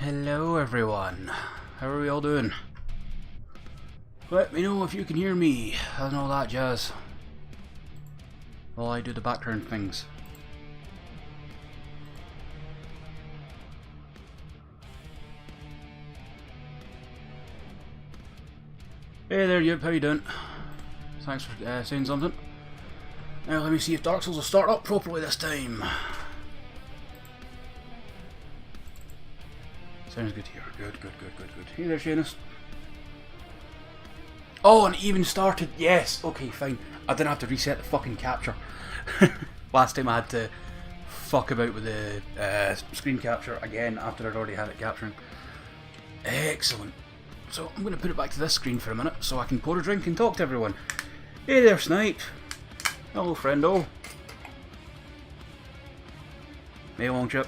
hello everyone. How are we all doing? Let me know if you can hear me and all that jazz while I do the background things. Hey there, Yup, how you doing? Thanks for saying something. Now let me see if Dark Souls will start up properly this time. Sounds good here. Good. Hey there, Seamus. Oh, and it even started. Yes, okay, fine. I didn't have to reset the fucking capture. Last time I had to fuck about with the screen capture again after I'd already had it capturing. Excellent. So I'm going to put it back to this screen for a minute so I can pour a drink and talk to everyone. Hey there, Snipe. Hello, friendo. Hey, long chip.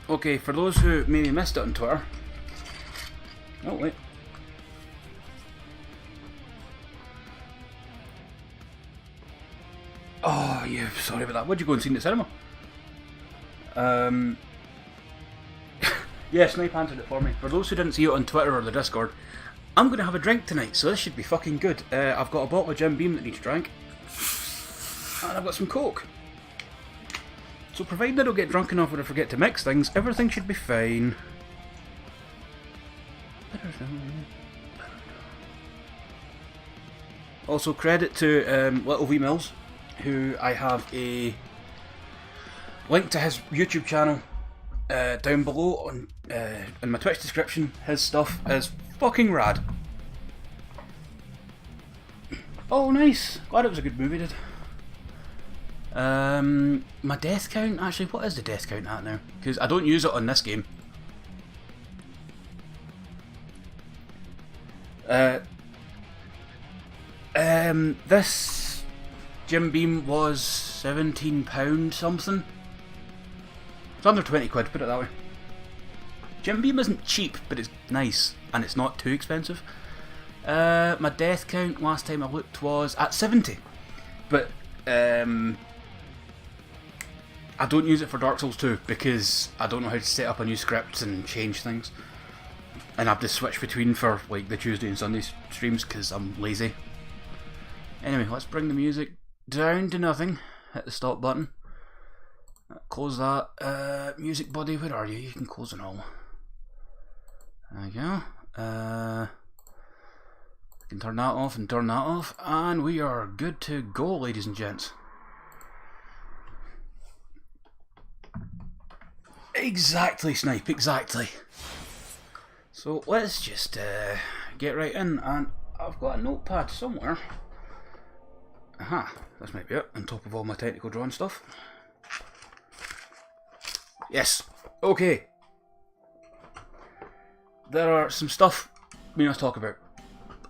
Okay, for those who maybe missed it on Twitter. Oh, wait. Oh, yeah, sorry about that. What'd you go and see in the cinema? Yeah, Snipe answered it for me. For those who didn't see it on Twitter or the Discord, I'm going to have a drink tonight, so this should be fucking good. I've got a bottle of Jim Beam that needs drank. And I've got some Coke. So provided I don't get drunk enough or I forget to mix things, everything should be fine. Also credit to Little Wee Mills, who I have a link to his YouTube channel down below on in my Twitch description. His stuff is fucking rad. Oh, nice. Glad it was a good movie, did. My death count, actually, what is the death count at now? Because I don't use it on this game. This Jim Beam was £17 something. It's under 20 quid, put it that way. Jim Beam isn't cheap, but it's nice, and it's not too expensive. My death count last time I looked was at 70. But, I don't use it for Dark Souls 2 because I don't know how to set up a new script and change things. And I've just switched between for like the Tuesday and Sunday streams because I'm lazy. Anyway, let's bring the music down to nothing. Hit the stop button. Close that. Music buddy, where are you? You can close it all. There we go. We can turn that off and turn that off. And we are good to go, ladies and gents. Exactly, Snipe, exactly. So let's just get right in, and I've got a notepad somewhere. Aha, this might be it, on top of all my technical drawing stuff. Yes, okay. There are some stuff we must talk about.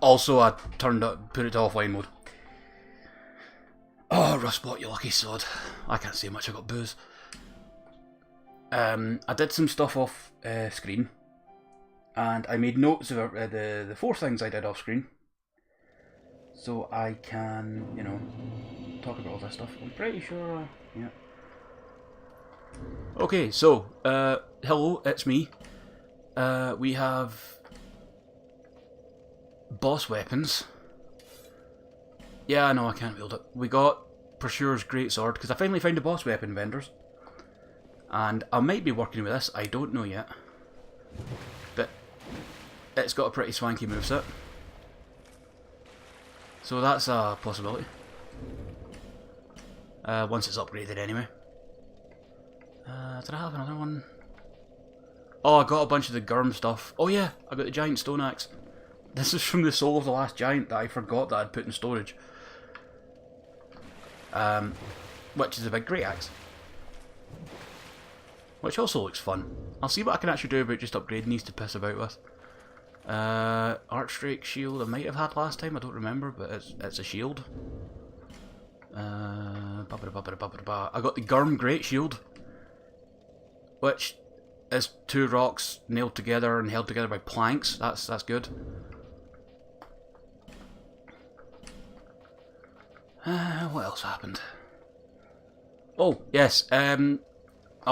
Also, I put it to offline mode. Oh, Rustbot, you lucky sod. I can't say much, I got booze. I did some stuff off screen, and I made notes of the 4 things I did off screen, so I can, you know, talk about all this stuff. I'm pretty sure, yeah. Okay, so, hello, it's me. We have boss weapons. Yeah, I know, I can't wield it. We got Persure's Greatsword, because I finally found a boss weapon vendors. And I might be working with this, I don't know yet. But it's got a pretty swanky moveset. So that's a possibility. Once it's upgraded anyway. Did I have another one? Oh, I got a bunch of the Gurm stuff. Oh yeah, I got the giant stone axe. This is from the Soul of the Last Giant that I forgot that I'd put in storage. Which is a big great axe. Which also looks fun. I'll see what I can actually do about just upgrading these to piss about with. Archdrake shield I might have had last time, I don't remember, but it's a shield. I got the Gurm Great Shield, which is 2 rocks nailed together and held together by planks. That's good. What else happened? Oh, yes, I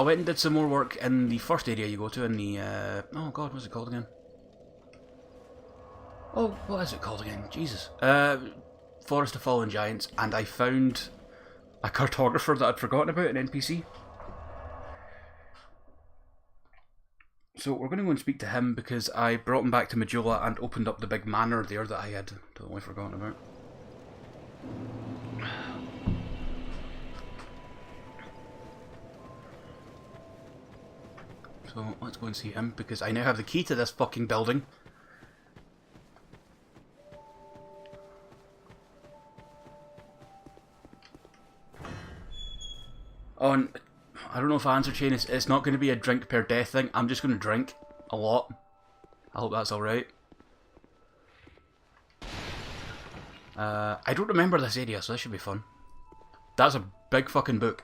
went and did some more work in the first area you go to, in the, oh god, what's it called again? Oh, what is it called again? Jesus. Forest of Fallen Giants, and I found a cartographer that I'd forgotten about, an NPC. So we're going to go and speak to him because I brought him back to Majula and opened up the big manor there that I had totally forgotten about. So let's go and see him because I now have the key to this fucking building. Oh, and I don't know if I answered Shane, it's not going to be a drink per death thing. I'm just going to drink a lot. I hope that's alright. I don't remember this area, so this should be fun. That's a big fucking book.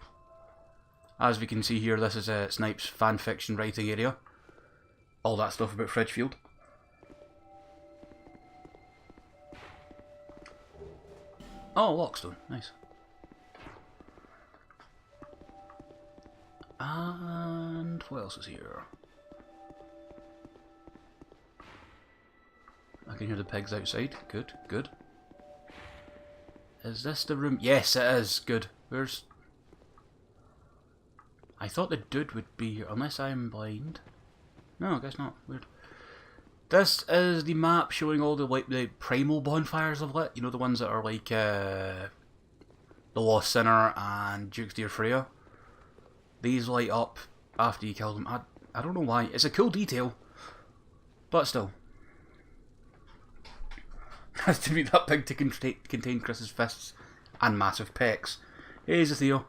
As we can see here, this is Snipe's fanfiction writing area. All that stuff about Fridgefield. Oh, Lockstone. Nice. And what else is here? I can hear the pigs outside. Good, good. Is this the room? Yes, it is. Good. Where's... I thought the dude would be here, unless I'm blind. No, I guess not. Weird. This is the map showing all the the primal bonfires I've lit. You know, the ones that are like the Lost Sinner and Duke's Dear Freya. These light up after you kill them. I don't know why. It's a cool detail, but still. Has to be that big to contain Chris's fists and massive pecs. Hey, Theo.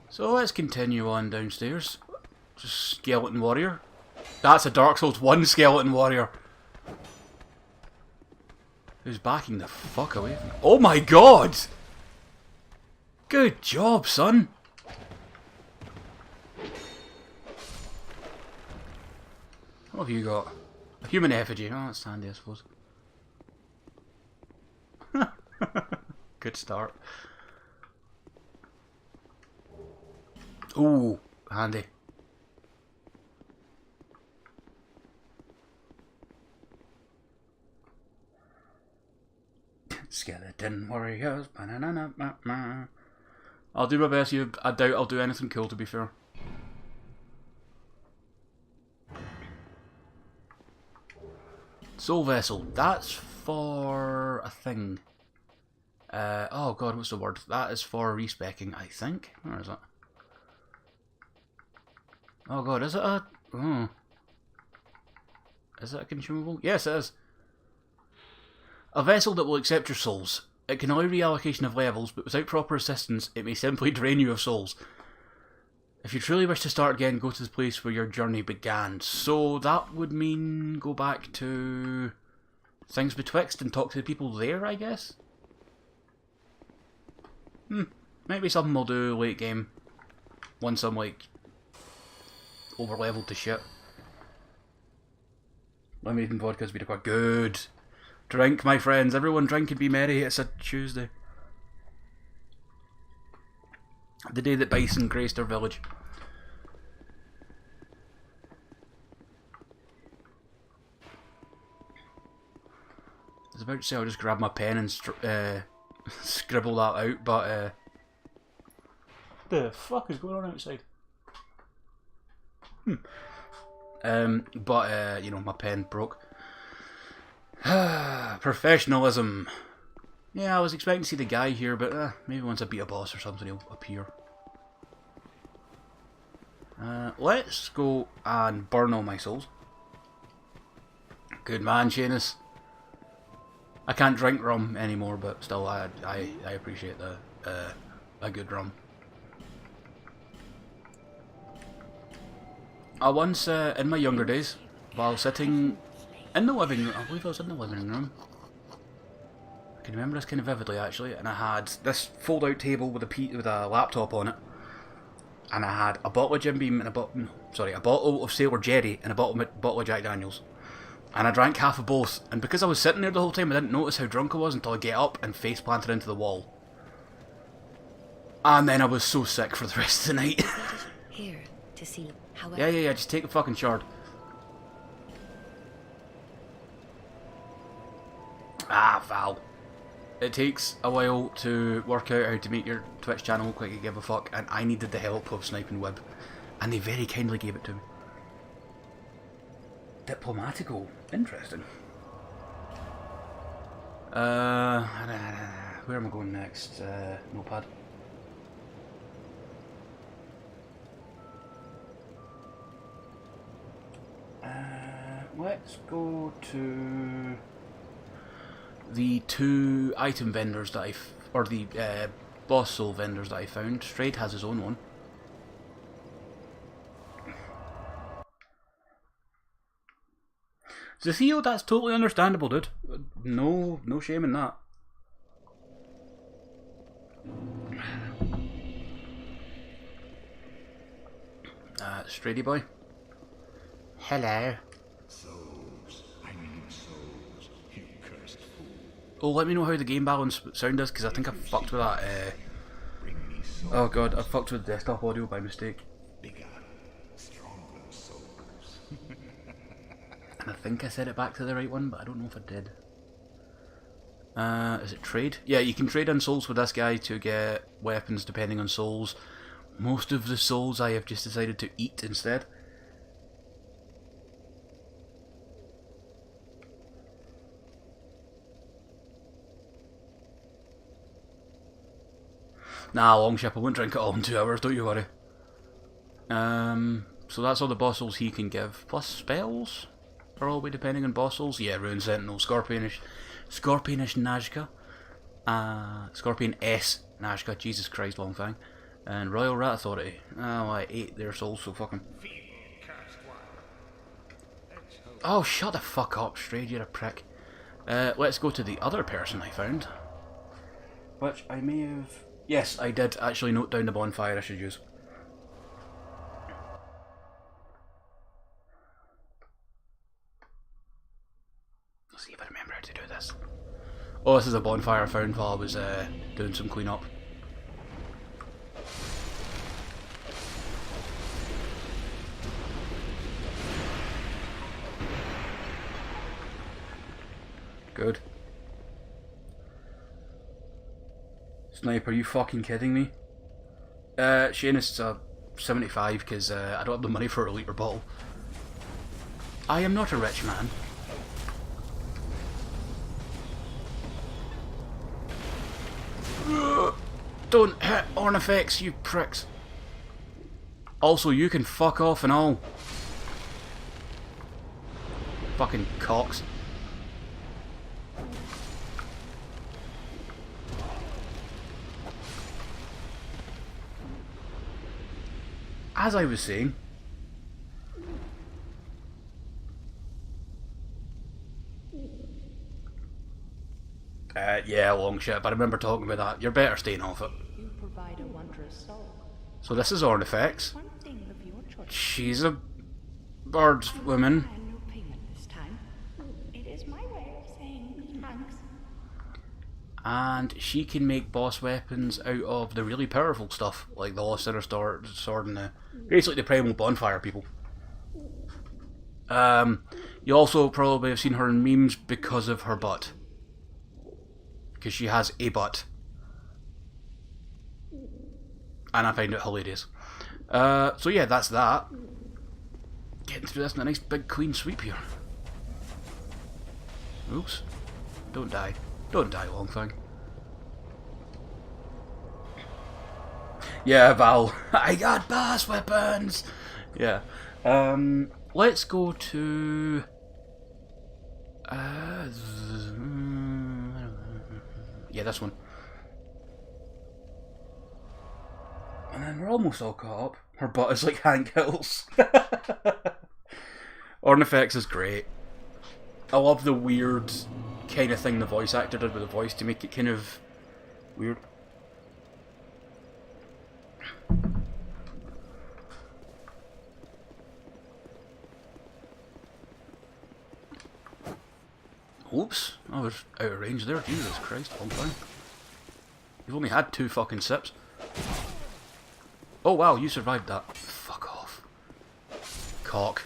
So let's continue on downstairs. Just Skeleton Warrior. That's a Dark Souls 1 Skeleton Warrior. Who's backing the fuck away from me? Oh my god! Good job, son! What have you got? A human effigy. Oh, that's handy, I suppose. Good start. Ooh, handy. Skeleton warriors. I'll do my best. I doubt I'll do anything cool, to be fair. Soul Vessel. That's for a thing. Oh god, what's the word? That is for respecking, I think. Where is it? Oh god, is it a... Oh. Is it a consumable? Yes, it is. A vessel that will accept your souls. It can allow reallocation of levels, but without proper assistance, it may simply drain you of souls. If you truly wish to start again, go to the place where your journey began. So that would mean go back to Things Betwixt and talk to the people there, I guess? Maybe something we'll do late game. Once I'm like over leveled to shit. Lemonade vodka's been quite good. Drink, my friends. Everyone drink and be merry. It's a Tuesday. The day that bison graced our village. I was about to say I'll just grab my pen and scribble that out, but the fuck is going on outside? But you know, my pen broke. Professionalism. Yeah, I was expecting to see the guy here, but maybe once I beat a boss or something he'll appear. Let's go and burn all my souls. Good man, Seamus. I can't drink rum anymore, but still, I appreciate a good rum. I once, in my younger days, while sitting in the living room, I believe I was in the living room. I can remember this kind of vividly actually, and I had this fold-out table with a laptop on it, and I had a bottle of Jim Beam and a bottle of Sailor Jerry and a bottle of Jack Daniels. And I drank half of both, and because I was sitting there the whole time, I didn't notice how drunk I was until I get up and face planted into the wall. And then I was so sick for the rest of the night. Here to see. However, yeah, just take the fucking shard. Ah, Val. It takes a while to work out how to make your Twitch channel look like you give a fuck, and I needed the help of Sniping Wib, and they very kindly gave it to me. Diplomatical. Interesting. Where am I going next? Notepad. Let's go to the two item vendors that or the boss soul vendors that I found. Strayed has his own one. Zethio, that's totally understandable, dude. No shame in that. Strady boy. Hello. Souls. I need souls. You cursed fool. Oh, let me know how the game balance sound is, because I think I fucked with that. Bring me souls. Oh god, I fucked with desktop audio by mistake. Bigger, stronger souls. And I think I set it back to the right one, but I don't know if I did. Is it trade? Yeah, you can trade in souls with this guy to get weapons depending on souls. Most of the souls I have just decided to eat instead. Nah, Longship, I won't drink it all in 2 hours, don't you worry. So that's all the boss souls he can give. Plus spells? Probably depending on boss souls. Yeah, Rune Sentinel, Scorpionish Najka. Scorpion S Najka, Jesus Christ, Longfang. And Royal Rat Authority. Oh, I ate their souls, so fucking... Oh, shut the fuck up, Strayed, you're a prick. Let's go to the other person I found. Which I may have... Yes, I did actually note down the bonfire I should use. Let's see if I remember how to do this. Oh, this is a bonfire I found while I was doing some cleanup. Good. Snipe, are you fucking kidding me? Shane is 75 because I don't have the money for a litre bottle. I am not a rich man. Don't hit Ornifex, you pricks. Also, you can fuck off and all. Fucking cocks. As I was saying, yeah, long shit, but I remember talking about that. You're better staying off it. you provide a wondrous soul. So this is Ornifex. One thing of your choice. She's a bird woman. And no payment this time. It is my way of saying thanks. And she can make boss weapons out of the really powerful stuff, like the Lost Sinner Sword and basically the Primal Bonfire people. You also probably have seen her in memes because of her butt. Because she has a butt. And I find it hilarious. So yeah, that's that. Getting through this in a nice big clean sweep here. Oops. Don't die. Don't die, Longfang. Yeah, Val. I got boss weapons! Yeah. Let's go to... yeah, this one. And then we're almost all caught up. Her butt is like Hank Hill's. Ornifex is great. I love the weird kind of thing the voice actor did with the voice to make it kind of weird. Oops, I was out of range there. Jesus Christ, long time. You've only had 2 fucking sips. Oh wow, you survived that. Fuck off. Cock.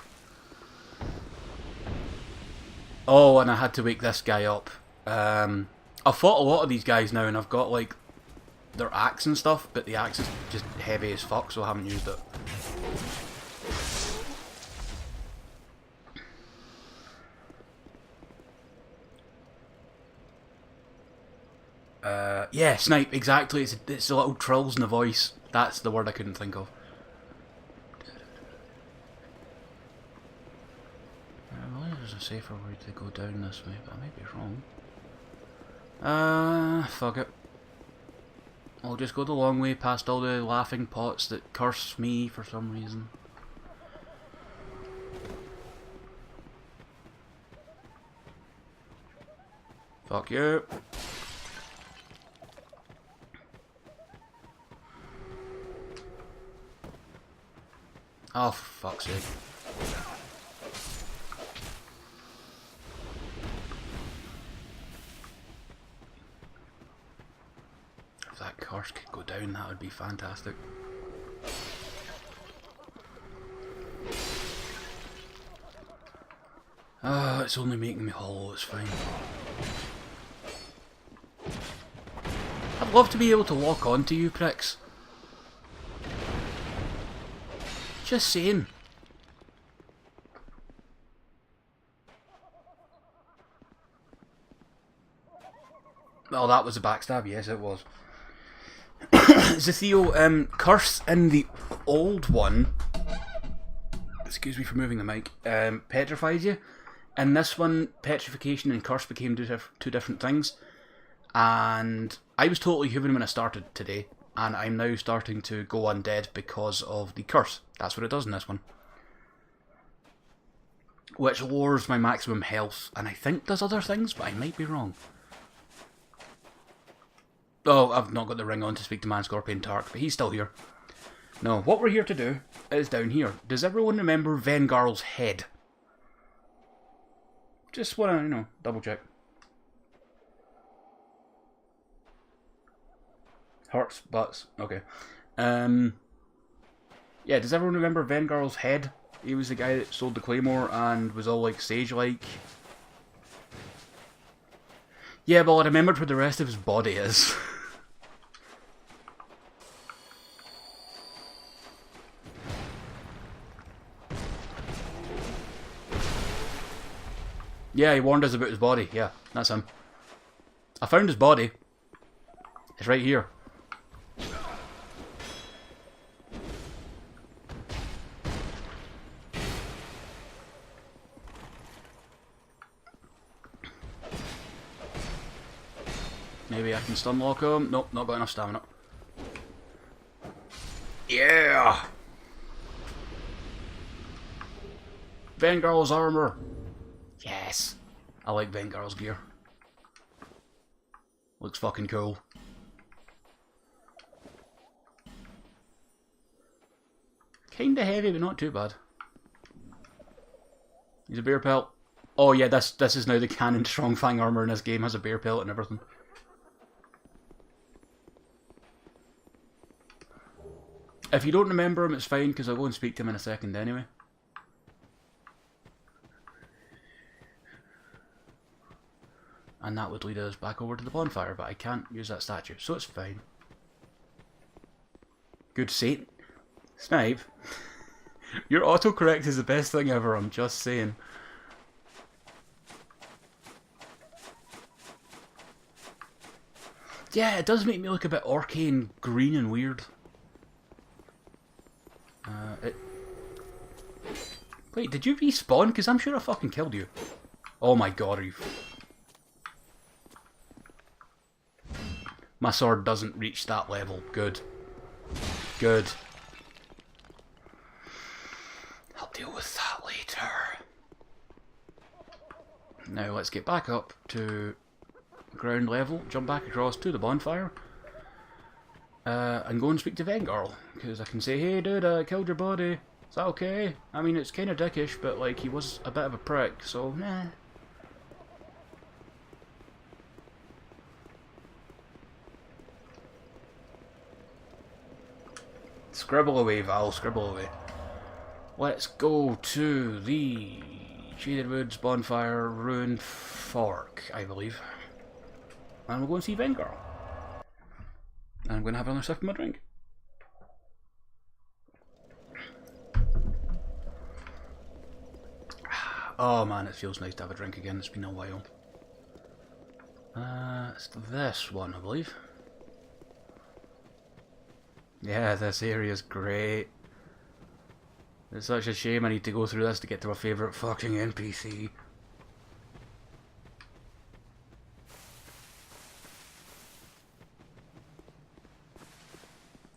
Oh, and I had to wake this guy up. I've fought a lot of these guys now, and I've got like their axe and stuff, but the axe is just heavy as fuck, so I haven't used it. Yeah, snipe, exactly. It's the little trills in the voice. That's the word I couldn't think of. I believe there's a safer way to go down this way, but I might be wrong. Fuck it. I'll just go the long way past all the laughing pots that curse me for some reason. Fuck you. Oh, for fuck's sake. If that curse could go down, that would be fantastic. It's only making me hollow, it's fine. I'd love to be able to lock onto you pricks. Just saying. Oh, that was a backstab, yes it was. Zethio, curse in the old one, excuse me for moving the mic, petrifies you. In this one, petrification and curse became two different things. And I was totally human when I started today, and I'm now starting to go undead because of the curse. That's what it does in this one. Which lowers my maximum health, and I think does other things, but I might be wrong. Oh, I've not got the ring on to speak to Man Scorpion Tark, but he's still here. No, what we're here to do is down here. Does everyone remember Vengarl's head? Just wanna, you know, double check. Hearts, butts, okay. Yeah, does everyone remember Vengarl's head? He was the guy that sold the claymore and was all like sage-like. Yeah, well I remembered where the rest of his body is. Yeah, he warned us about his body. Yeah, that's him. I found his body. It's right here. Maybe I can stun lock him. Nope, not got enough stamina. Yeah! Vengarl's armor. Yes. I like Vengarl's gear. Looks fucking cool. Kinda heavy, but not too bad. He's a bear pelt. Oh yeah, this is now the canon Strongfang armor in this game. Has a bear pelt and everything. If you don't remember him, it's fine, because I'll go and speak to him in a second anyway. And that would lead us back over to the bonfire, but I can't use that statue, so it's fine. Good Satan. Snipe, your autocorrect is the best thing ever, I'm just saying. Yeah, it does make me look a bit orky and green and weird. Wait, did you respawn? Because I'm sure I fucking killed you. Oh my god, are you... My sword doesn't reach that level. Good. Good. I'll deal with that later. Now let's get back up to ground level, jump back across to the bonfire, and go and speak to Vengarl, because I can say, hey dude, I killed your body. Is that okay? I mean, it's kind of dickish, but like, he was a bit of a prick, so nah. So Scribble away, Val, scribble away. Let's go to the Shaded Woods, Bonfire, Ruined Fork, I believe. And we'll go and see Vanguard. And I'm going to have another sip of my drink. Oh man, it feels nice to have a drink again. It's been a while. It's this one, I believe. Yeah, this area's great. It's such a shame I need to go through this to get to my favourite fucking NPC.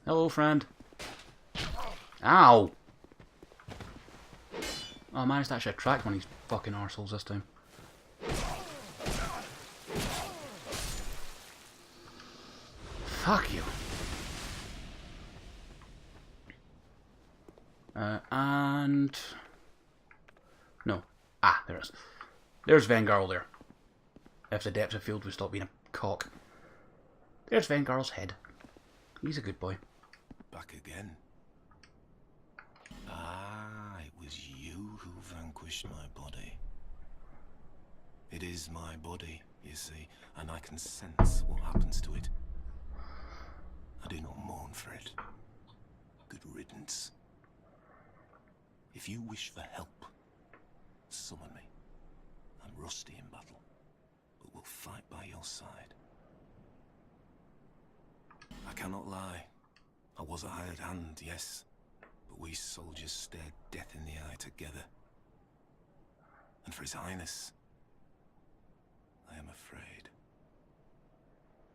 Hello, friend. Ow! Oh, I managed to actually attract one of these fucking arseholes this time. Fuck you. And... no. Ah, there it is. There's Vangarl there. If the depths of field would stop being a cock. There's Vangarl's head. He's a good boy. Back again. Ah, it was you who vanquished my body. It is my body, you see, and I can sense what happens to it. I do not mourn for it. Good riddance. If you wish for help, summon me. I'm rusty in battle, but will fight by your side. I cannot lie. I was a hired hand, yes, but we soldiers stared death in the eye together. And for His Highness, I am afraid.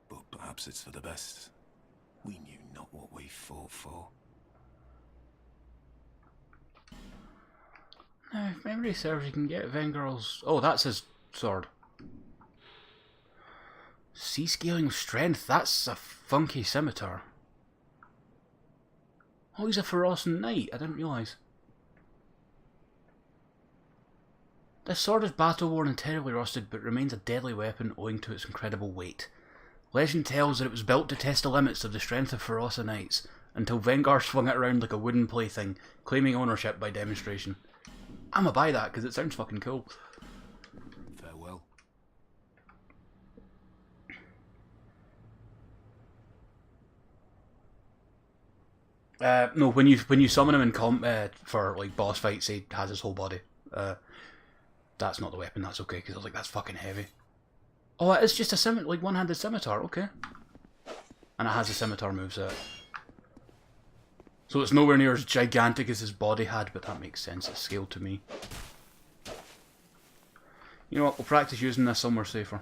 But perhaps it's for the best. We knew not what we fought for. Now, if memory serves, you can get Vangarl's... oh, that's his sword. Sea-scaling strength, that's a funky scimitar. Oh, he's a Ferocin Knight, I didn't realise. This sword is battle-worn and terribly rusted, but remains a deadly weapon owing to its incredible weight. Legend tells that it was built to test the limits of the strength of Ferocin Knights, until Vengar swung it around like a wooden plaything, claiming ownership by demonstration. I'ma buy that, because it sounds fucking cool. Farewell. No, when you summon him in for like boss fights, he has his whole body. That's not the weapon. That's okay, because I was like, that's fucking heavy. Oh, it's just a like one-handed scimitar. Okay, and it has a scimitar moveset. So it's nowhere near as gigantic as his body had, but that makes sense. It's scaled to me. You know what? We'll practice using this somewhere safer.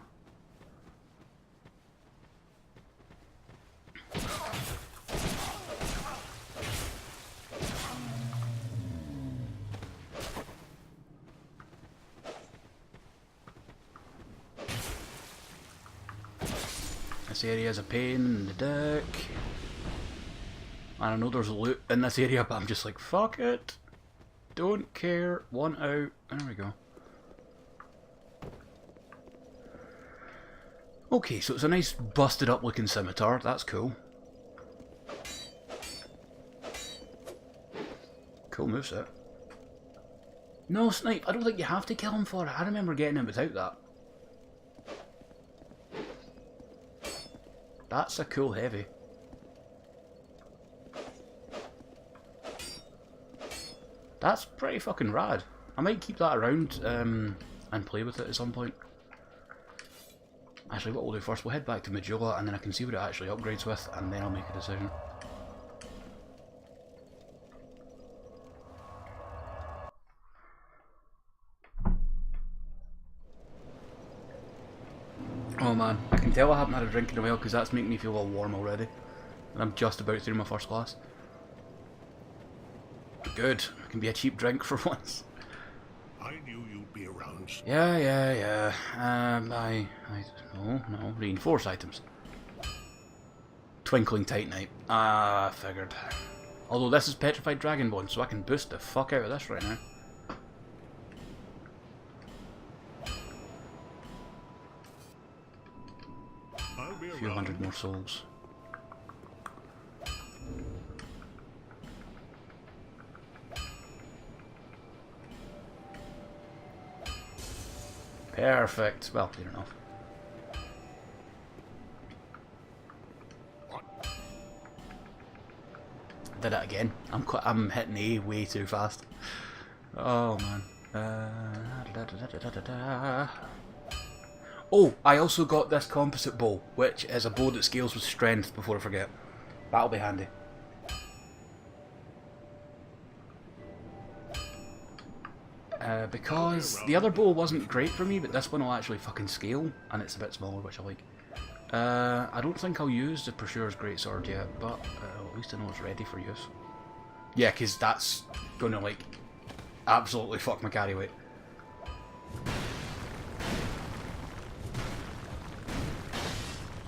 This area is a pain in the dick. And I know there's loot in this area, but I'm just like, fuck it. Don't care. One out. There we go. Okay, so it's a nice busted up looking scimitar. That's cool. Cool moveset. No, Snipe, I don't think you have to kill him for it. I remember getting him without that. That's a cool heavy. That's pretty fucking rad. I might keep that around and play with it at some point. Actually, what we'll do first, we'll head back to Majula and then I can see what it actually upgrades with and then I'll make a decision. Oh man, I can tell I haven't had a drink in a while because that's making me feel all warm already. And I'm just about through my first glass. Good, I can be a cheap drink for once. I knew you'd be around. Yeah. No, reinforce items. Twinkling Titanite. Ah, figured. Although this is Petrified Dragonbone, so I can boost the fuck out of this right now. I'll be A few hundred more souls. Perfect. Well, clear enough. Did it again. I'm hitting A way too fast. Oh man. Oh, I also got this composite bow, which is a bow that scales with strength. Before I forget, that'll be handy. Because the other bow wasn't great for me, but this one will actually fucking scale, and it's a bit smaller, which I like. I don't think I'll use the Pursuer's Greatsword yet, but at least I know it's ready for use. Yeah, because that's gonna, like, absolutely fuck my carry weight.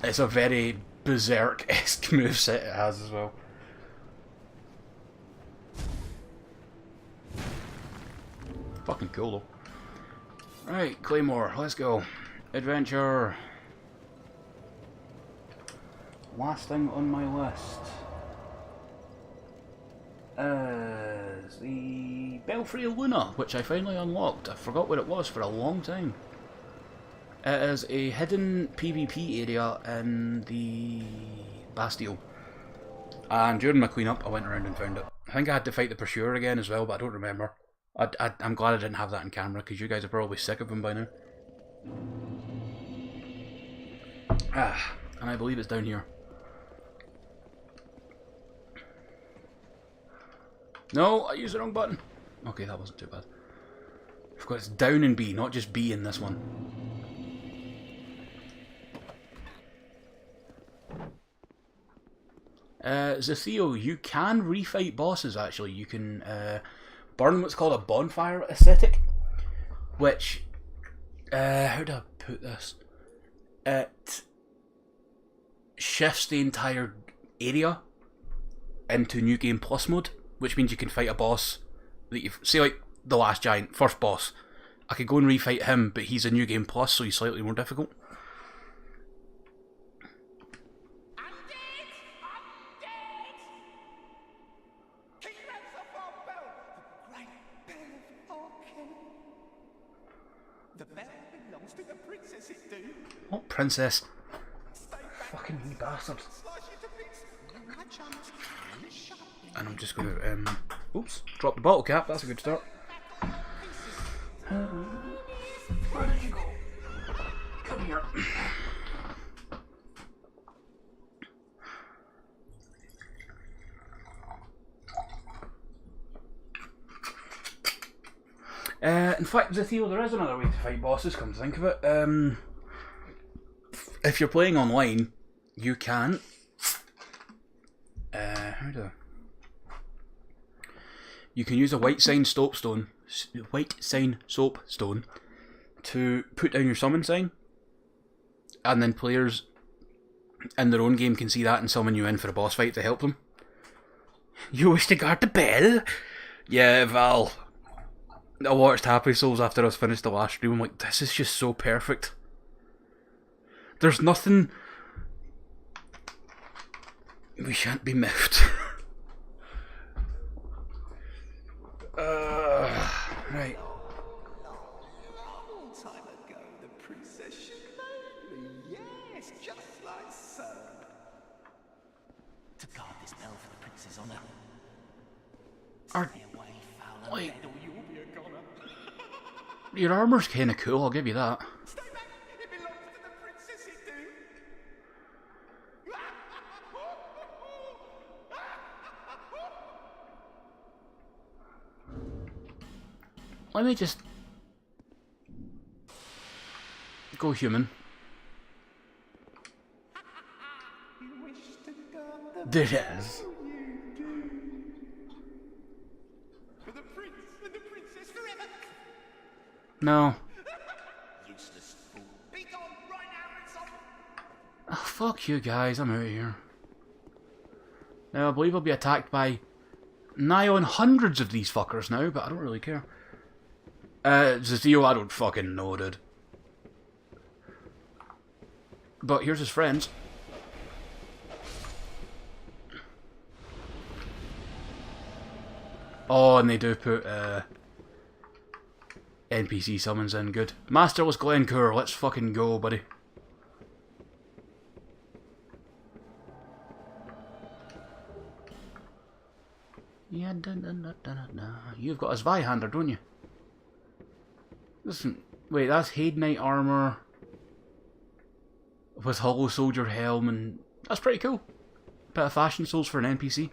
It's a very Berserk-esque moveset it has as well. Fucking cool though. Right, Claymore, let's go. Adventure. Last thing on my list is the Belfry of Luna, which I finally unlocked. I forgot what it was for a long time. It is a hidden PvP area in the Bastille. And during my cleanup, I went around and found it. I think I had to fight the Pursuer again as well, but I don't remember. I'm glad I didn't have that in camera, because you guys are probably sick of him by now. And I believe it's down here. No, I used the wrong button. Okay, that wasn't too bad. I forgot it's down in B, not just B in this one. Zatheo, you can refight bosses actually. You can burn what's called a bonfire ascetic, which, how do I put this? It shifts the entire area into New Game Plus mode, which means you can fight a boss that you've, say like the last giant, first boss. I could go and refight him, but he's a New Game Plus, so he's slightly more difficult. What princess? Fucking wee bastard. And I'm just going to, oops, drop the bottle cap, that's a good start. Where did you go? Come here. In fact, Zatheo, there is another way to fight bosses, come to think of it. If you're playing online, you can... how do I... You can use a white sign soapstone to put down your summon sign, and then players in their own game can see that and summon you in for a boss fight to help them. You wish to guard the bell? Yeah, Val. I watched Happy Souls after I was finished the last stream. I'm like, this is just so perfect. There's nothing... We shan't be miffed. Right. Long time ago, the princess should know me. Yes, just like so. To guard this bell for the prince's honor. Stay away, foul Wait. head, or you'll be a goner. Your armour's kinda cool, I'll give you that. Stay back! It belongs to the princess, it do. Let me just go human. You wish to guard the There it is. for the prince and the princess forever. No. Useless fool. Be gone right now, it's on. Oh, fuck you guys, I'm out of here. Now I believe I'll be attacked by nigh on hundreds of these fuckers now, but I don't really care. Zatheo, I don't fucking know, dude. But here's his friends. Oh, and they do put, NPC summons in. Good. Masterless Glencore, let's fucking go, buddy. Yeah, you've got a Zweihander, don't you? Listen, wait, that's Haid Knight armor with Hollow Soldier helm, and that's pretty cool. Bit of fashion souls for an NPC.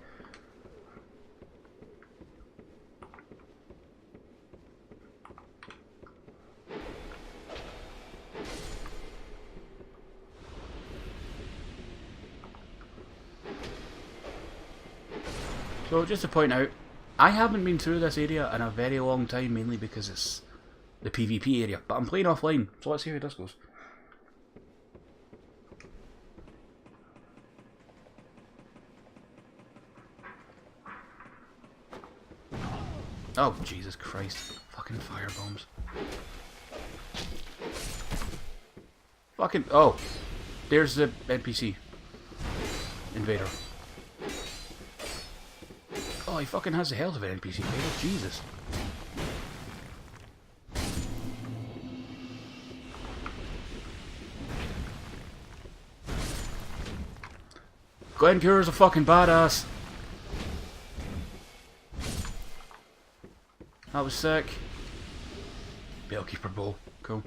So just to point out, I haven't been through this area in a very long time, mainly because it's the PvP area, but I'm playing offline, so let's see how this goes. Oh, Jesus Christ. Fucking firebombs. Fucking... Oh. There's the NPC. Invader. Oh, he fucking has the health of an NPC invader. Jesus. Glencore is a fucking badass. That was sick. Bellkeeper bow. Cool.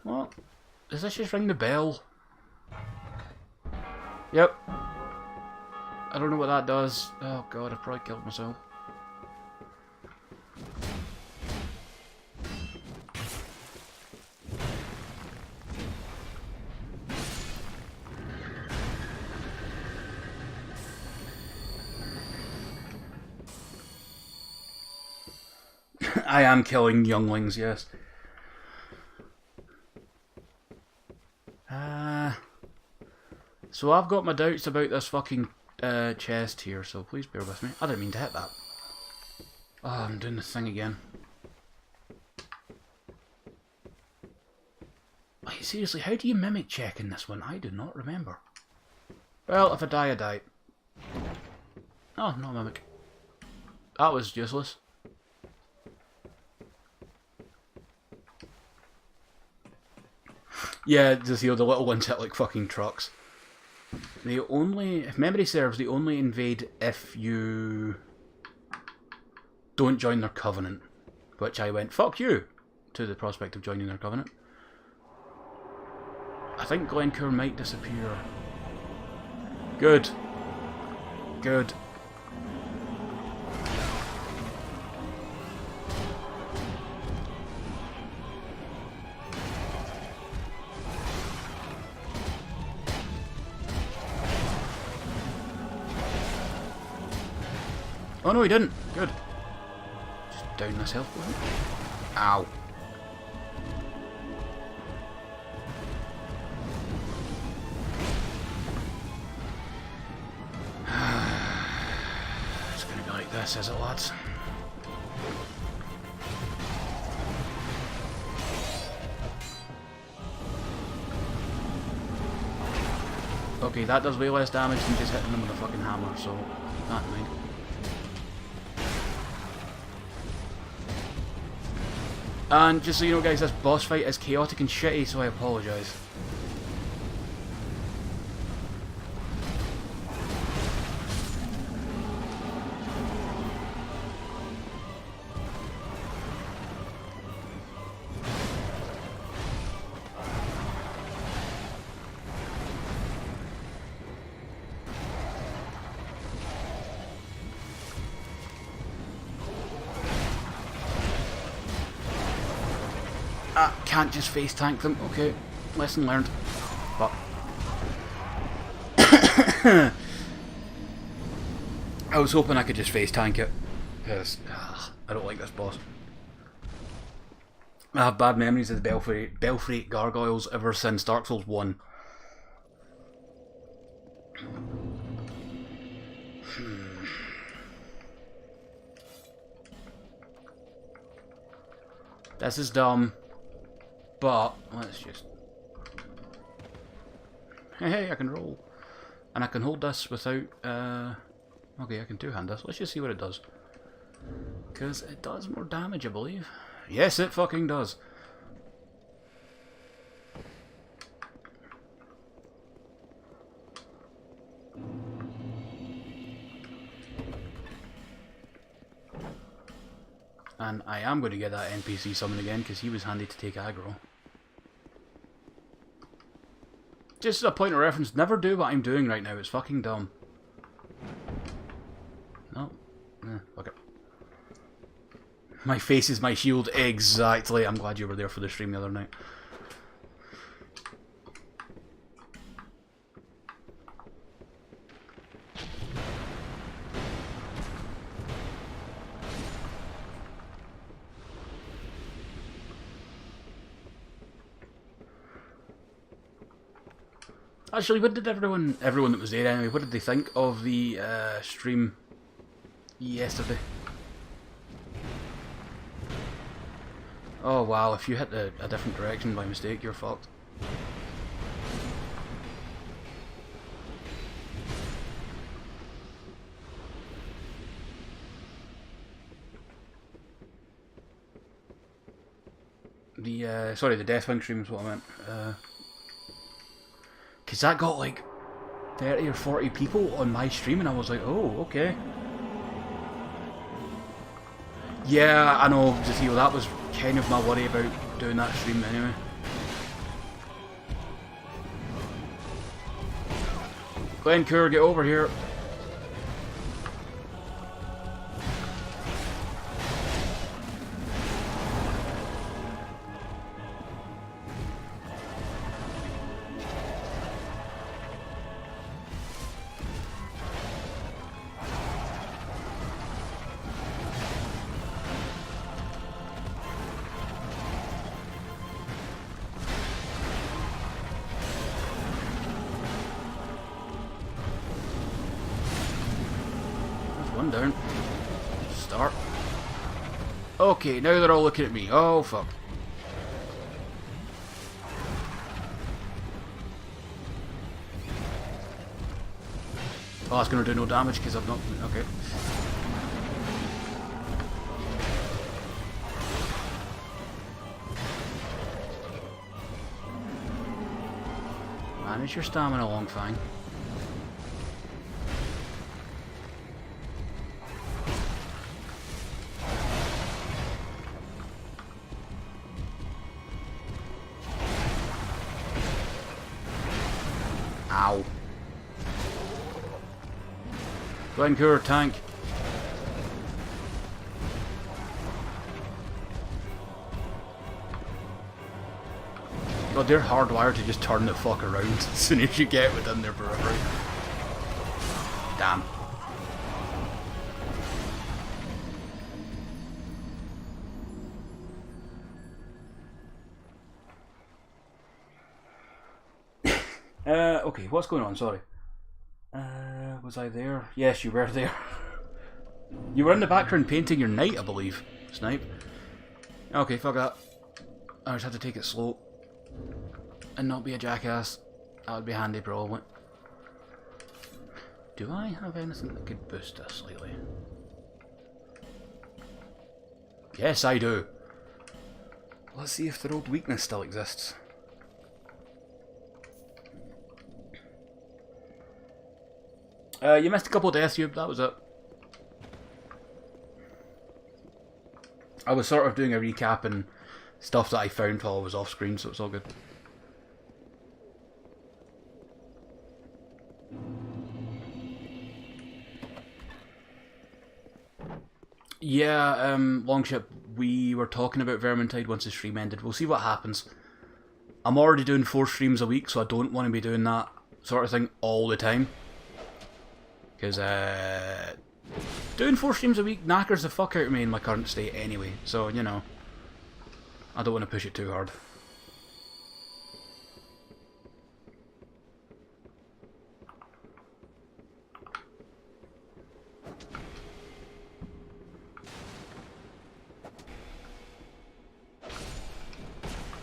What? Does this just ring the bell? Yep. I don't know what that does. Oh god, I've probably killed myself. I am killing younglings, yes. So I've got my doubts about this fucking chest here, so please bear with me. I didn't mean to hit that. Oh, I'm doing the thing again. Like, seriously, how do you mimic check in this one? I do not remember. Well, if I die, I die. Oh, no mimic. That was useless. Yeah, just, you know, the little ones hit like fucking trucks. They only, if memory serves, they only invade if you don't join their covenant. Which I went, fuck you, to the prospect of joining their covenant. I think Glencore might disappear. Good. Good. Oh no, he didn't. Good. Just down this health point. Ow. It's gonna be like this, is it, lads? Okay, that does way less damage than just hitting them with a fucking hammer, so keep that in mind. And just so you know, guys, this boss fight is chaotic and shitty, so I apologise. Can't just face tank them. Okay, lesson learned. But I was hoping I could just face tank it, because I don't like this boss. I have bad memories of the Belfry gargoyles ever since Dark Souls 1. This is dumb. But, let's just... Hey, I can roll. And I can hold this without... Okay, I can two-hand this. Let's just see what it does. Because it does more damage, I believe. Yes, it fucking does. And I am going to get that NPC summon again because he was handy to take aggro. Just as a point of reference, never do what I'm doing right now, it's fucking dumb. No. Fuck it. My face is my shield, exactly. I'm glad you were there for the stream the other night. Actually, what did everyone that was there anyway, what did they think of the stream yesterday? Oh wow, if you hit a different direction by mistake, you're fucked. Sorry, the Deathwing stream is what I meant. Because that got like 30 or 40 people on my stream and I was like, oh, okay. Yeah, I know, Zazio, that was kind of my worry about doing that stream anyway. Glencoe, get over here. One down. Start. Okay, now they're all looking at me. Oh, fuck. Oh, that's going to do no damage because I've not... Okay. Manage your stamina along fine. Ow. Glencoe, tank. God, they're hardwired to just turn the fuck around as soon as you get within their periphery. Damn. Okay, what's going on? Sorry. Was I there? Yes, you were there. You were in the background painting your knight, I believe. Snipe. Okay, fuck that. I just have to take it slow. And not be a jackass. That would be handy, probably. Do I have anything that could boost us slightly? Yes, I do. Let's see if the old weakness still exists. You missed a couple of deaths, that was it. I was sort of doing a recap and stuff that I found while I was off screen, so it's all good. Yeah, Longship, we were talking about Vermintide once the stream ended. We'll see what happens. I'm already doing 4 streams a week, so I don't want to be doing that sort of thing all the time. Because, doing 4 streams a week knackers the fuck out of me in my current state anyway. So, you know, I don't want to push it too hard.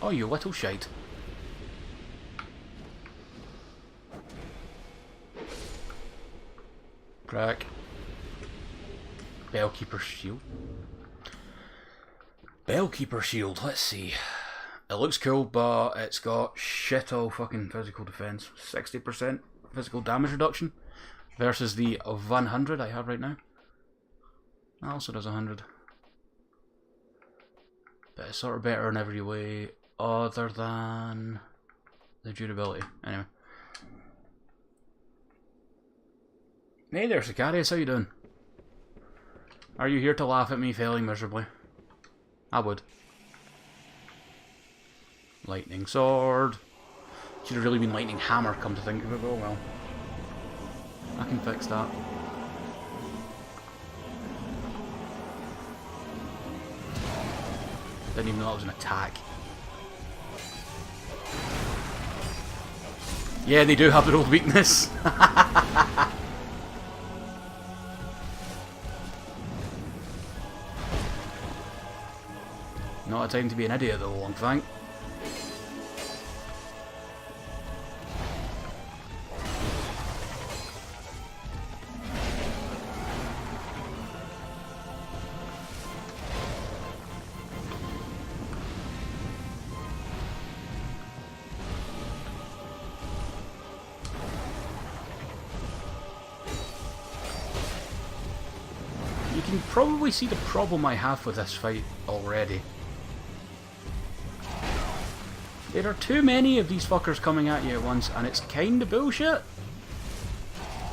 Oh, you little shite. Crack. Bellkeeper's shield. Bellkeeper shield, let's see. It looks cool, but it's got shit all fucking physical defense. 60% physical damage reduction versus the 100 I have right now. That also does 100. But it's sort of better in every way other than the durability. Anyway. Hey there, Sicarius, how you doing? Are you here to laugh at me failing miserably? I would. Lightning sword. Should have really been lightning hammer, come to think of it, but oh well. I can fix that. Didn't even know that was an attack. Yeah, they do have their old weakness. Not a time to be an idiot though, Longfang. You can probably see the problem I have with this fight already. There are too many of these fuckers coming at you at once, and it's kinda bullshit.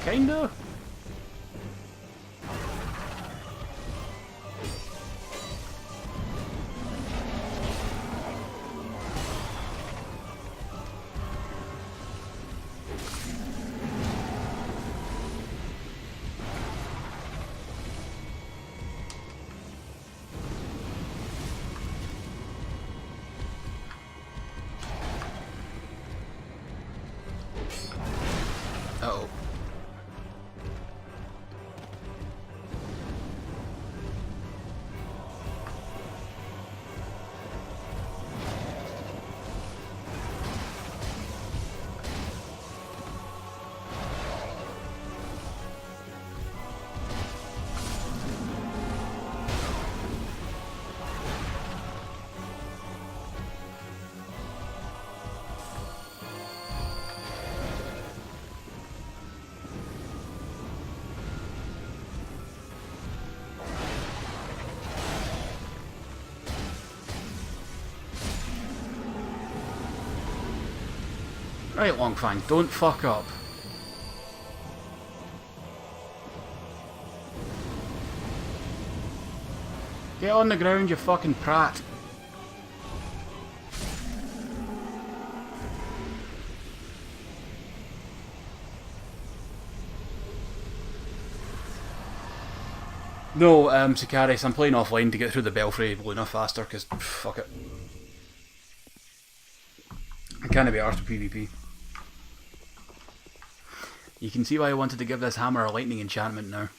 Kinda. Uh-oh. Right, Longfang, don't fuck up. Get on the ground, you fucking prat. No, Sicarius, I'm playing offline to get through the Belfry Luna faster, because fuck it. I can't be arsed with PvP. You can see why I wanted to give this hammer a lightning enchantment now.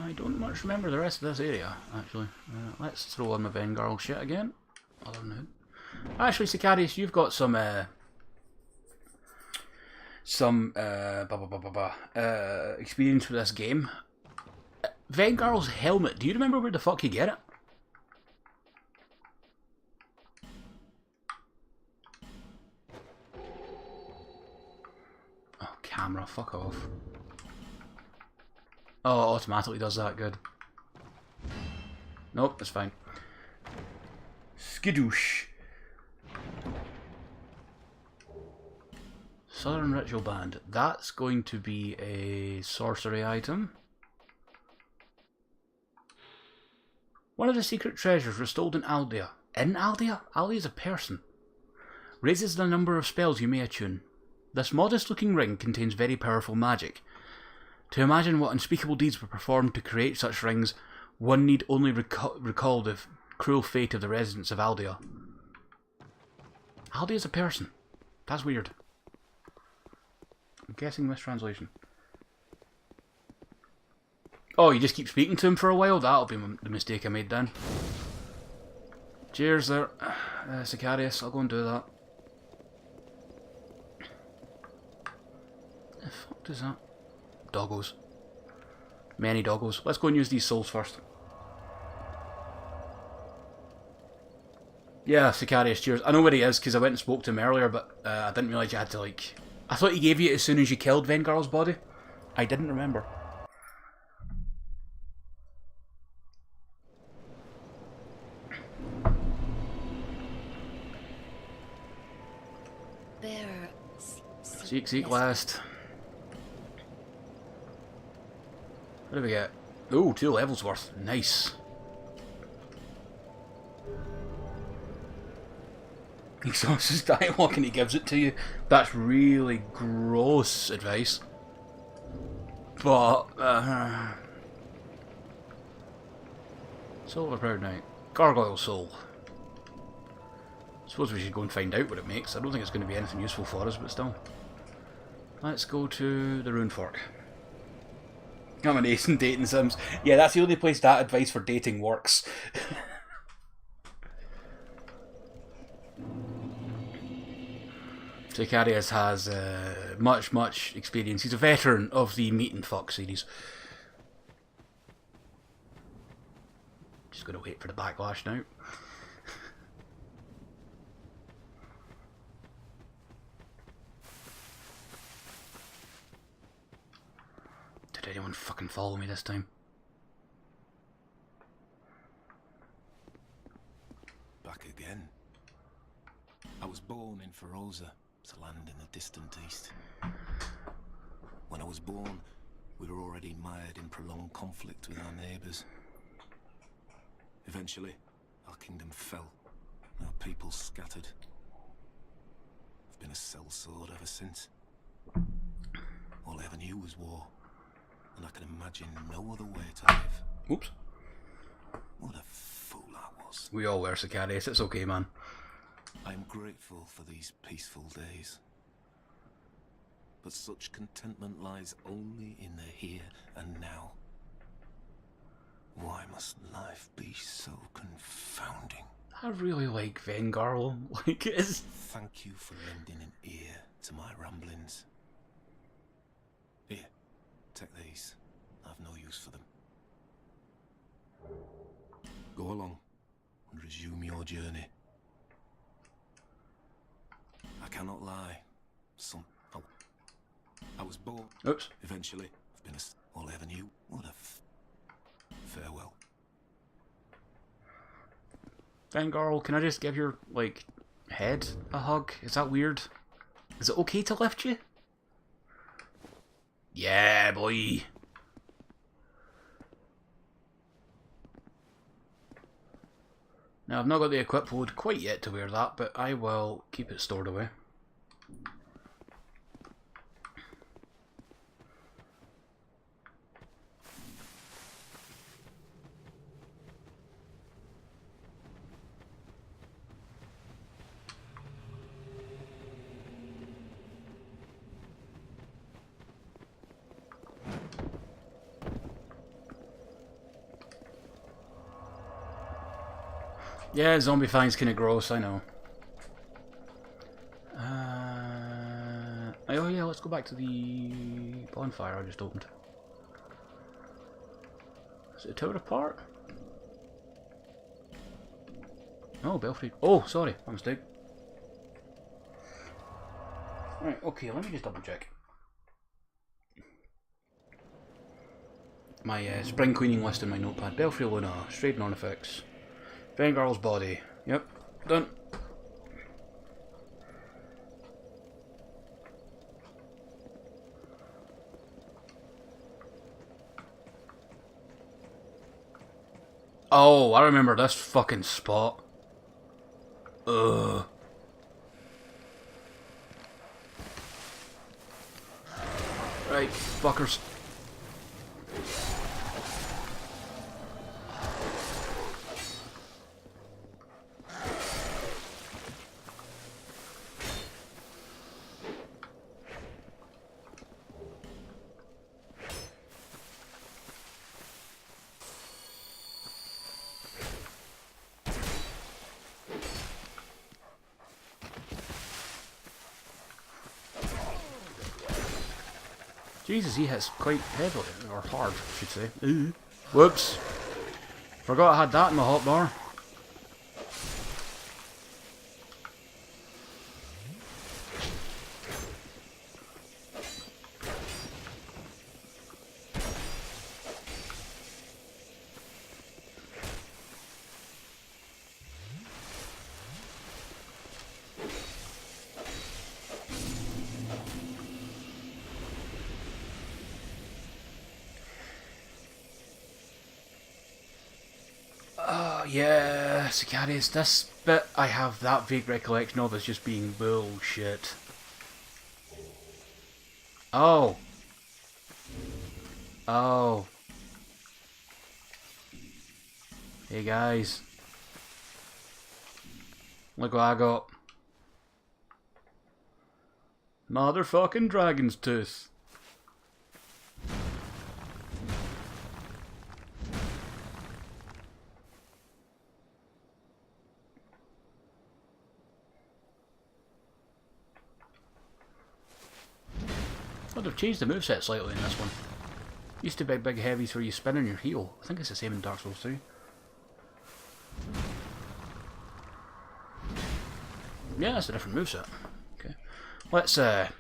I don't much remember the rest of this area, actually. Let's throw on my Vengarl shit again. Other than that. Actually, Sicarius, you've got some experience with this game. Vengarl's helmet, do you remember where the fuck you get it? Oh, camera, fuck off. Oh, it automatically does that, good. Nope, it's fine. Skidoosh. Southern Ritual Band. That's going to be a sorcery item. One of the secret treasures restored in Aldea. In Aldea? Aldea is a person. Raises the number of spells you may attune. This modest looking ring contains very powerful magic. To imagine what unspeakable deeds were performed to create such rings, one need only recall the cruel fate of the residents of Aldea. Aldea is a person. That's weird. I'm guessing mistranslation. Oh, you just keep speaking to him for a while? That'll be the mistake I made then. Cheers there, Sicarius. I'll go and do that. The fuck does that? Doggos. Many doggos. Let's go and use these souls first. Yeah, Sicarius, cheers. I know where he is because I went and spoke to him earlier, but I didn't realise you had to, like... I thought he gave you it as soon as you killed Vengarl's body. I didn't remember. Seek last. What do we get? Oh, 2 levels worth. Nice. He exhausts his dialogue and he gives it to you. That's really gross advice. But, Soul of Proud Knight. Gargoyle Soul. Suppose we should go and find out what it makes. I don't think it's going to be anything useful for us, but still. Let's go to the Rune Fork. I'm an ace in dating sims. Yeah, that's the only place that advice for dating works. Sicarius has much experience. He's a veteran of the Meat and Fuck series. Just going to wait for the backlash now. Did anyone fucking follow me this time? Back again. I was born in Feroza, to land in the distant east. When I was born, we were already mired in prolonged conflict with our neighbours. Eventually, our kingdom fell, our people scattered. I've been a sellsword ever since. All I ever knew was war, and I can imagine no other way to live. Oops. What a fool I was. We all were, Sicarius. It's okay, man. I am grateful for these peaceful days. But such contentment lies only in the here and now. Why must life be so confounding? I really like Vengarl. Like, it's... Thank you for lending an ear to my ramblings. Here, take these. I've no use for them. Go along and resume your journey. I cannot lie. I was born. Oops. Eventually, I've been all I ever knew. What a farewell. Vengarl, can I just give your, like, head a hug? Is that weird? Is it okay to lift you? Yeah, boy. Now, I've not got the equip load quite yet to wear that, but I will keep it stored away. Yeah, zombie fang's kinda gross, I know. Oh yeah, let's go back to the bonfire I just opened. Is it a tower apart? Oh, Belfry. Oh, sorry, my mistake. Right, okay, let me just double check. My spring cleaning list in my notepad. Belfry Luna, Strayed Non-Effects. Vengarl's body. Yep, done. Oh, I remember this fucking spot. Ugh. Right, fuckers. Jesus, he hits quite heavily, or hard, I should say. Ooh. Whoops. Forgot I had that in my hotbar. Yeah, Sicarius, this bit I have that vague recollection of as just being bullshit. Oh. Oh. Hey guys. Look what I got. Motherfucking dragon's tooth. Well, they've changed the moveset slightly in this one. Used to be big heavies where you spin on your heel. I think it's the same in Dark Souls 2. Yeah, that's a different moveset. Okay. Let's, A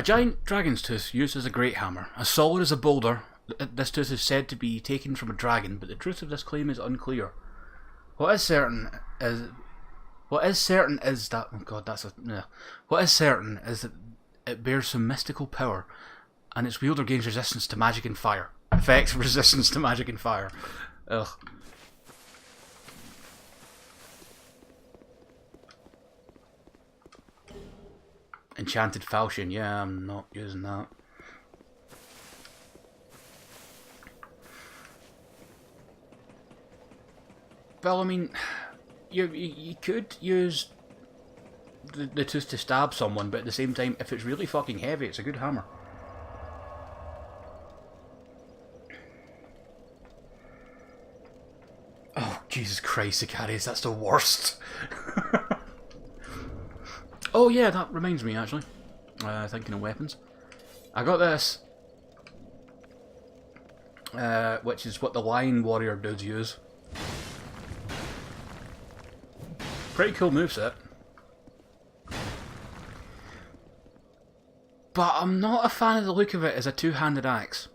giant dragon's tooth used as a great hammer. As solid as a boulder, this tooth is said to be taken from a dragon, but the truth of this claim is unclear. What is certain is that it bears some mystical power, and its wielder gains resistance to magic and fire. Effects resistance to magic and fire. Ugh. Enchanted falchion. Yeah, I'm not using that. Well, I mean, you could use the tooth to stab someone, but at the same time, if it's really fucking heavy, it's a good hammer. Oh, Jesus Christ, Sicarius, that's the worst. Oh yeah, that reminds me actually. Thinking of weapons. I got this. Which is what the Lion Warrior dudes use. Pretty cool moveset. But I'm not a fan of the look of it as a two-handed axe.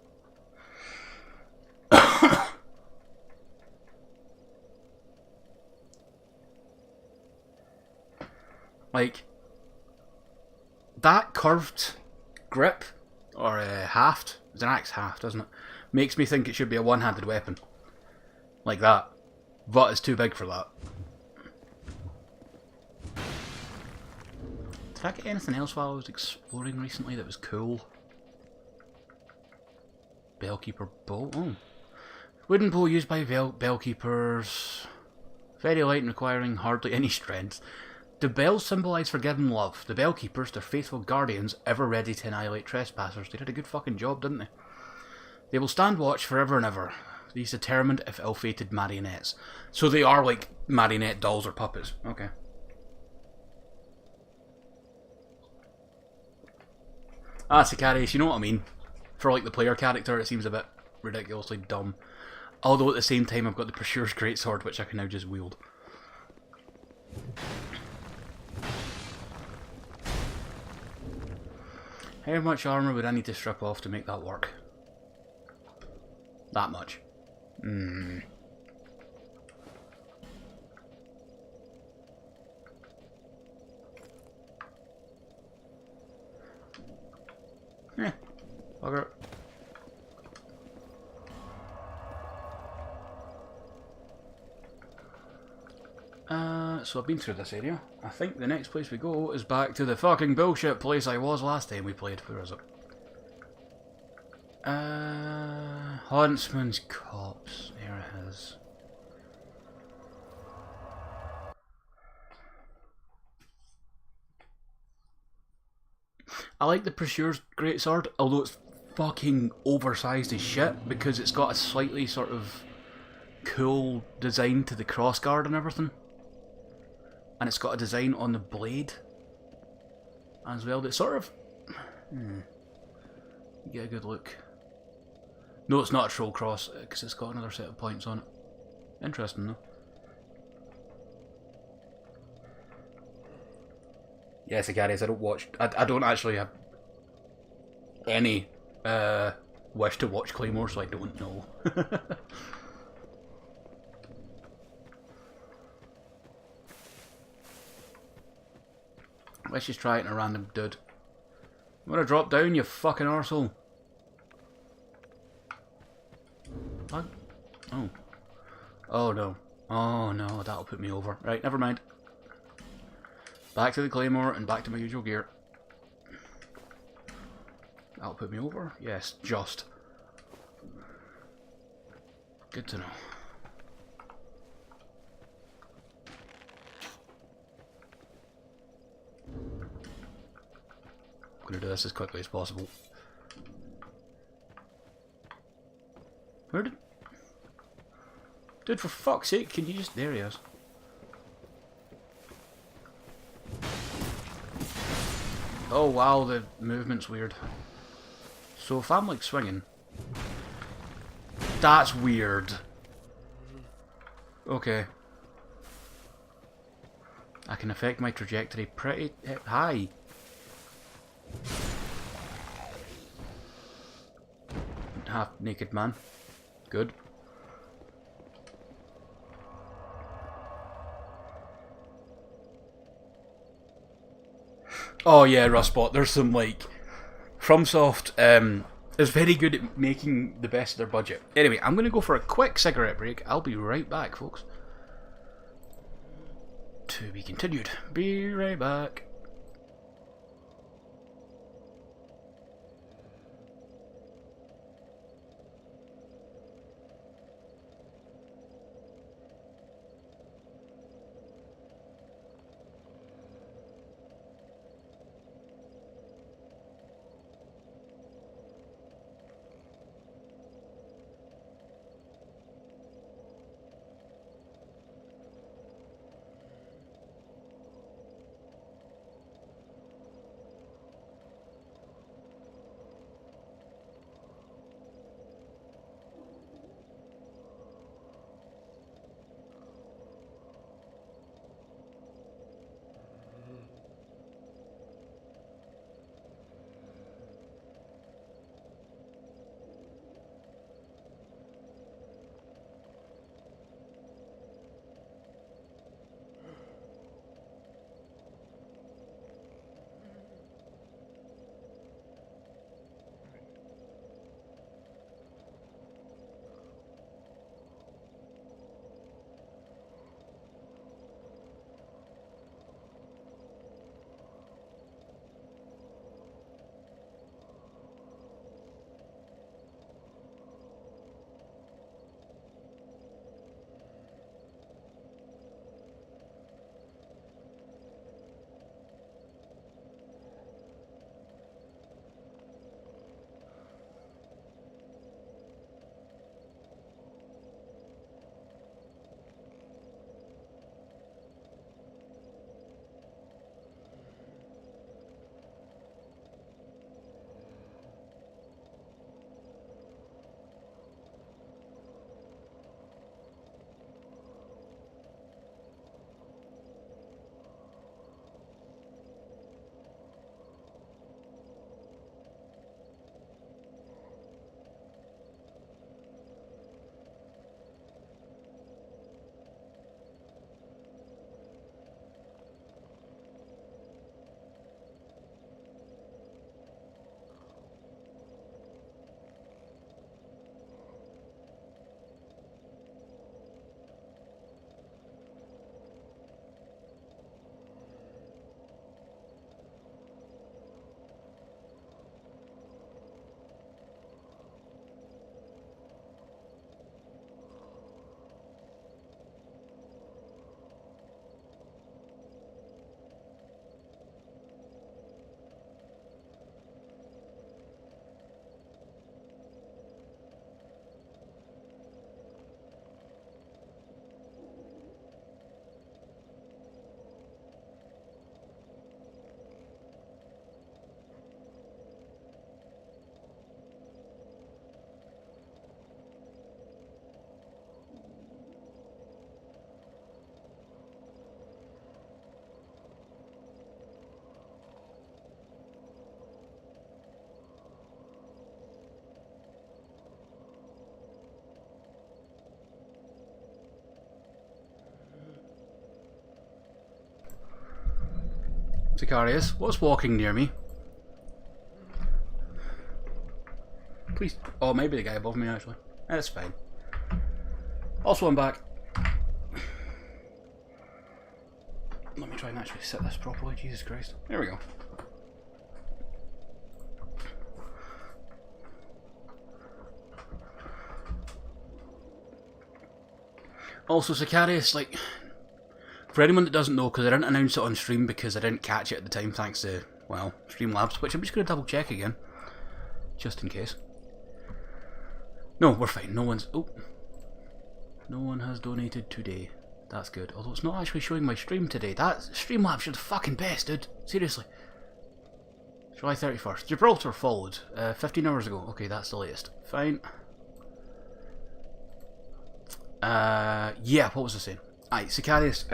Like, that curved grip, or haft, it's an axe haft, isn't it? Makes me think it should be a one-handed weapon. Like that. But it's too big for that. Did I get anything else while I was exploring recently that was cool? Bellkeeper bow? Oh. Wooden bow used by bellkeepers. Very light and requiring hardly any strength. The bells symbolise forgiven love. The bellkeepers, their faithful guardians, ever ready to annihilate trespassers. They did a good fucking job, didn't they? They will stand watch forever and ever. These determined, if ill-fated marionettes. So they are like marionette dolls or puppets. Okay. Ah, Sicarius, you know what I mean. For like the player character, it seems a bit ridiculously dumb. Although at the same time, I've got the Pursuer's Greatsword, which I can now just wield. How much armour would I need to strip off to make that work? That much. Eh, bugger. So I've been through this area. I think the next place we go is back to the fucking bullshit place I was last time we played. Where is it? Huntsman's Copse. There it is. I like the Pursuer's Greatsword, although it's fucking oversized as shit because it's got a slightly sort of cool design to the crossguard and everything. And it's got a design on the blade as well. That sort of... You get a good look. No, it's not a troll cross, because it's got another set of points on it. Interesting, though. Yes, Agaris, I don't watch... I don't actually have any wish to watch Claymore, so I don't know. Let's just try it in a random dude. You wanna drop down, you fucking arsehole? What? Oh. Oh no. Oh no, that'll put me over. Right, never mind. Back to the Claymore and back to my usual gear. That'll put me over? Yes, just. Good to know. I'm gonna do this as quickly as possible. Where did... Dude, for fuck's sake, can you just... There he is. Oh wow, the movement's weird. So if I'm like swinging... That's weird. Okay. I can affect my trajectory pretty high. Half naked man. Good. Oh yeah, Rustbot. There's some like FromSoft is very good at making the best of their budget. Anyway, I'm gonna go for a quick cigarette break. I'll be right back, folks. To be continued. Be right back. Sicarius, what's walking near me? Please. Oh, maybe the guy above me actually. That's fine. Also, I'm back. Let me try and actually set this properly. Jesus Christ. There we go. Also, Sicarius, like, for anyone that doesn't know, because I didn't announce it on stream because I didn't catch it at the time, thanks to, well, Streamlabs, which I'm just going to double check again, just in case. No, we're fine. No one's. Oh, no one has donated today. That's good. Although it's not actually showing my stream today. That's Streamlabs. You're the fucking best, dude. Seriously. July 31st. Gibraltar followed 15 hours ago. Okay, that's the latest. Fine. Yeah, what was I saying? Aye, Sicarius,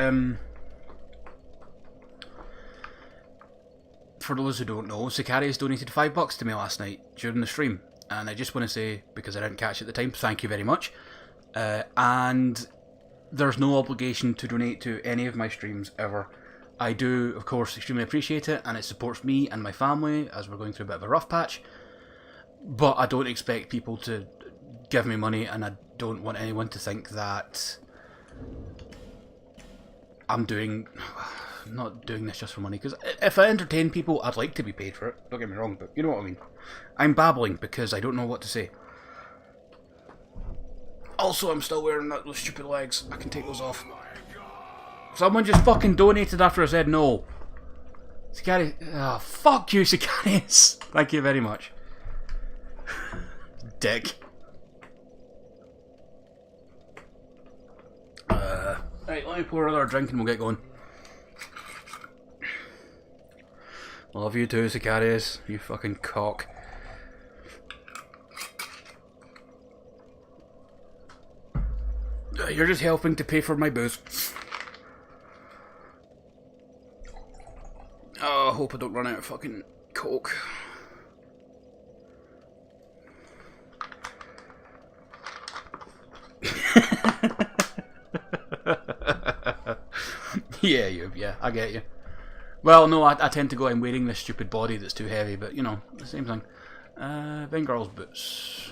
for those who don't know, Sicarius donated $5 to me last night during the stream. And I just want to say, because I didn't catch it at the time, thank you very much. And there's no obligation to donate to any of my streams ever. I do, of course, extremely appreciate it, and it supports me and my family as we're going through a bit of a rough patch. But I don't expect people to give me money, and I don't want anyone to think that I'm not doing this just for money, because if I entertain people, I'd like to be paid for it, don't get me wrong, but you know what I mean. I'm babbling because I don't know what to say. Also, I'm still wearing those stupid legs. I can take those off. Someone just fucking donated after I said no. Sicarius. Oh, fuck you, Sicarius. Thank you very much. Dick. Right, let me pour another drink and we'll get going. Love you too, Sicarius. You fucking cock. You're just helping to pay for my booze. Oh, I hope I don't run out of fucking coke. Yeah, I get you. Well, no, I tend to go, I'm wearing this stupid body that's too heavy, but, you know, the same thing. Vengirl's boots.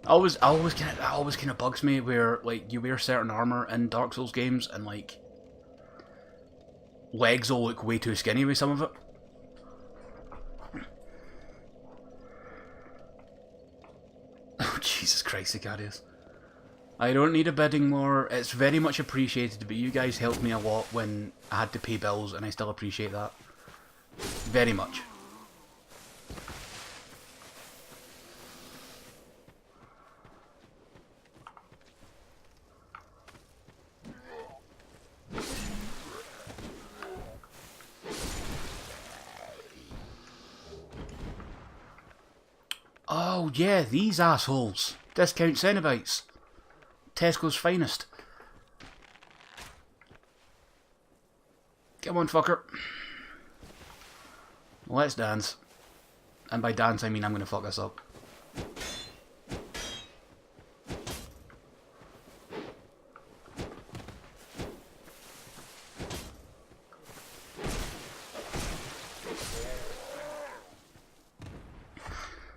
Always kind of bugs me where, like, you wear certain armor in Dark Souls games and, like, legs all look way too skinny with some of it. Oh, Jesus Christ, Sicarius. I don't need a bidding war. It's very much appreciated, but you guys helped me a lot when I had to pay bills, and I still appreciate that. Very much. Oh yeah, these assholes. Discount Cenobites. Tesco's finest. Come on, fucker. Let's dance. And by dance, I mean I'm gonna fuck this up.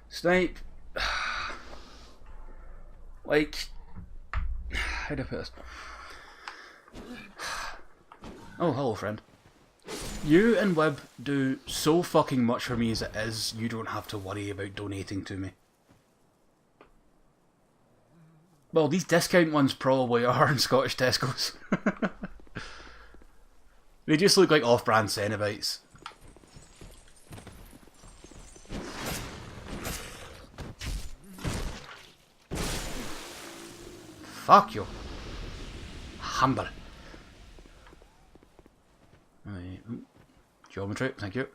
Snipe. Like, how do I put this? Oh, hello, friend. You and Wib do so fucking much for me as it is, you don't have to worry about donating to me. Well, these discount ones probably are in Scottish Tesco's. They just look like off-brand Cenobites. Fuck you. Humble. Right. Geometry, thank you.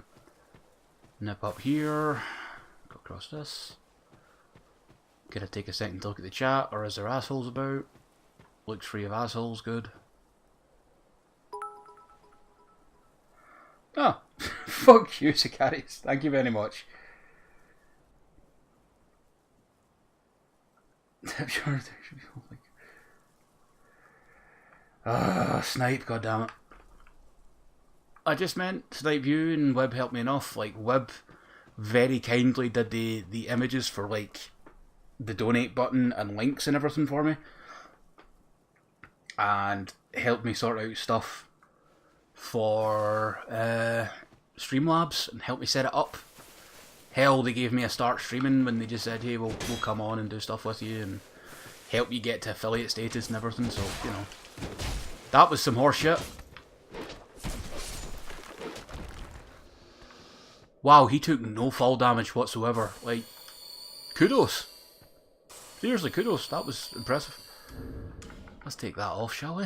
Nip up here. Go across this. Gonna take a second to look at the chat, or is there assholes about? Looks free of assholes, good. Oh, fuck you, Sicarius. Thank you very much. I'm sure there should be like. Ah, snipe, goddammit. I just meant Snipe View and Web helped me enough. Like, Web very kindly did the images for, like, the donate button and links and everything for me. And helped me sort out stuff for Streamlabs and helped me set it up. Hell, they gave me a start streaming when they just said, hey, we'll come on and do stuff with you and help you get to affiliate status and everything. So, you know, that was some horse shit. Wow, he took no fall damage whatsoever. Like, kudos. Seriously, kudos. That was impressive. Let's take that off, shall we?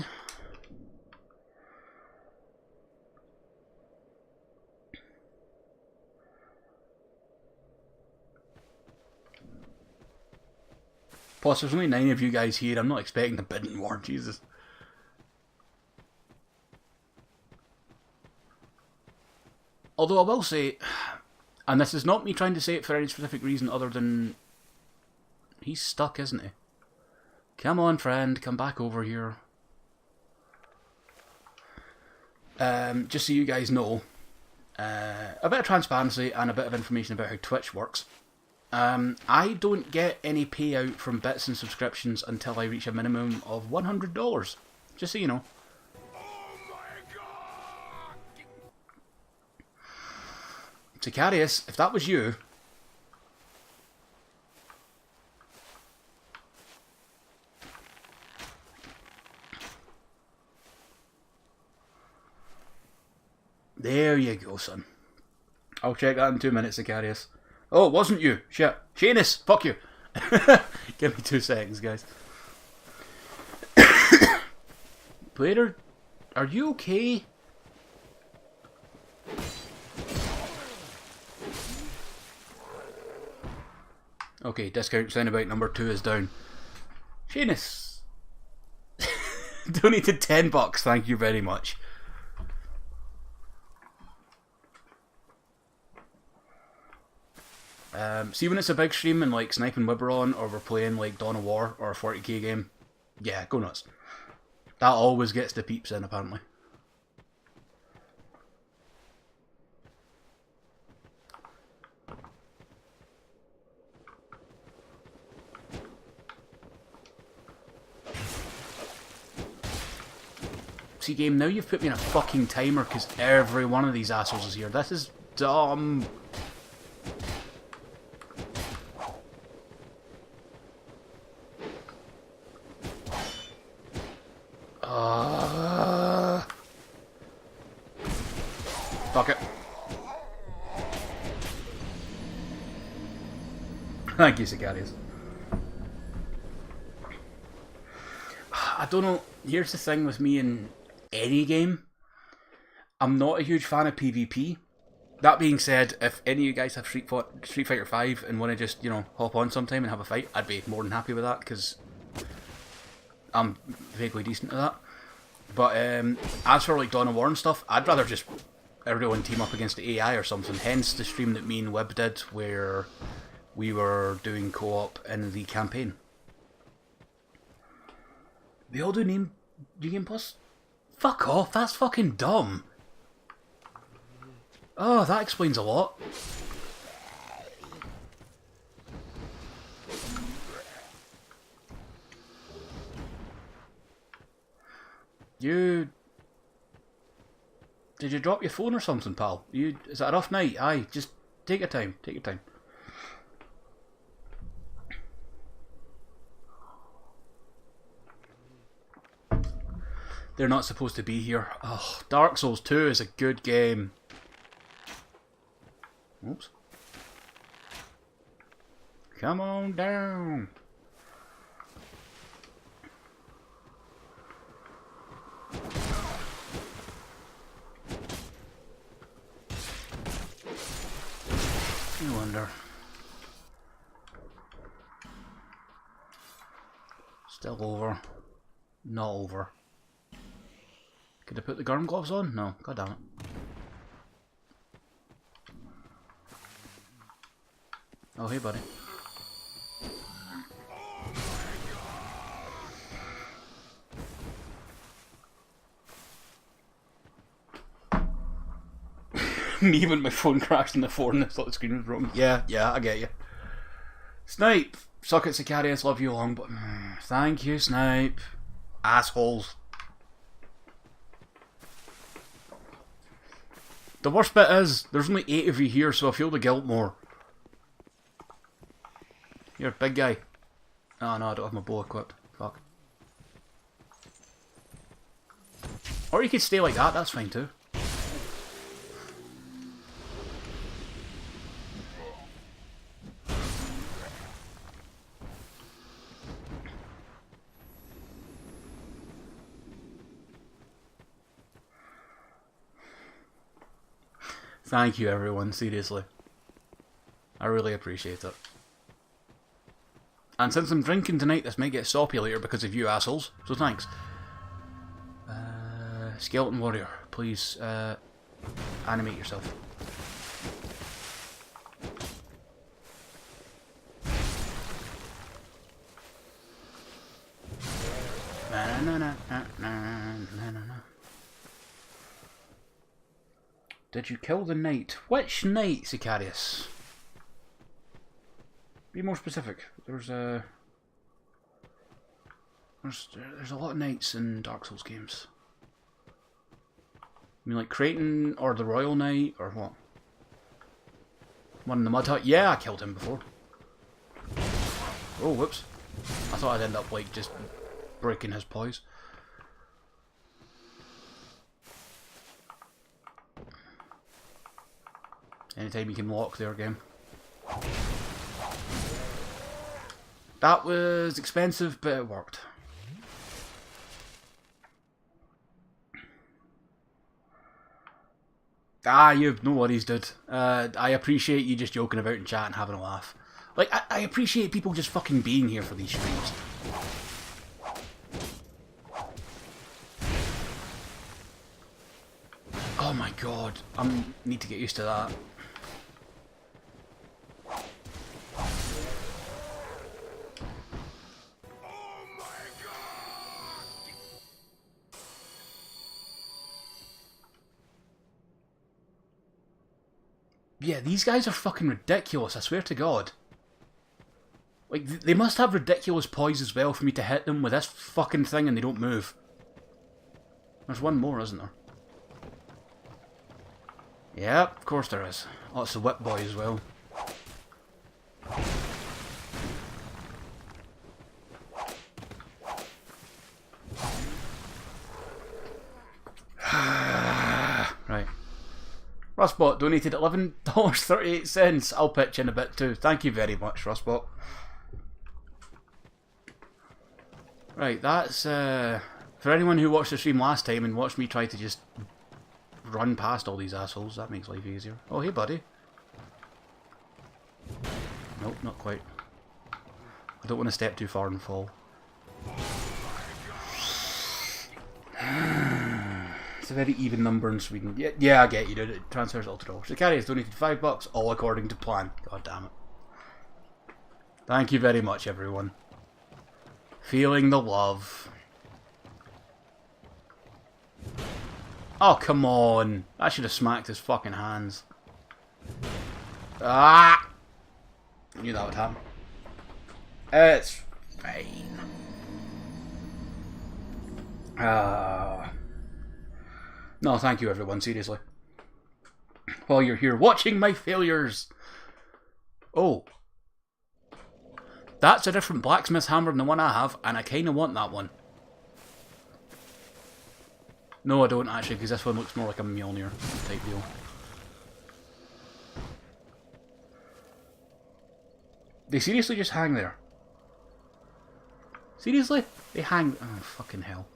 Plus, there's only 9 of you guys here. I'm not expecting a bidding war, Jesus. Although I will say, and this is not me trying to say it for any specific reason other than he's stuck, isn't he? Come on, friend, come back over here. Just so you guys know, a bit of transparency and a bit of information about how Twitch works. I don't get any payout from bits and subscriptions until I reach a minimum of $100. Just so you know. Sicarius, if that was you... There you go, son. I'll check that in 2 minutes, Sicarius. Oh, it wasn't you. Shit. Shanus, fuck you. Give me 2 seconds, guys. Plater, are you okay? Okay, discount soundabout number 2 is down. Shanus. Donated $10, thank you very much. See when it's a big stream and like Snipe and Wibber on, or we're playing like Dawn of War or a 40k game, yeah, go nuts. That always gets the peeps in, apparently. See, game, now you've put me in a fucking timer because every one of these assholes is here. This is dumb. Fuck it. Thank you, Sicarius. I don't know. Here's the thing with me in any game. I'm not a huge fan of PvP. That being said, if any of you guys have Street Fighter 5 and want to just, you know, hop on sometime and have a fight, I'd be more than happy with that because I'm vaguely decent at that. But as for like Dawn of War and stuff, I'd rather just everyone team up against the AI or something. Hence the stream that me and Wib did where we were doing co-op in the campaign. They all do New Game Plus? Fuck off, that's fucking dumb. Oh, that explains a lot. Did you drop your phone or something, pal? Is that a rough night? Aye, just take your time, take your time. They're not supposed to be here. Oh, Dark Souls 2 is a good game. Oops. Come on down. I wonder. Still over. Not over. Could I put the garm gloves on? No. God damn it. Oh, hey, buddy. Me when my phone crashed on the floor and I thought the screen was wrong. Yeah, I get you. Snipe! Suck it, Sicarius, love you long, but... thank you, Snipe. Assholes. The worst bit is, there's only 8 of you here, so I feel the guilt more. You're a big guy. Oh no, I don't have my bow equipped. Fuck. Or you could stay like that, that's fine too. Thank you everyone, seriously. I really appreciate it. And since I'm drinking tonight, this might get soppy later because of you assholes, so thanks. Skeleton Warrior, please animate yourself. Did you kill the knight? Which knight, Sicarius? Be more specific. There's a lot of knights in Dark Souls games. I mean, like Creighton or the Royal Knight or what? One in the Mud Hut. Yeah, I killed him before. Oh, whoops! I thought I'd end up like just breaking his poise. Anytime you can lock their game. That was expensive, but it worked. Ah, you've no worries, dude. I appreciate you just joking about in chat and having a laugh. Like, I appreciate people just fucking being here for these streams. Oh my god, I need to get used to that. Yeah, these guys are fucking ridiculous, I swear to God. Like, they must have ridiculous poise as well for me to hit them with this fucking thing and they don't move. There's one more, isn't there? Yep, of course there is. Oh, it's the whip boy as well. Right. Rustbot donated $11.38. I'll pitch in a bit too. Thank you very much, Rustbot. Right, that's for anyone who watched the stream last time and watched me try to just run past all these assholes, that makes life easier. Oh, hey buddy. Nope, not quite. I don't want to step too far and fall. It's a very even number in Sweden. Yeah, I get you, dude. It transfers all to all. Sicarius donated $5, all according to plan. God damn it. Thank you very much, everyone. Feeling the love. Oh, come on. I should have smacked his fucking hands. Ah! I knew that would happen. It's fine. No, thank you everyone, seriously. While you're here watching my failures. Oh. That's a different blacksmith hammer than the one I have, and I kinda want that one. No, I don't actually, because this one looks more like a Mjolnir type deal. They seriously just hang there. Seriously? They hang... Oh, fucking hell.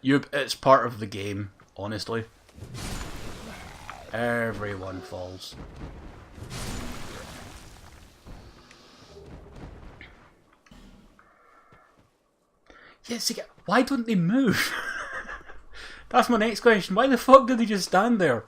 It's part of the game, honestly. Everyone falls. Yes, why don't they move? That's my next question. Why the fuck did they just stand there?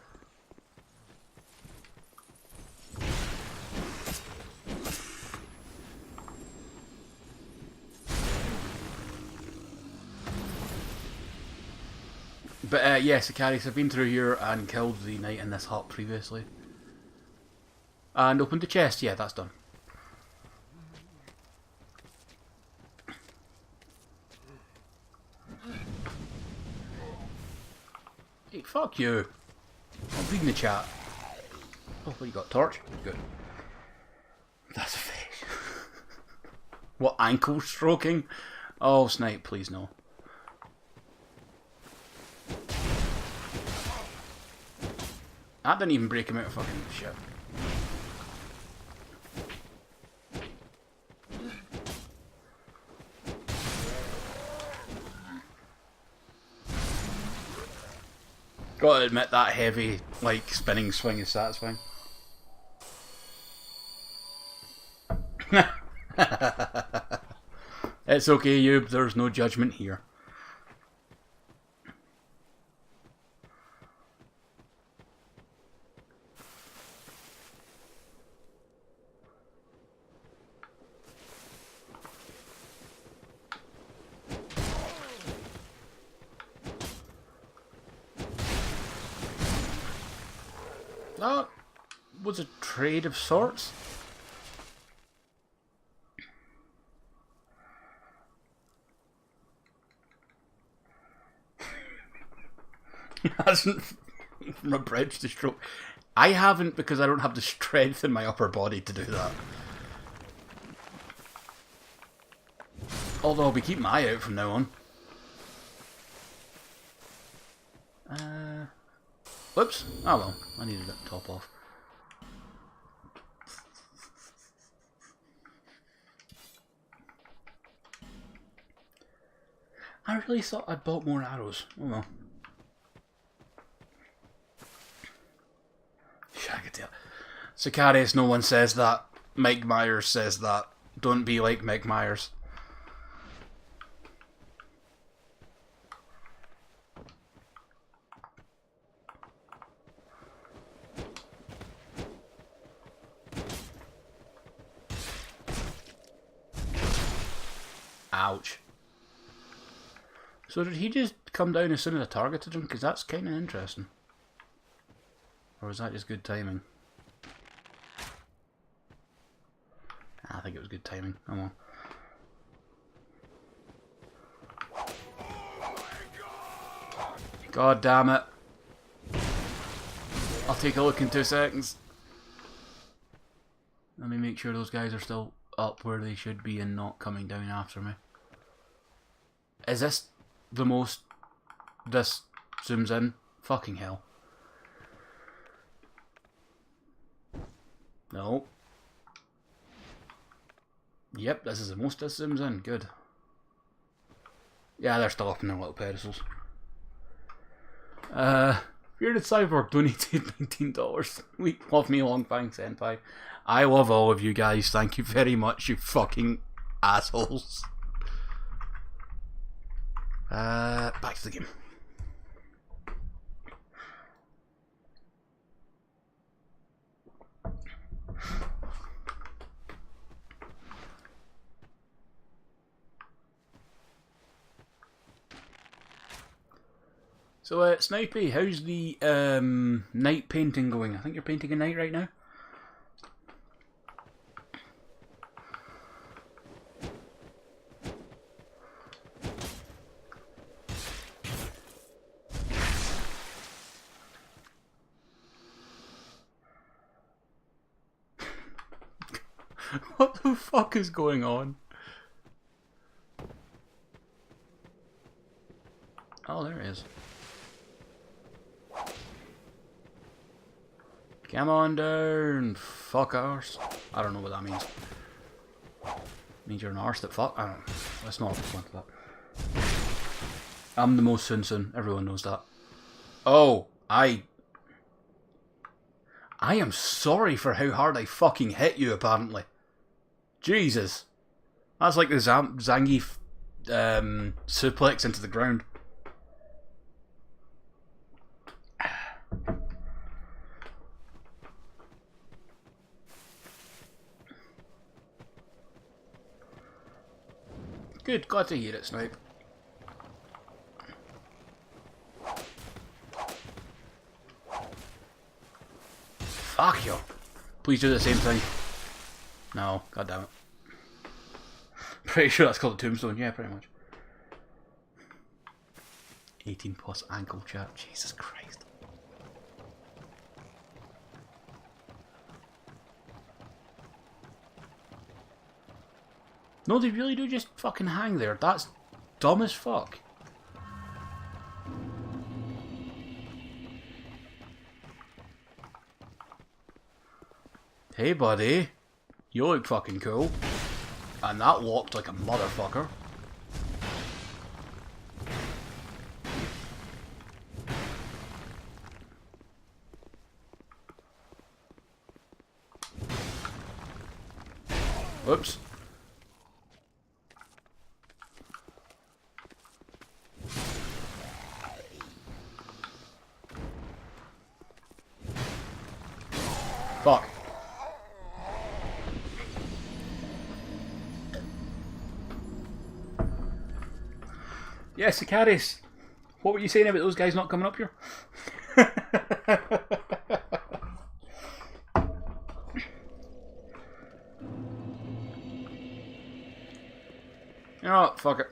But yes, Icaris, I've been through here and killed the knight in this hut previously. And opened the chest, yeah, that's done. Hey, fuck you. I'm reading the chat. Oh, what you got? Torch? Good. That's a face. What, ankle stroking? Oh, Snipe, please no. That didn't even break him out of fucking shit. Gotta admit, that heavy, like, spinning swing is satisfying. It's okay, Yub, there's no judgment here. That was a trade of sorts. He hasn't from a bridge to stroke. I haven't because I don't have the strength in my upper body to do that. Although I'll be keeping my eye out from now on. Whoops. Oh well, I needed that top off. I really thought I'd bought more arrows. Oh well. Shagadale. Sicarius, no one says that. Mike Myers says that. Don't be like Mike Myers. Ouch. So did he just come down as soon as I targeted him? Because that's kind of interesting. Or was that just good timing? I think it was good timing. Oh well. God damn it. I'll take a look in 2 seconds. Let me make sure those guys are still up where they should be and not coming down after me. Is this the most this zooms in? Fucking hell. No. Yep, this is the most this zooms in. Good. Yeah, they're still up in their little pedestals. Bearded Cyborg donated $19. We love me, Longfang Senpai. I love all of you guys. Thank you very much, you fucking assholes. Back to the game. So, Snipey, how's the night painting going? I think you're painting a night right now. What the fuck is going on? Oh, there it is. Come on down, fuck arse. I don't know what that means. Means you're an arse that fuck? I don't know. Let's not go into that. I'm the most Sun. Everyone knows that. Oh, I am sorry for how hard I fucking hit you, apparently. Jesus. That's like the Zangief suplex into the ground. Good, glad to hear it, Snipe. Fuck you. Please do the same thing. No, god damn it. Pretty sure that's called a tombstone, yeah, pretty much. 18 plus ankle chat, Jesus Christ. No, they really do just fucking hang there. That's dumb as fuck. Hey buddy, you look fucking cool. And that locked like a motherfucker. Oops. Fuck. Yes, Icaris. What were you saying about those guys not coming up here? Oh, fuck it.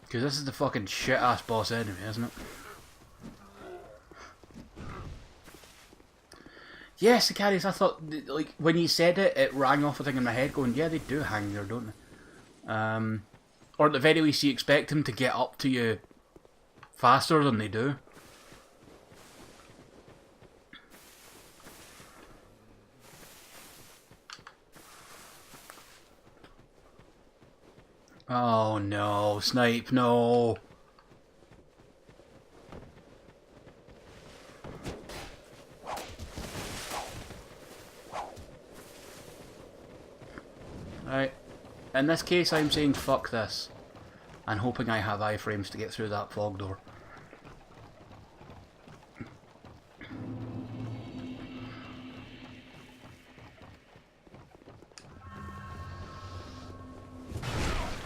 Because this is the fucking shit-ass boss enemy, isn't it? Yes, Icaris, I thought, like, when you said it, it rang off a thing in my head going, yeah, they do hang there, don't they? Or at the very least, you expect them to get up to you faster than they do. Oh no, Snipe, no. Right, in this case I'm saying fuck this, and hoping I have iframes to get through that fog door.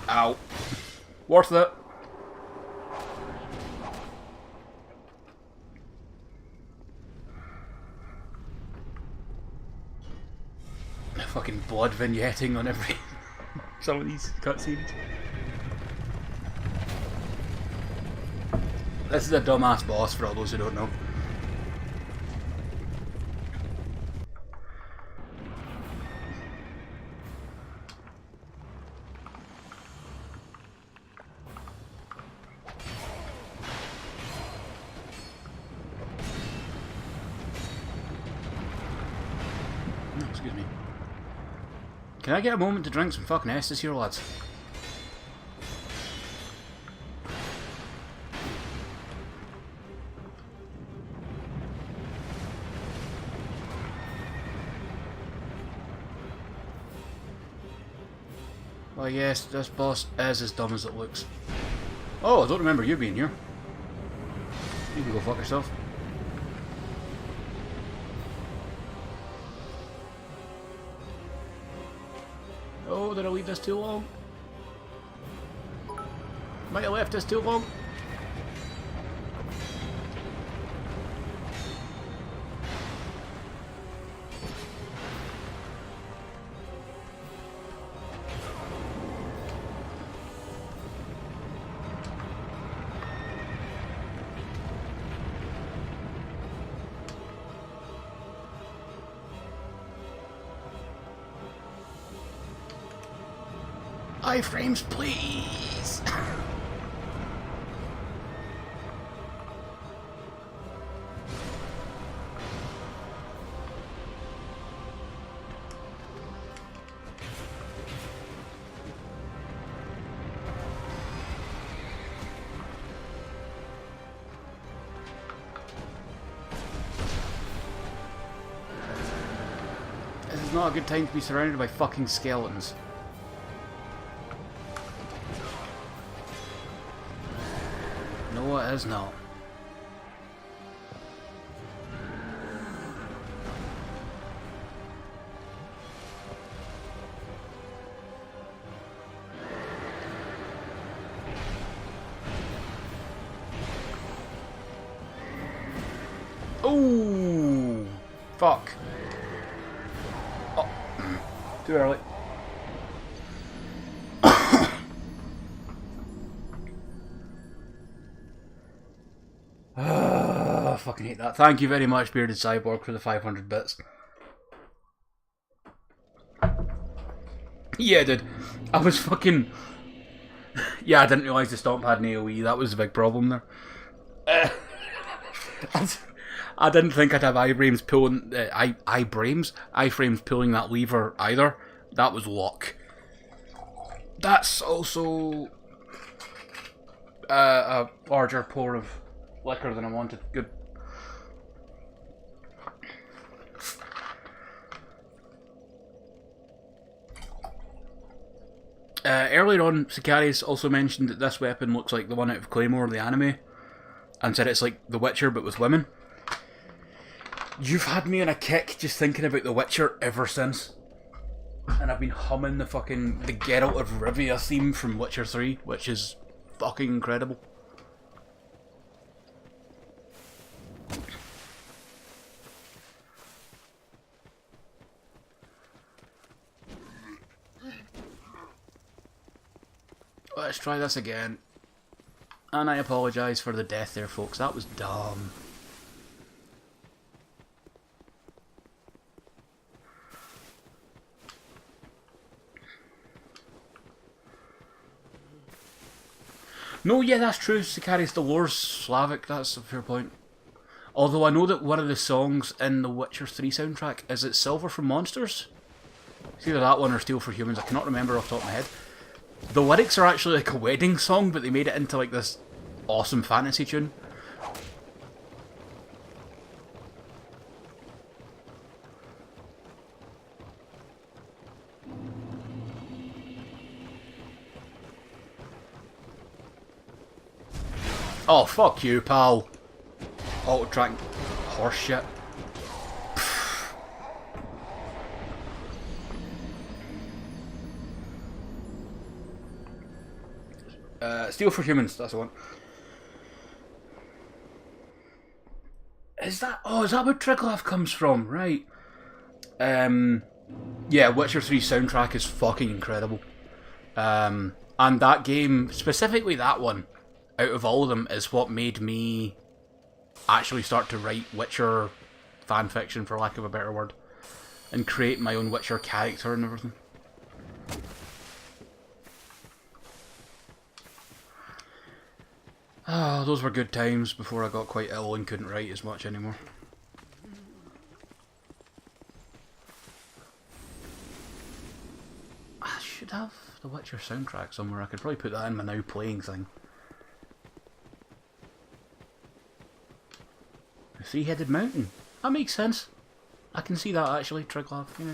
Ow. Worth it. Fucking blood vignetting on every some of these cutscenes. This is a dumbass boss for all those who don't know. Excuse me. Can I get a moment to drink some fucking Estus here, lads? Well, yes, this boss is as dumb as it looks. Oh, I don't remember you being here. You can go fuck yourself. Oh, did I leave this too long? Might have left this too long. Iframes, please! This is not a good time to be surrounded by fucking skeletons. No, it is not. Fuck. Oh, too early. I fucking hate that. Thank you very much, Bearded Cyborg, for the 500 bits. Yeah, dude. I was fucking... Yeah, I didn't realise the stomp had an AoE. That was the big problem there. I didn't think I'd have iframes pulling... iframes pulling that lever either. That was luck. That's also... a larger pour of liquor than I wanted. Good. Earlier on, Sicarius also mentioned that this weapon looks like the one out of Claymore, the anime, and said it's like The Witcher but with women. You've had me on a kick just thinking about The Witcher ever since. And I've been humming the Geralt of Rivia theme from Witcher 3, which is fucking incredible. Let's try this again. And I apologise for the death there, folks. That was dumb. No, yeah, that's true. Sicarius the Lore's Slavic. That's a fair point. Although I know that one of the songs in the Witcher 3 soundtrack is it Silver for Monsters? It's either that one or Steel for Humans. I cannot remember off the top of my head. The lyrics are actually like a wedding song, but they made it into like this awesome fantasy tune. Oh, fuck you, pal. Auto-track horse shit. Steel for Humans, that's the one. Is that where Triglav comes from? Right. Yeah, Witcher 3 soundtrack is fucking incredible. And that game, specifically that one, out of all of them, is what made me actually start to write Witcher fanfiction, for lack of a better word, and create my own Witcher character and everything. Oh, those were good times before I got quite ill and couldn't write as much anymore. I should have the Witcher soundtrack somewhere. I could probably put that in my now playing thing. The Three-Headed Mountain. That makes sense. I can see that actually, Triglav. Yeah.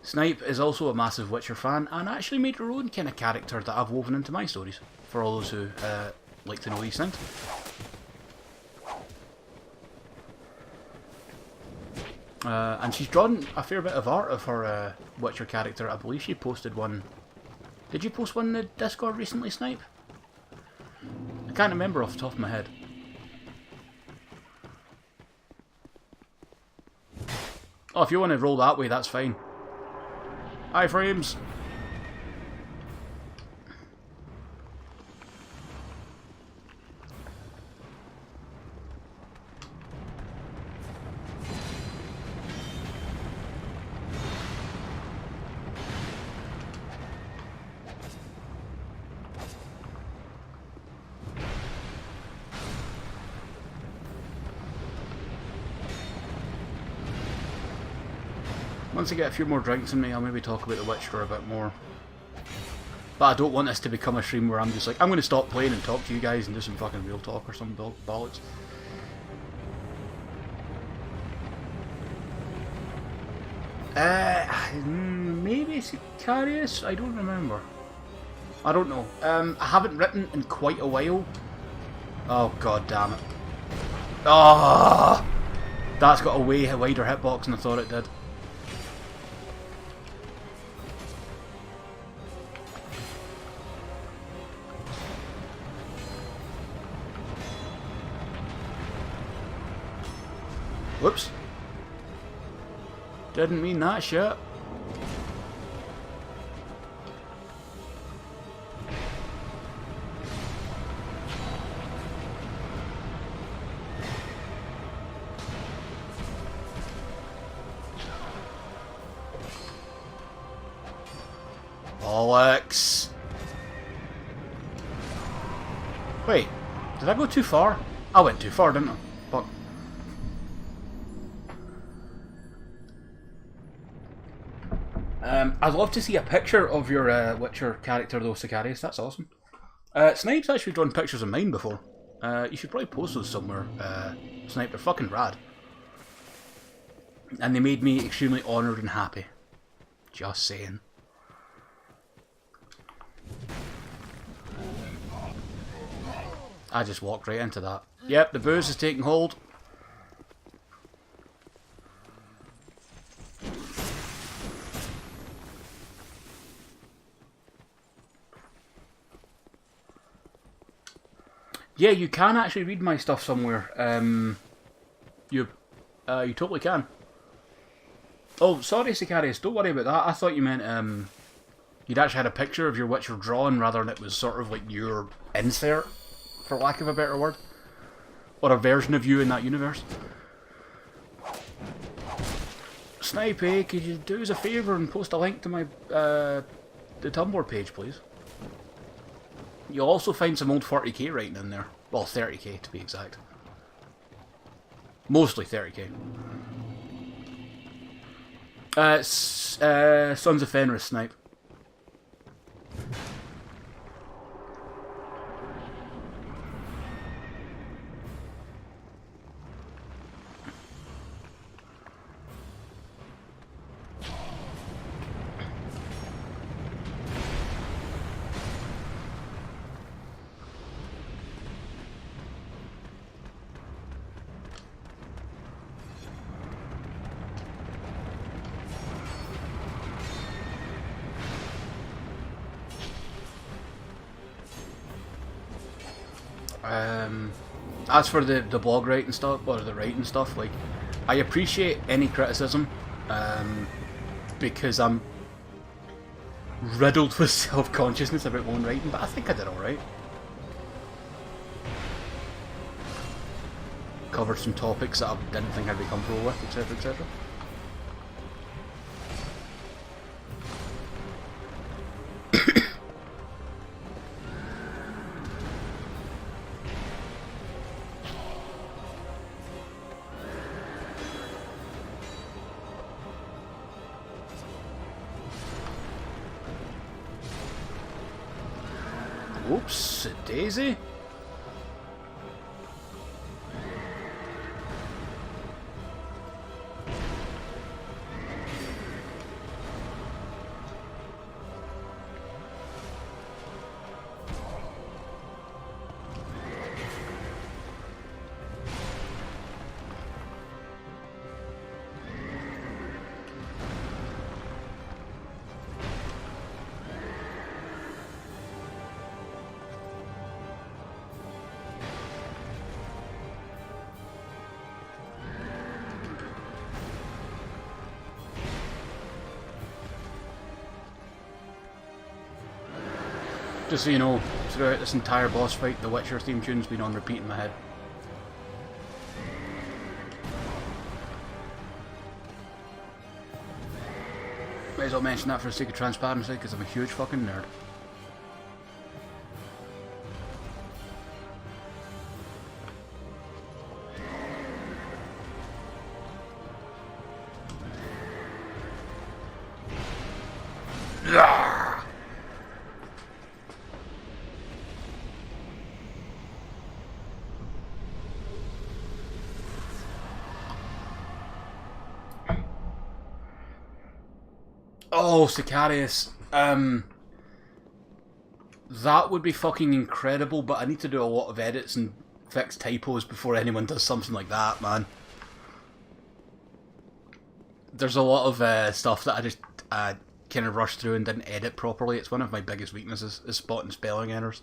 Snipe is also a massive Witcher fan and actually made her own kind of character that I've woven into my stories, for all those who like to know these things. And she's drawn a fair bit of art of her Witcher character. I believe she posted one. Did you post one in the Discord recently, Snipe? I can't remember off the top of my head. Oh, if you want to roll that way, that's fine. Iframes! Once I get a few more drinks in me, I'll maybe talk about The Witcher a bit more. But I don't want this to become a stream where I'm just like, I'm going to stop playing and talk to you guys and do some fucking real talk or some bollocks. Maybe Sicarius? I don't remember. I don't know. I haven't written in quite a while. Oh, god damn it. Oh, that's got a way wider hitbox than I thought it did. Whoops. Didn't mean that shit. Bollocks. Wait, did I go too far? I went too far, didn't I? Fuck. I'd love to see a picture of your Witcher character though, Sicarius. That's awesome. Snipe's actually drawn pictures of mine before. You should probably post those somewhere. Snipe, they're fucking rad. And they made me extremely honoured and happy. Just saying. I just walked right into that. Yep, the booze is taking hold. Yeah, you can actually read my stuff somewhere. You totally can. Oh, sorry, Sicarius, don't worry about that. I thought you meant you'd actually had a picture of your Witcher drawn rather than it was sort of like your insert, for lack of a better word. Or a version of you in that universe. Snipey, could you do us a favour and post a link to my the Tumblr page, please? You'll also find some old 40k writing in there. Well, 30k to be exact. Mostly 30k. Sons of Fenris, Snipe. As for the blog writing stuff, or the writing stuff, like, I appreciate any criticism, because I'm riddled with self-consciousness about my own writing, but I think I did alright. Covered some topics that I didn't think I'd be comfortable with, etc, etc. Oops, daisy. Just so you know, throughout this entire boss fight, the Witcher theme tune's been on repeat in my head. Might as well mention that for the sake of transparency, because I'm a huge fucking nerd. Oh, Sicarius. That would be fucking incredible, but I need to do a lot of edits and fix typos before anyone does something like that, man. There's a lot of stuff that I just kind of rushed through and didn't edit properly. It's one of my biggest weaknesses, is spotting spelling errors.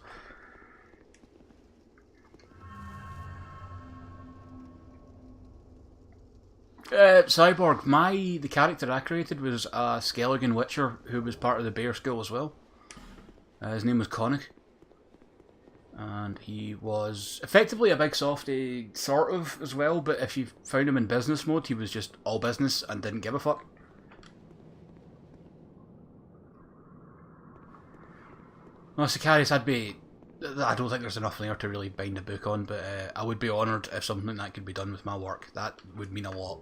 Cyborg, the character I created was a Skelligan Witcher who was part of the Bear School as well. His name was Connick. And he was effectively a big softy, sort of, as well, but if you found him in business mode, he was just all business and didn't give a fuck. Well, Sicarius, I don't think there's enough there to really bind a book on, but I would be honoured if something like that could be done with my work. That would mean a lot.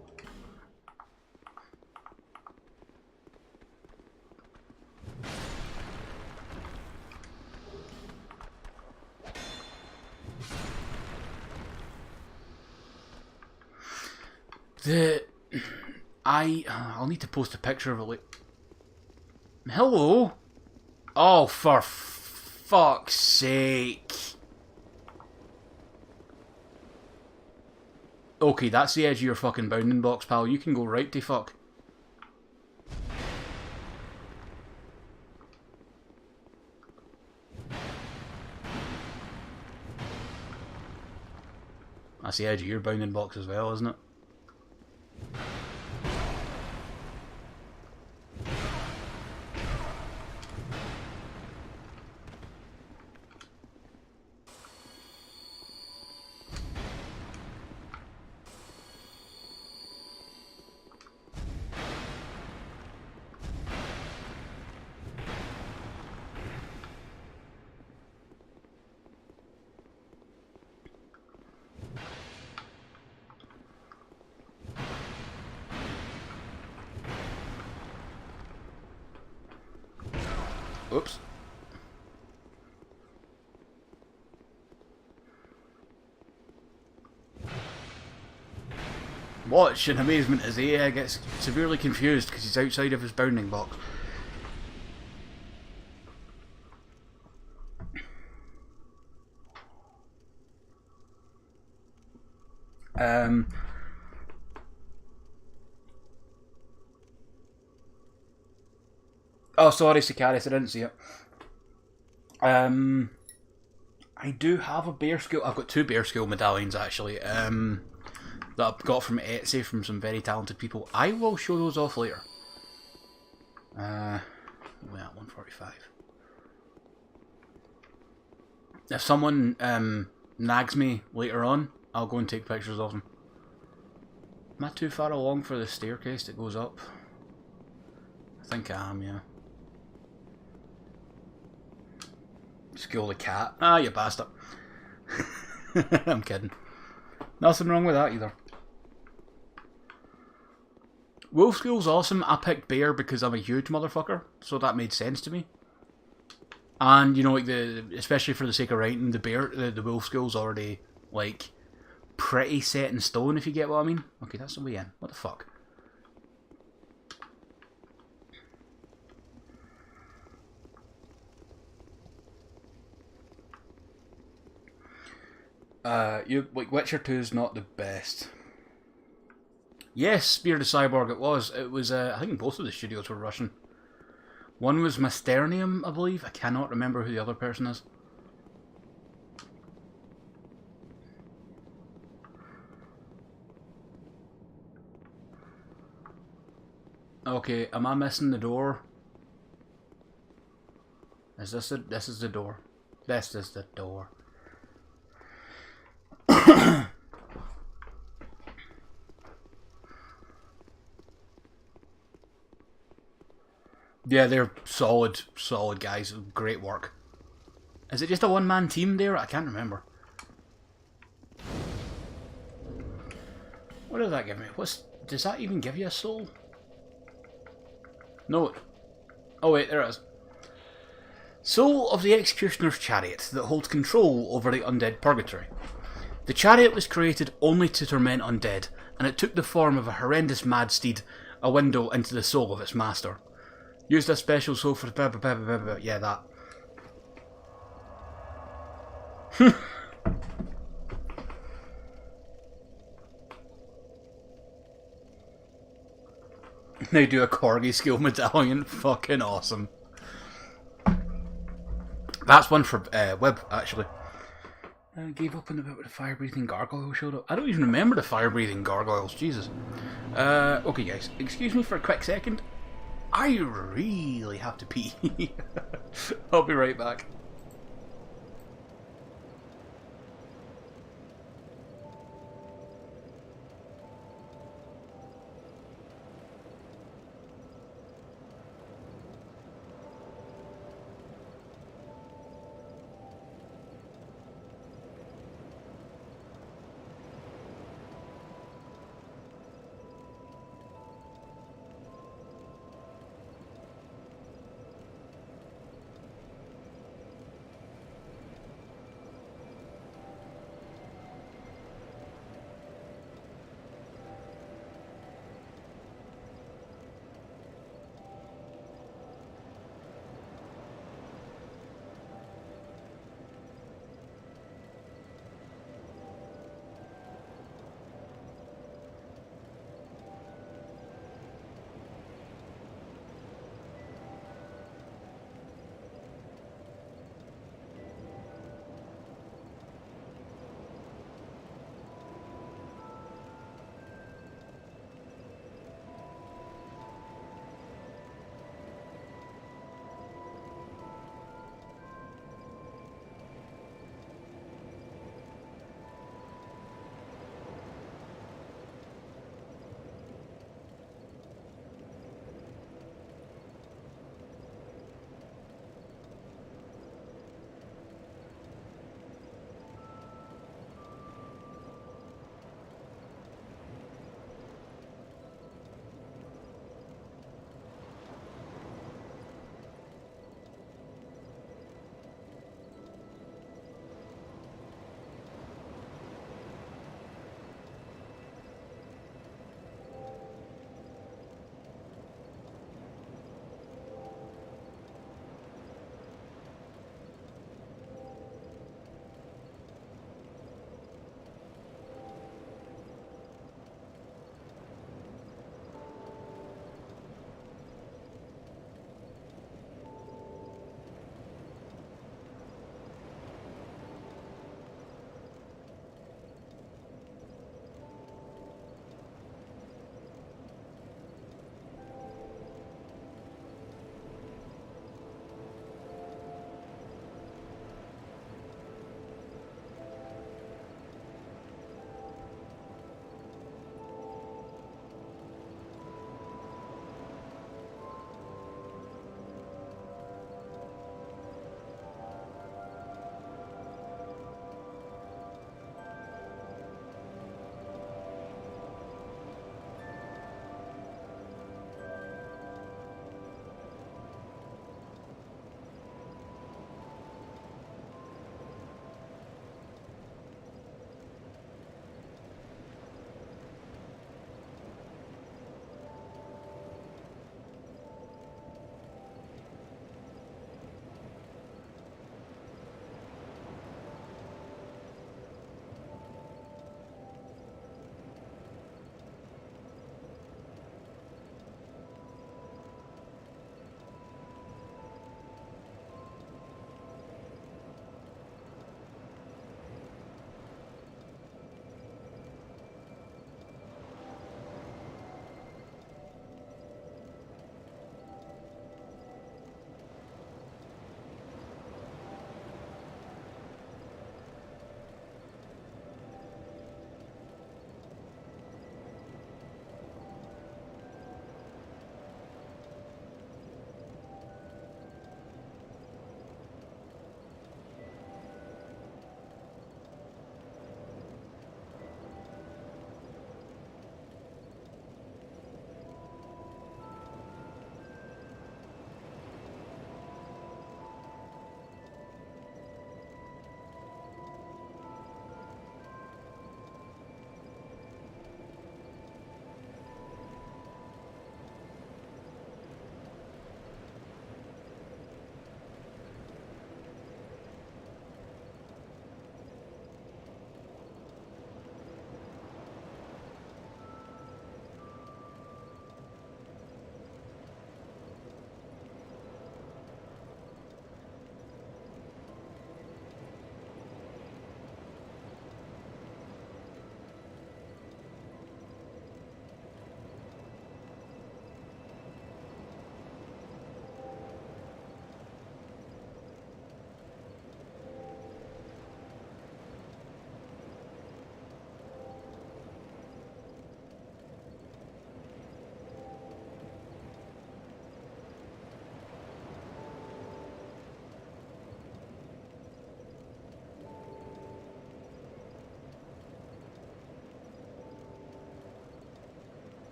I'll need to post a picture of it. Hello? Oh, for fuck's sake. Okay, that's the edge of your fucking bounding box, pal. You can go right to fuck. That's the edge of your bounding box as well, isn't it? Oops. Watch in amazement as he gets severely confused because he's outside of his bounding box. Oh, sorry, Sicarius, I didn't see it. I do have a Bear School. I've got 2 Bear School medallions, actually, that I've got from Etsy from some very talented people. I will show those off later. We're at 145. If someone nags me later on, I'll go and take pictures of them. Am I too far along for the staircase that goes up? I think I am, yeah. School the cat. Ah, you bastard. I'm kidding. Nothing wrong with that either. Wolf School's awesome. I picked Bear because I'm a huge motherfucker, so that made sense to me. And you know, like especially for the sake of writing, the Wolf School's already like pretty set in stone, if you get what I mean. Okay, that's the way in. What the fuck? Witcher 2 is not the best. Yes, Spirit of Cyborg it was. It was, I think both of the studios were Russian. One was Mysternium, I believe. I cannot remember who the other person is. Okay, am I missing the door? Is this it? This is the door. This is the door. Yeah, they're solid guys. Great work. Is it just a one-man team there? I can't remember. What does that give me? Does that even give you a soul? No. Oh wait, there it is. Soul of the Executioner's Chariot that holds control over the undead purgatory. The chariot was created only to torment undead, and it took the form of a horrendous mad steed, a window into the soul of its master. Used a special soul for yeah, that. They do a Corgi skill medallion. Fucking awesome. That's one for Wib, actually. Gave up on the bit where the fire-breathing gargoyle showed up. I don't even remember the fire-breathing gargoyles, Jesus. Okay guys, excuse me for a quick second. I really have to pee. I'll be right back.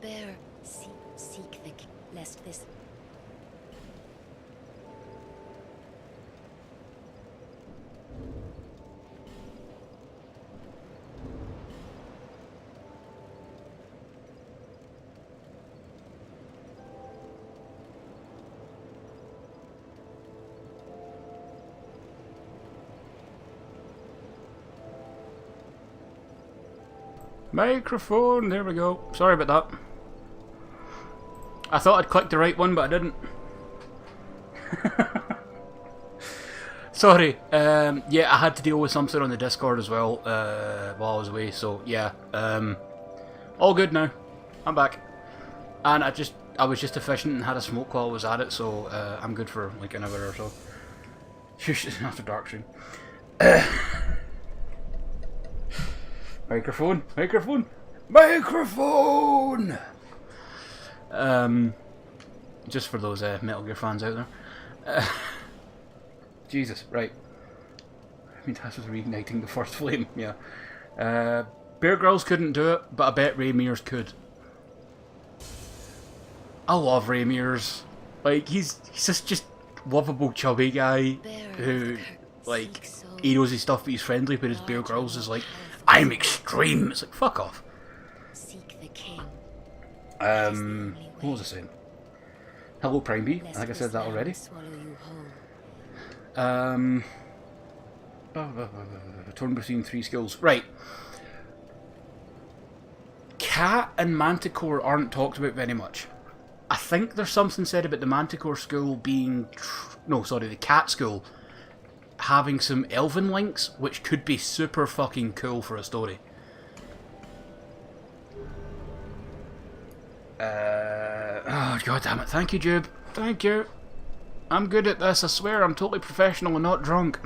Bear, seek the lest this. Microphone, there we go. Sorry about that. I thought I'd clicked the right one, but I didn't. Sorry. Yeah, I had to deal with something on the Discord as well while I was away, so yeah. All good now. I'm back. And I was just efficient and had a smoke while I was at it, so I'm good for like an hour or so. Shush, after dark stream. Microphone, microphone, microphone! Just for those Metal Gear fans out there. Jesus, right. I mean, that's was reigniting the first flame, yeah. Bear Grylls couldn't do it, but I bet Ray Mears could. I love Ray Mears. Like, he's just lovable, chubby guy who, like, he knows his stuff, but he's friendly, but his Bear Grylls is like, I'm extreme. It's like, fuck off. Seek the king. What was I saying? Hello, Prime B. I think I said that already. Torn between three skills. Right. Cat and Manticore aren't talked about very much. I think there's something said about the Manticore school being... the Cat school having some elven links, which could be super fucking cool for a story. Oh, god damn it. Thank you, Jube. Thank you. I'm good at this, I swear. I'm totally professional and not drunk.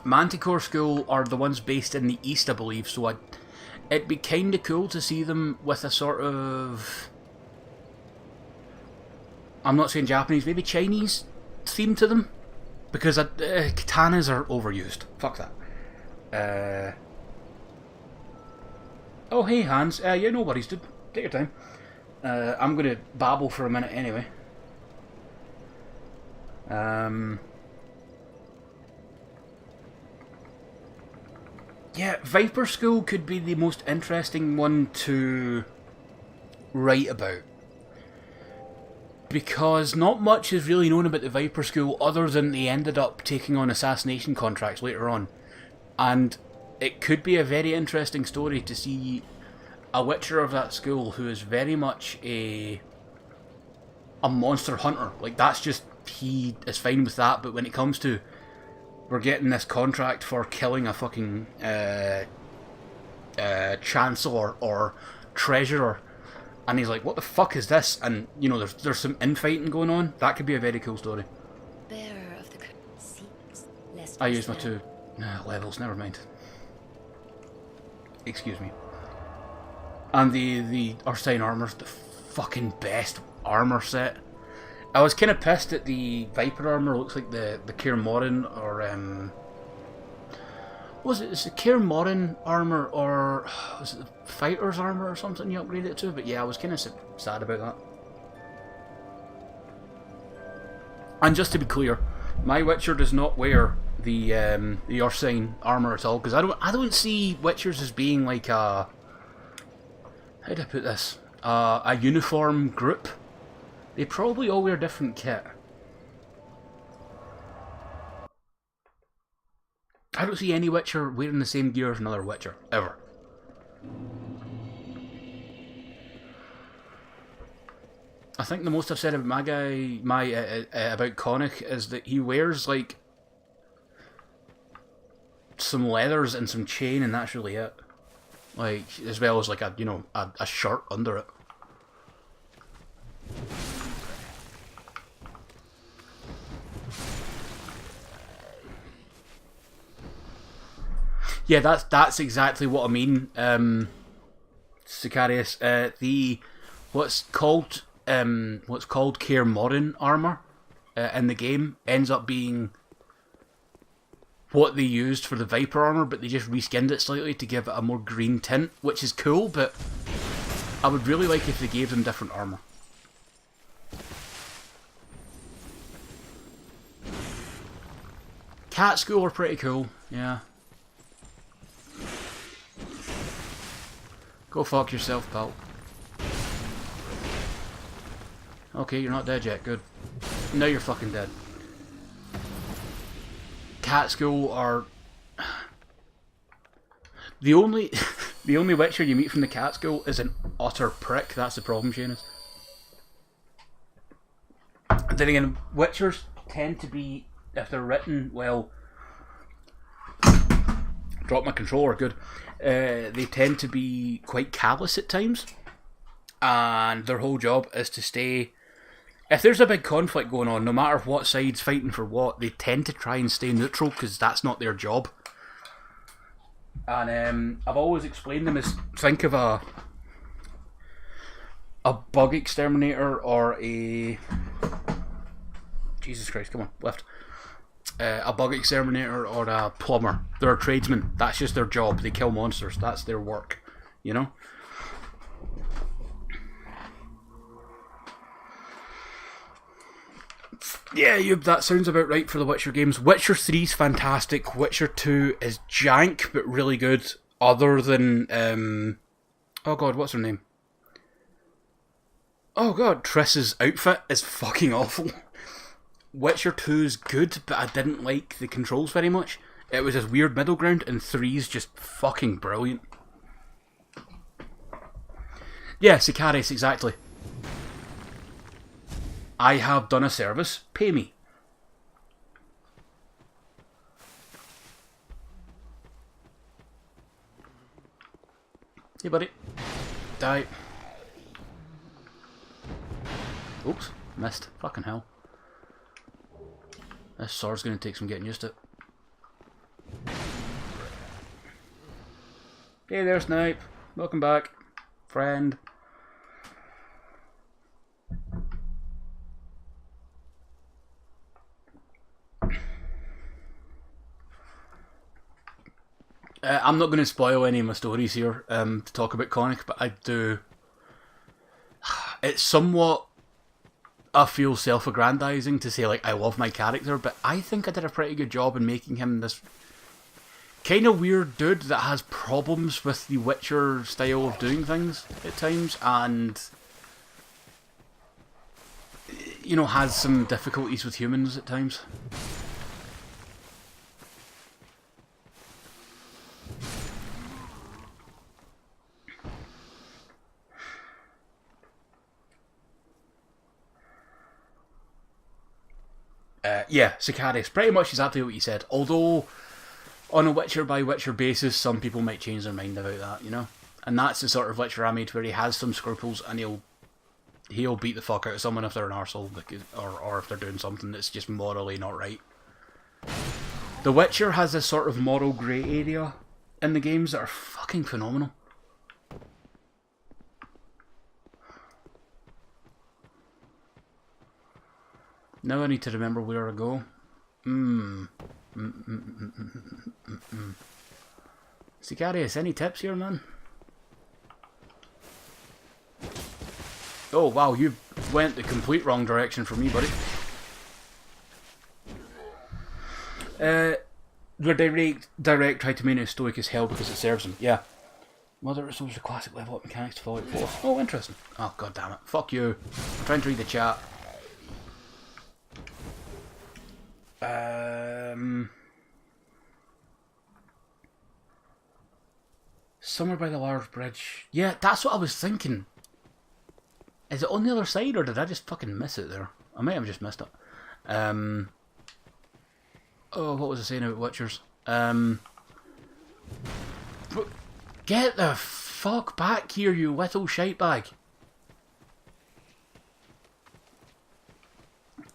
Manticore School are the ones based in the east, I believe, so it'd be kinda cool to see them with a sort of... I'm not saying Japanese, maybe Chinese theme to them, because katanas are overused. Fuck that. Oh hey Hans, yeah, no worries dude, take your time. I'm gonna babble for a minute anyway. Yeah, Viper School could be the most interesting one to write about, because not much is really known about the Viper School other than they ended up taking on assassination contracts later on. And it could be a very interesting story to see a Witcher of that school who is very much a monster hunter. Like, that's just, he is fine with that, but when it comes to, we're getting this contract for killing a fucking chancellor or treasurer, and he's like, what the fuck is this? And, you know, there's some infighting going on. That could be a very cool story. Bearer of the seats, lest I used my 2 levels, never mind. Excuse me. And the Ursine armor's the fucking best armor set. I was kind of pissed that the Viper armor looks like the Kaer Morhen, or was it? Is it Kaer Morhen armor, or was it the Fighter's armor or something you upgraded it to? But yeah, I was kind of sad about that. And just to be clear, my Witcher does not wear the Ursine armor at all, because I don't see Witchers as being like a, how do I put this? A uniform group. They probably all wear different kit. I don't see any Witcher wearing the same gear as another Witcher, ever. I think the most I've said about my guy, about Connick, is that he wears like some leathers and some chain, and that's really it. Like, as well as like a shirt under it. Yeah, that's exactly what I mean, Sicarius. The what's called Kaer Morhen armor in the game ends up being what they used for the Viper armor, but they just reskinned it slightly to give it a more green tint, which is cool, but I would really like if they gave them different armor. Cat School are pretty cool, yeah. Go fuck yourself, pal. Okay, you're not dead yet, good. Now you're fucking dead. Cat School are... The only Witcher you meet from the Cat School is an utter prick, that's the problem, Seamus. Then again, Witchers tend to be, if they're written well... Drop my controller, good. They tend to be quite callous at times. And their whole job is to stay... If there's a big conflict going on, no matter what side's fighting for what, they tend to try and stay neutral because that's not their job. And I've always explained them as, think of a bug exterminator or a... Jesus Christ, come on, left. A bug exterminator or a plumber. They're a tradesman. That's just their job. They kill monsters. That's their work. You know? Yeah, that sounds about right for the Witcher games. Witcher 3 is fantastic. Witcher 2 is jank, but really good. Other than... oh god, what's her name? Oh god, Triss's outfit is fucking awful. Witcher 2 is good, but I didn't like the controls very much. It was this weird middle ground, and 3 is just fucking brilliant. Yeah, Sicarius, exactly. I have done a service, pay me. Hey buddy. Die. Oops, missed. Fucking hell. This sword's gonna take some getting used to. Hey there, Snipe. Welcome back, friend. I'm not going to spoil any of my stories here to talk about Conic, but I do. It's somewhat, I feel, self-aggrandizing to say, like, I love my character, but I think I did a pretty good job in making him this kind of weird dude that has problems with the Witcher style of doing things at times, and, you know, has some difficulties with humans at times. Yeah, Sicarius. Pretty much exactly what you said. Although, on a Witcher by Witcher basis, some people might change their mind about that, you know? And that's the sort of Witcher I made where he has some scruples and he'll beat the fuck out of someone if they're an arsehole, or if they're doing something that's just morally not right. The Witcher has this sort of moral grey area in the games that are fucking phenomenal. Now I need to remember where I go. Sicarius, any tips here, man? Oh wow, you went the complete wrong direction for me, buddy. The direct try to make it stoic as hell because it serves him. Yeah. Mother restores the classic level up mechanics to Fallout 4. Oh, interesting. Oh, god damn it. Fuck you. I'm trying to read the chat. Somewhere by the large bridge. Yeah, that's what I was thinking. Is it on the other side, or did I just fucking miss it there? I might have just missed it. Oh, what was I saying about Witchers? Get the fuck back here, you little shitebag.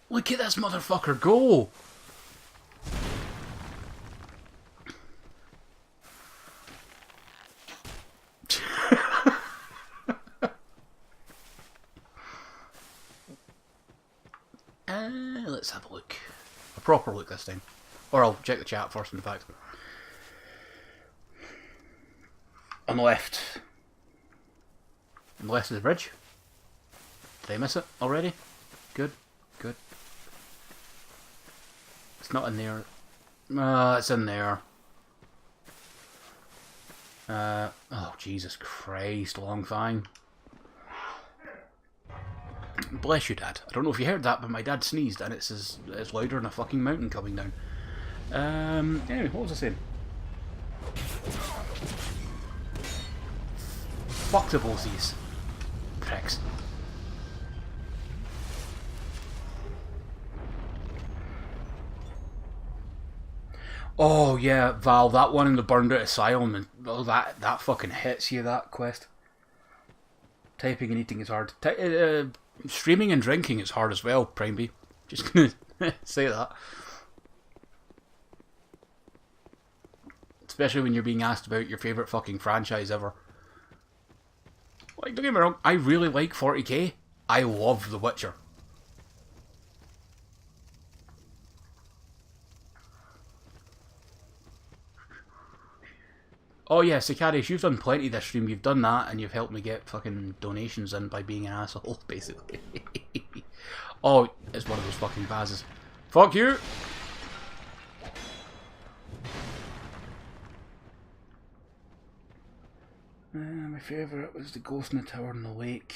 Look at this motherfucker go! Let's have a look. A proper look this time. Or I'll check the chat first, in fact. On the left. On the left of the bridge. Did I miss it already? Good, good. It's not in there. It's in there. Oh, Jesus Christ, Strongfang. Bless you, Dad. I don't know if you heard that, but my dad sneezed, and it's louder than a fucking mountain coming down. Anyway, what was I saying? Fuck the both these pricks. Oh yeah, Val, that one in the burned out asylum, and oh, that fucking hits you, that quest. Typing and eating is hard. Streaming and drinking is hard as well, Prime B. Just gonna say that. Especially when you're being asked about your favourite fucking franchise ever. Like, don't get me wrong, I really like 40k. I love The Witcher. Oh yeah, Sicarius, you've done plenty this stream. You've done that, and you've helped me get fucking donations in by being an asshole, basically. Oh, it's one of those fucking vases. Fuck you! My favourite was the Ghost in the Tower in the Lake.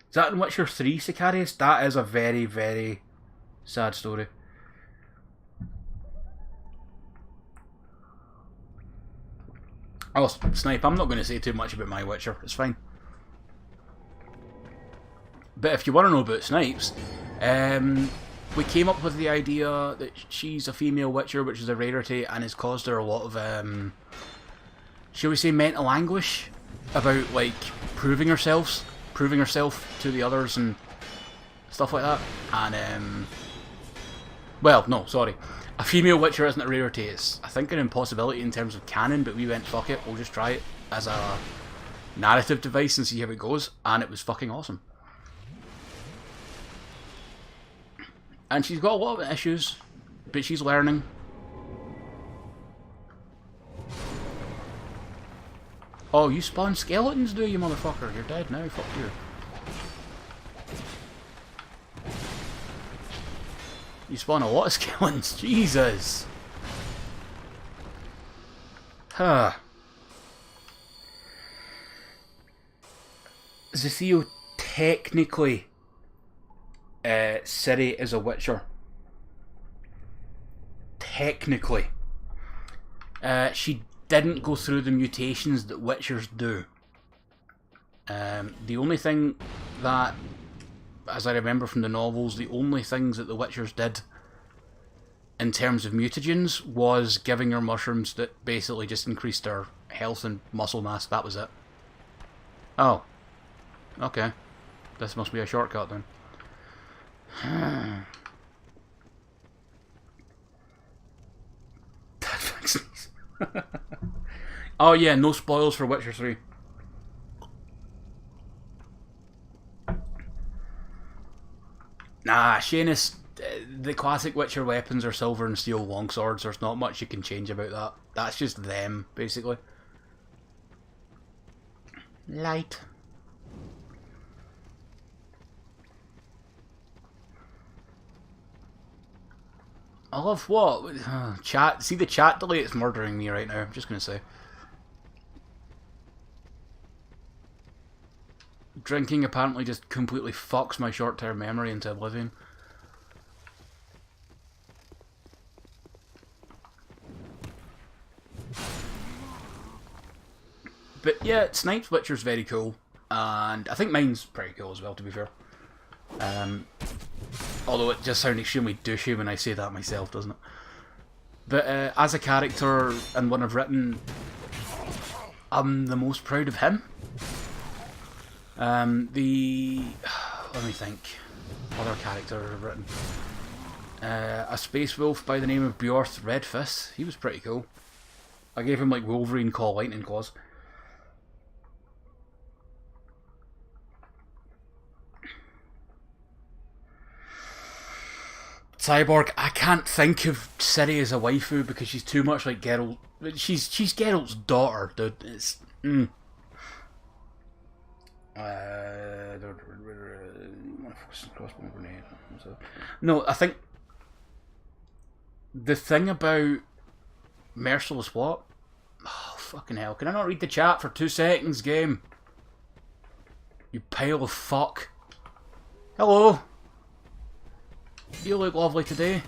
Is that in Witcher 3, Sicarius? That is a very, very sad story. Oh, Snipe, I'm not going to say too much about my Witcher. It's fine. But if you want to know about Snipes, we came up with the idea that she's a female Witcher, which is a rarity, and has caused her a lot of, shall we say, mental anguish about, like, proving herself to the others and stuff like that. And, well, no, sorry. A female Witcher isn't a rarity, it's, I think, an impossibility in terms of canon, but we went, fuck it, we'll just try it as a narrative device and see how it goes, and it was fucking awesome. And she's got a lot of issues, but she's learning. Oh, you spawn skeletons, do you, motherfucker? You're dead now, fuck you. You spawn a lot of skeletons, Jesus! Huh. Zethio, technically, Ciri is a Witcher. Technically. She didn't go through the mutations that Witchers do. The only thing that, as I remember from the novels, the only things that the Witchers did in terms of mutagens was giving her mushrooms that basically just increased her health and muscle mass. That was it. Oh. Okay. This must be a shortcut then. Oh yeah, no spoils for Witcher 3. Nah, Shanus, the classic Witcher weapons are silver and steel longswords. There's not much you can change about that. That's just them, basically. Light. I love what? Chat. See the chat delay? It's murdering me right now. I'm just going to say. Drinking apparently just completely fucks my short-term memory into oblivion. But yeah, Snipe's Witcher's very cool. And I think mine's pretty cool as well, to be fair. Although it just sounds extremely douchey when I say that myself, doesn't it? But as a character and one I've written, I'm the most proud of him. Let me think. Other character I've written. A space wolf by the name of Bjorth Redfist. He was pretty cool. I gave him like Wolverine claw, lightning claws. Cyborg, I can't think of Ciri as a waifu because she's too much like Geralt. She's Geralt's daughter, dude. It's no, I think the thing about Merciless what? Oh, fucking hell. Can I not read the chat for 2 seconds, game? You pile of fuck. Hello. You look lovely today.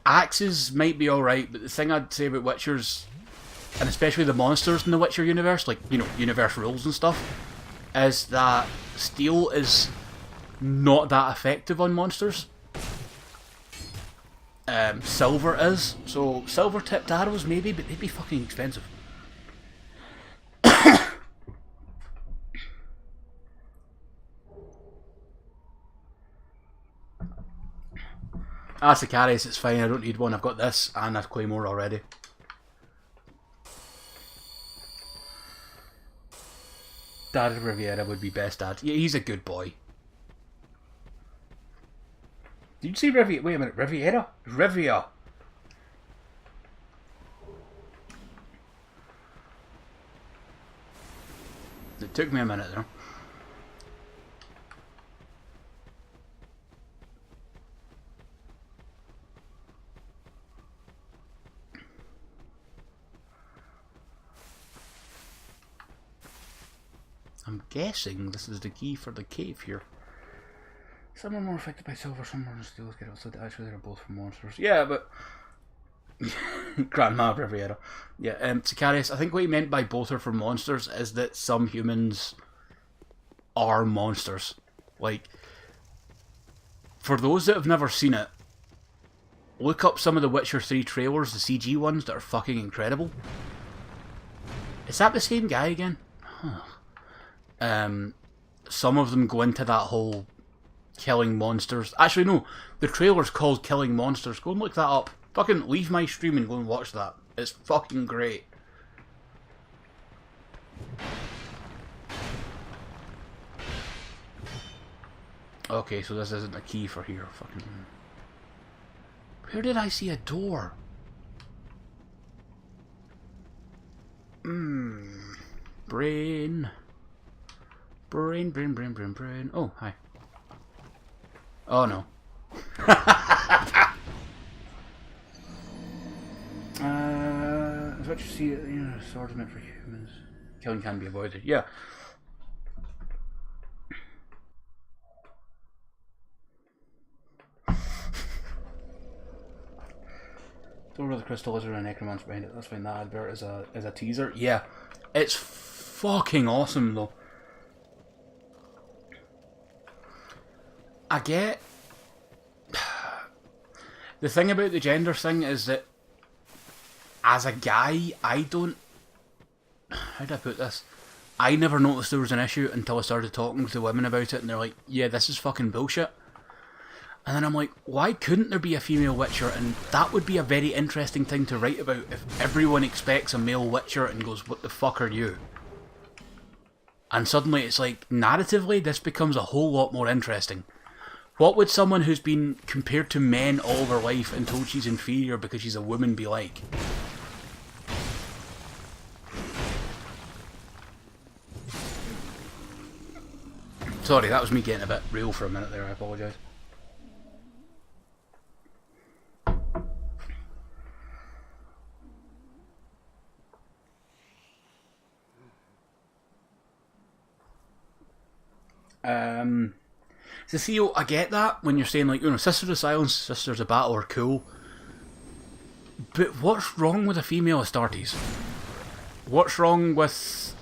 Axes might be alright, but the thing I'd say about Witchers, and especially the monsters in the Witcher universe, like, you know, universe rules and stuff, is that steel is not that effective on monsters. Silver is. So, silver tipped arrows maybe, but they'd be fucking expensive. Sicarius, it's fine, I don't need one, I've got this and a claymore already. Dad Riviera would be best dad. Yeah, he's a good boy. Did you say Riviera? Wait a minute, Riviera? Rivia. It took me a minute there. I'm guessing this is the key for the cave here. Some are more affected by silver, some are steel. So actually they're both from monsters. Yeah, but Grandma Riviera. Yeah, Sicarius, I think what he meant by both are from monsters is that some humans are monsters. Like, for those that have never seen it, look up some of the Witcher 3 trailers, the CG ones that are fucking incredible. Is that the same guy again? Huh. Some of them go into that whole killing monsters. Actually, no, the trailer's called Killing Monsters. Go and look that up. Fucking leave my stream and go and watch that. It's fucking great. Okay, so this isn't a key for here. Fucking. Where did I see a door? Brain. Brain. Oh, hi. Oh, no. Is what you see, you know, swords meant for humans. Killing can be avoided. Yeah. Door with the crystal lizard and a necromancer behind it. That's fine. That advert is a teaser. Yeah. It's fucking awesome, though. I get... The thing about the gender thing is that as a guy, I don't... How do I put this? I never noticed there was an issue until I started talking to women about it and they're like, yeah, this is fucking bullshit. And then I'm like, why couldn't there be a female Witcher? And that would be a very interesting thing to write about if everyone expects a male Witcher and goes, what the fuck are you? And suddenly it's like, narratively, this becomes a whole lot more interesting. What would someone who's been compared to men all their life and told she's inferior because she's a woman be like? Sorry, that was me getting a bit real for a minute there, I apologise. So Theo, I get that when you're saying like, you know, Sisters of Silence, Sisters of Battle are cool. But what's wrong with a female Astartes? What's wrong with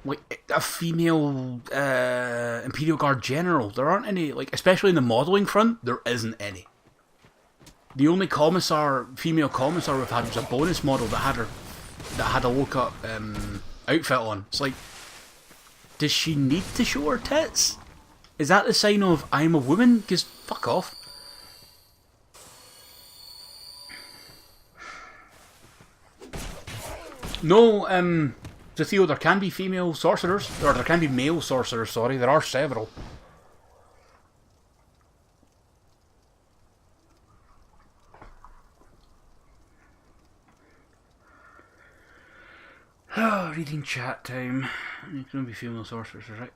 like a female Imperial Guard general? There aren't any, like, especially in the modelling front, there isn't any. The only commissar, female commissar we've had was a bonus model that had a low-cut outfit on. It's like, does she need to show her tits? Is that the sign of I'm a woman? Because fuck off. No, Zathio, there can be female sorcerers, or there can be male sorcerers, sorry, there are several. Oh, reading chat time. There can be female sorcerers, right?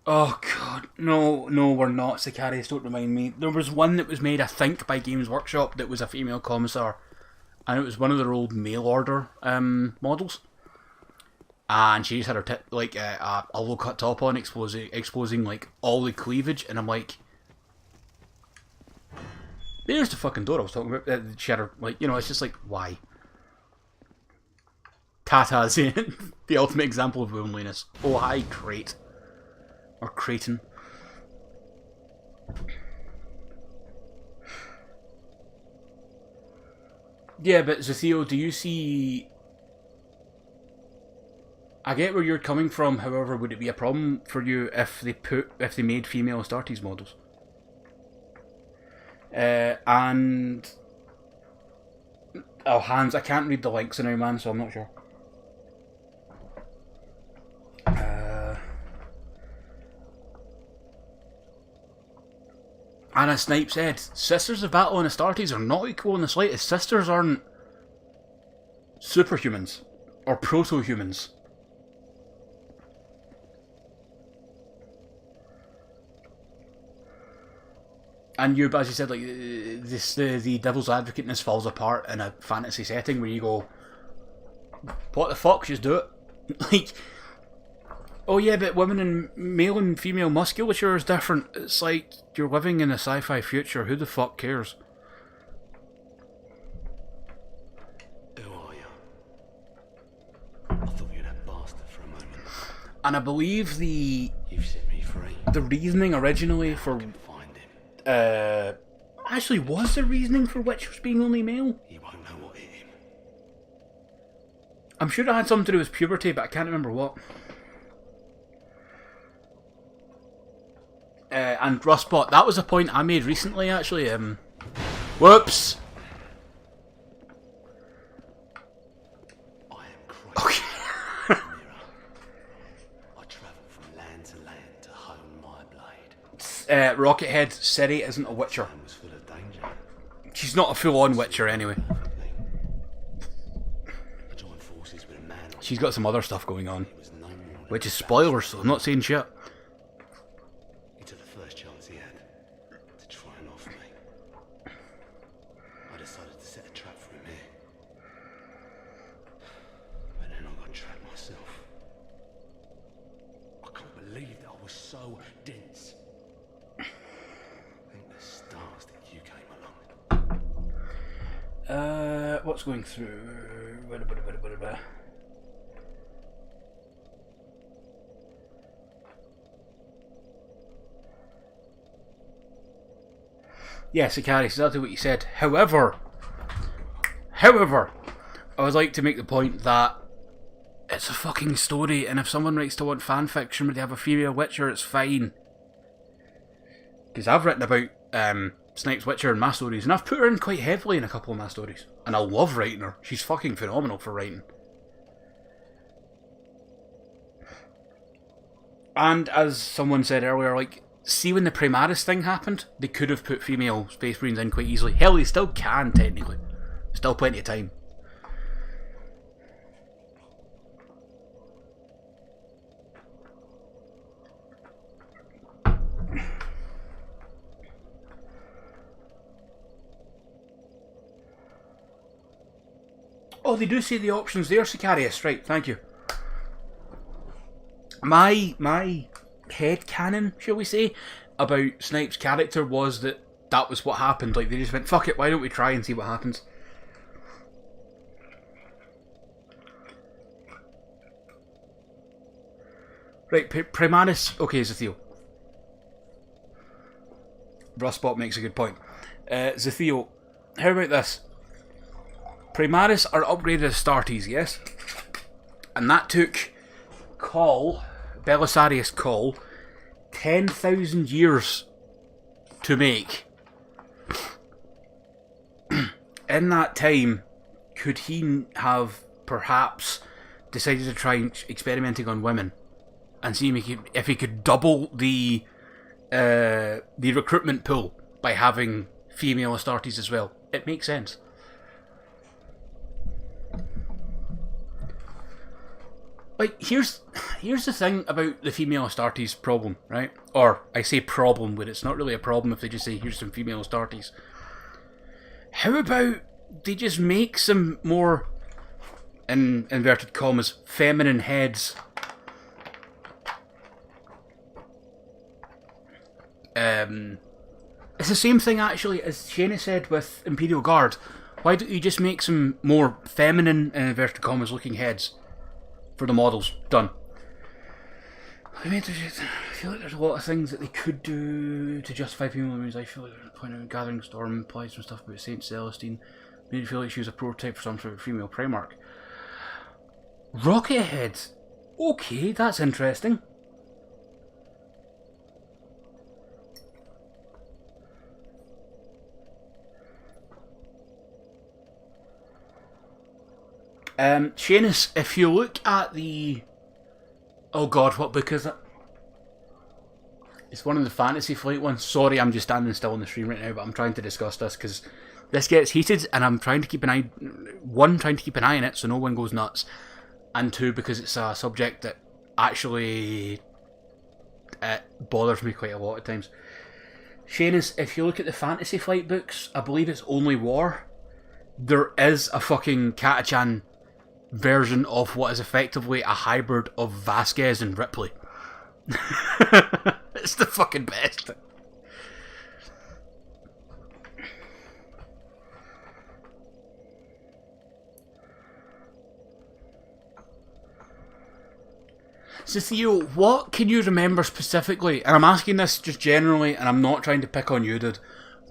Oh god, no, we're not, Sicarius, don't remind me. There was one that was made, I think, by Games Workshop that was a female commissar. And it was one of their old mail order models. And she just had her a low cut top on, exposing like all the cleavage, and I'm like, there's the fucking door I was talking about. She had her, like, you know, it's just like, why? Tata's the ultimate example of womanliness. Oh, hi, Crate. Or Creighton. Yeah, but Zathio, do you see... I get where you're coming from, however, would it be a problem for you if they made female Astartes models? And... Oh, Hans, I can't read the links now, man, so I'm not sure. Anna Snipe said, Sisters of Battle and Astartes are not equal in the slightest. Sisters aren't superhumans or proto-humans. And you, as you said, like this, the devil's advocateness falls apart in a fantasy setting where you go, what the fuck, just do it. Like, oh yeah, but women and male and female musculature is different. It's like, you're living in a sci-fi future, who the fuck cares? Who are you? I thought you were that bastard for a moment. And I believe You've set me free. the reasoning originally for... Find him. Actually, was the reasoning for Witchers being only male? You won't know what hit him. I'm sure it had something to do with puberty, but I can't remember what. And Rustbot, that was a point I made recently, actually. Whoops! I am crazy. Okay. Mirror. I travel from land to land to hone my blade. Rockethead, Siri isn't a Witcher. Man was full of danger. She's not a full-on Witcher, anyway. I joined forces with a man. She's got some other stuff going on. He was no more than Which is a spoilers, so I'm not saying shit. He took the first chance he had to try and off me. I decided to set a trap for him here. But then I got trapped myself. I can't believe that I was so dense. Thank the stars that you came along. What's going through? Yes, Ikari, exactly what you said. However, I would like to make the point that it's a fucking story, and if someone writes to want fan fiction where they have a female Witcher, it's fine. Because I've written about Snipe's Witcher in my stories, and I've put her in quite heavily in a couple of my stories. And I love writing her. She's fucking phenomenal for writing. And as someone said earlier, like, see when the Primaris thing happened, they could have put female Space Marines in quite easily. Hell, they still can, technically. Still plenty of time. Oh, they do say the options there, Sicarius. Right, thank you. My head canon, shall we say, about Snipe's character was that was what happened. Like, they just went, fuck it, why don't we try and see what happens? Right, Primaris. Okay, Zathio. Rustbot makes a good point. Zathio, how about this? Primaris are upgraded as Astartes, yes? And that took Belisarius Call, 10,000 years to make. in that time, could he have perhaps decided to try experimenting on women and see if he could double the recruitment pool by having female Astartes as well? It makes sense. Like, here's the thing about the female Astartes problem, right? Or, I say problem, but it's not really a problem if they just say, here's some female Astartes. How about they just make some more, in inverted commas, feminine heads? It's the same thing, actually, as Shayna said with Imperial Guard. Why don't you just make some more feminine, in inverted commas, looking heads for the models? Done. I feel like there's a lot of things that they could do to justify female movies. I feel like there's a point out Gathering Storm implies some stuff about Saint Celestine. Made me feel like she was a prototype for some sort of female Primarch. Rocket heads. Okay, that's interesting. Seamus, if you look at the... Oh god, what book is it? It's one of the Fantasy Flight ones. Sorry, I'm just standing still on the stream right now, but I'm trying to discuss this because this gets heated and I'm trying to keep an eye... One, trying to keep an eye on it so no one goes nuts. And two, because it's a subject that actually bothers me quite a lot at times. Seamus, if you look at the Fantasy Flight books, I believe it's Only War. There is a fucking Catachan version of what is effectively a hybrid of Vasquez and Ripley. It's the fucking best. So Theo, what can you remember specifically, and I'm asking this just generally, and I'm not trying to pick on you, dude,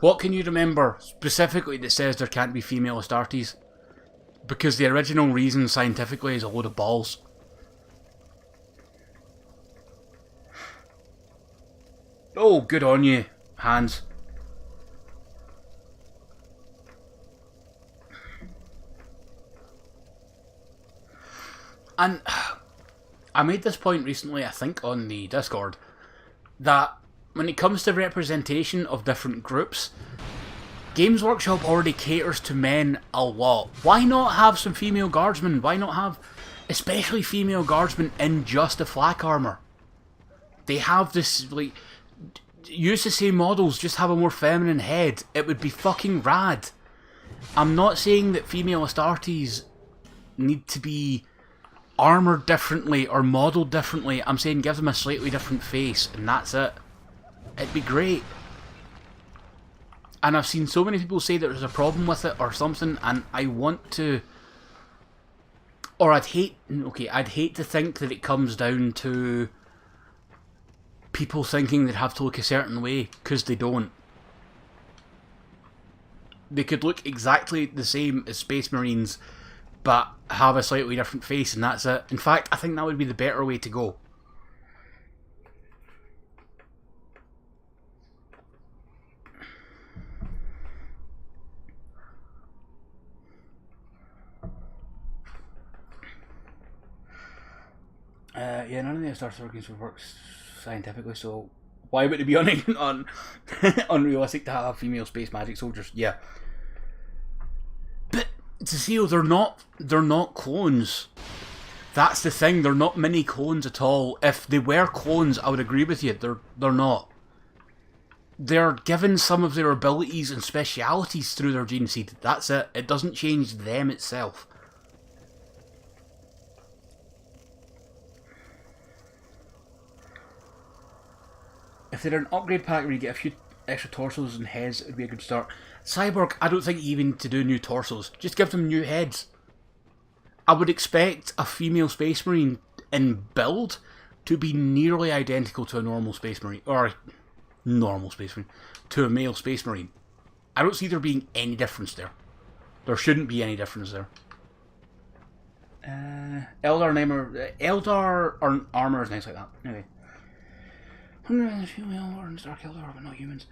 what can you remember specifically that says there can't be female Astartes? Because the original reason scientifically is a load of balls. Oh, good on you, Hans. And I made this point recently, I think, on the Discord, that when it comes to representation of different groups, Games Workshop already caters to men a lot. Why not have some female guardsmen? Why not have, especially female guardsmen in just the flak armour? They have this, like, use the same models, just have a more feminine head. It would be fucking rad. I'm not saying that female Astartes need to be armoured differently or modelled differently. I'm saying give them a slightly different face, and that's it. It'd be great. And I've seen so many people say that there's a problem with it or something, and I want to... Or I'd hate to think that it comes down to people thinking they'd have to look a certain way, because they don't. They could look exactly the same as Space Marines, but have a slightly different face, and that's it. In fact, I think that would be the better way to go. Yeah, none of the Astartes works scientifically, so why would it be unrealistic to have female space magic soldiers? Yeah. But Cecile, they're not clones. That's the thing, they're not mini clones at all. If they were clones, I would agree with you. They're not. They're given some of their abilities and specialities through their gene seed. That's it. It doesn't change them itself. If they're an upgrade pack where you get a few extra torsos and heads, it would be a good start. Cyborg, I don't think you even need to do new torsos. Just give them new heads. I would expect a female Space Marine in build to be nearly identical to a normal Space Marine. Or, normal Space Marine. To a male Space Marine. I don't see there being any difference there. There shouldn't be any difference there. Eldar armor is nice like that. Anyway. Female or Dark Eldar, but not humans.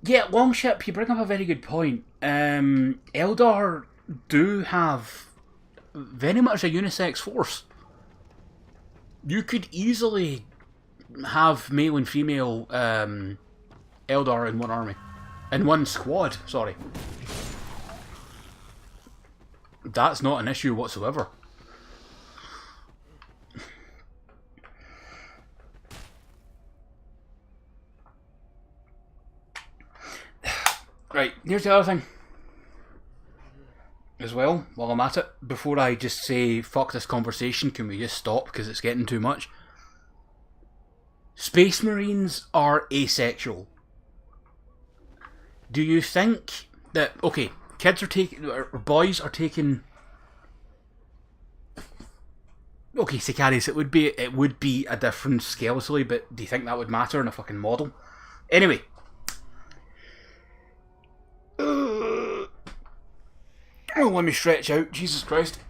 Yeah, Longship, you bring up a very good point. Eldar do have very much a unisex force. You could easily have male and female Eldar in one army. In one squad, sorry. That's not an issue whatsoever. Right, here's the other thing. As well, while I'm at it, before I just say, fuck this conversation, can we just stop because it's getting too much? Space Marines are asexual. Do you think that, okay, kids are taking, or boys are taking, okay, Sicaris, it would be a difference skeletally, but do you think that would matter in a fucking model? Anyway. Oh, let me stretch out, Jesus Christ.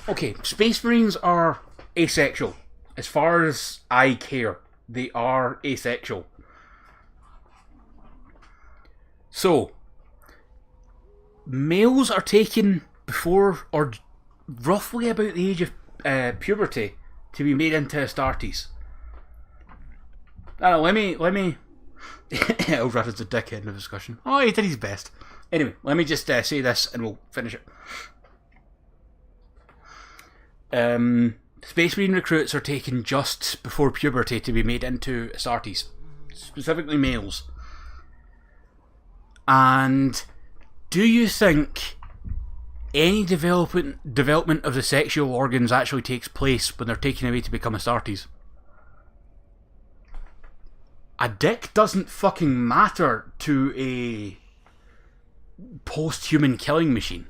Okay, Space Marines are asexual. As far as I care, they are asexual. So, males are taken before, or roughly about the age of puberty, to be made into Astartes. I don't know, let me Elrod is a dickhead in the discussion. Oh, he did his best. Anyway, let me just say this and we'll finish it. Space Marine recruits are taken just before puberty to be made into Astartes. Specifically males. And do you think any development of the sexual organs actually takes place when they're taken away to become Astartes? A dick doesn't fucking matter to a post-human killing machine.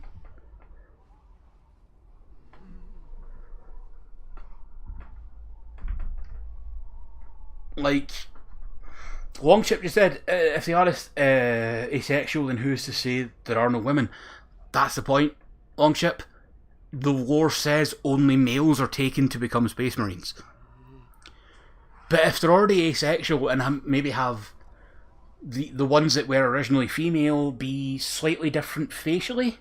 Like, Longship just said, if they are asexual, then who's to say there are no women? That's the point, Longship. The lore says only males are taken to become Space Marines. But if they're already asexual and maybe have the ones that were originally female be slightly different facially?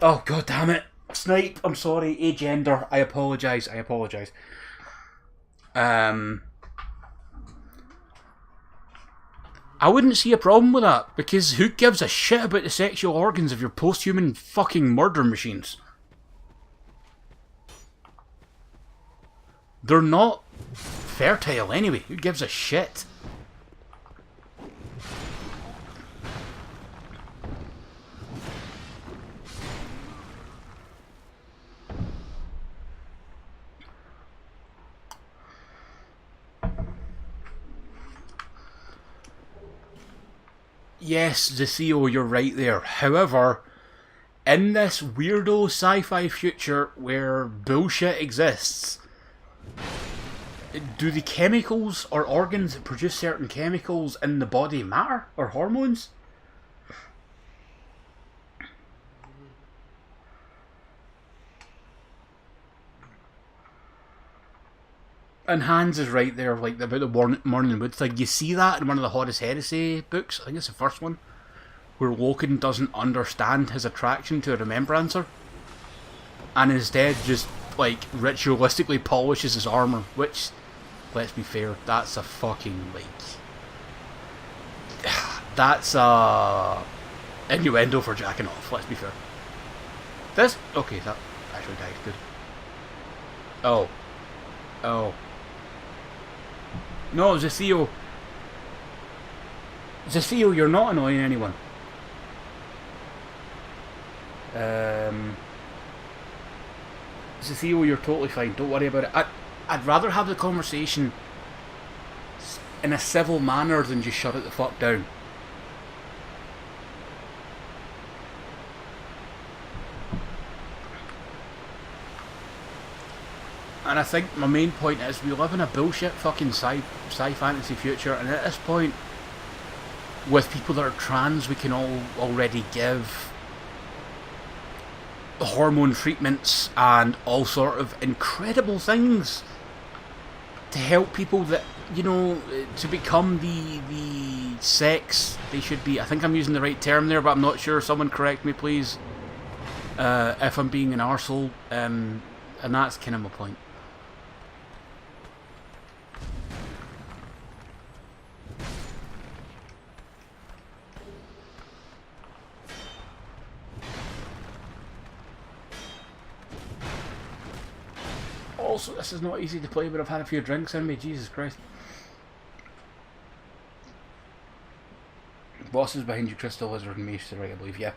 Oh, god damn it. Snipe, I'm sorry. Agender, I apologise. I wouldn't see a problem with that, because who gives a shit about the sexual organs of your post-human fucking murder machines? They're not fertile anyway. Who gives a shit? Yes, Zethio, you're right there. However, in this weirdo sci-fi future where bullshit exists, do the chemicals or organs that produce certain chemicals in the body matter? Or hormones? And Hans is right there, like, about the Morning Wood thing. You see that in one of the Horus Heresy books, I think it's the first one, where Loken doesn't understand his attraction to a Remembrancer, and instead just, like, ritualistically polishes his armour, which, let's be fair, that's a fucking, like... That's a innuendo for jacking off, let's be fair. This... Okay, that actually died, good. Oh. No, Zethio, you're not annoying anyone. Zethio, you're totally fine. Don't worry about it. I'd rather have the conversation in a civil manner than just shut it the fuck down. And I think my main point is we live in a bullshit fucking sci-fantasy future, and at this point, with people that are trans, we can all already give hormone treatments and all sort of incredible things to help people that, you know, to become the sex they should be. I think I'm using the right term there, but I'm not sure. Someone correct me, please, if I'm being an arsehole. And that's kind of my point. Also, this is not easy to play, but I've had a few drinks in me. Jesus Christ. Bosses behind you, Crystal Lizard and Mace to the right, I believe, yeah.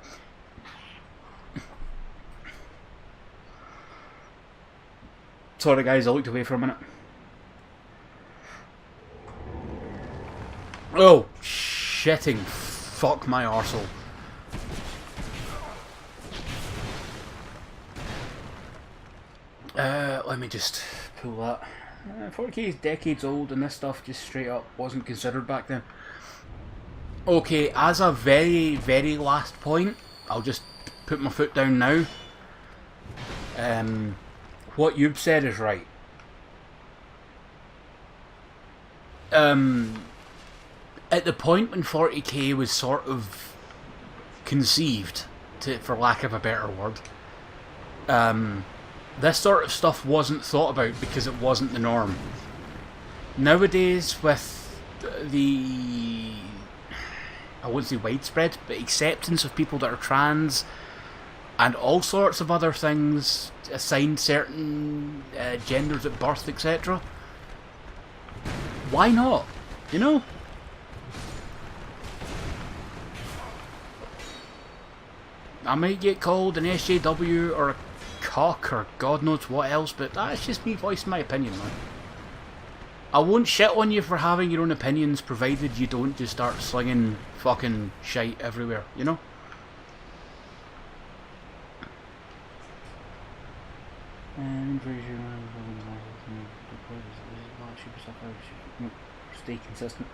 Sorry guys, I looked away for a minute. Oh, shitting fuck my arsehole. Let me just pull that. 4K is decades old and this stuff just straight up wasn't considered back then. Okay, as a very, very last point, I'll just put my foot down now. What you've said is right. At the point when 40k was sort of conceived, for lack of a better word, this sort of stuff wasn't thought about because it wasn't the norm. Nowadays, with the, I wouldn't say widespread, but acceptance of people that are trans and all sorts of other things, assigned certain genders at birth, etc. Why not? You know? I might get called an SJW or a cock or God knows what else, but that's just me voicing my opinion, man. I won't shit on you for having your own opinions, provided you don't just start slinging fucking shite everywhere, you know? Stay consistent.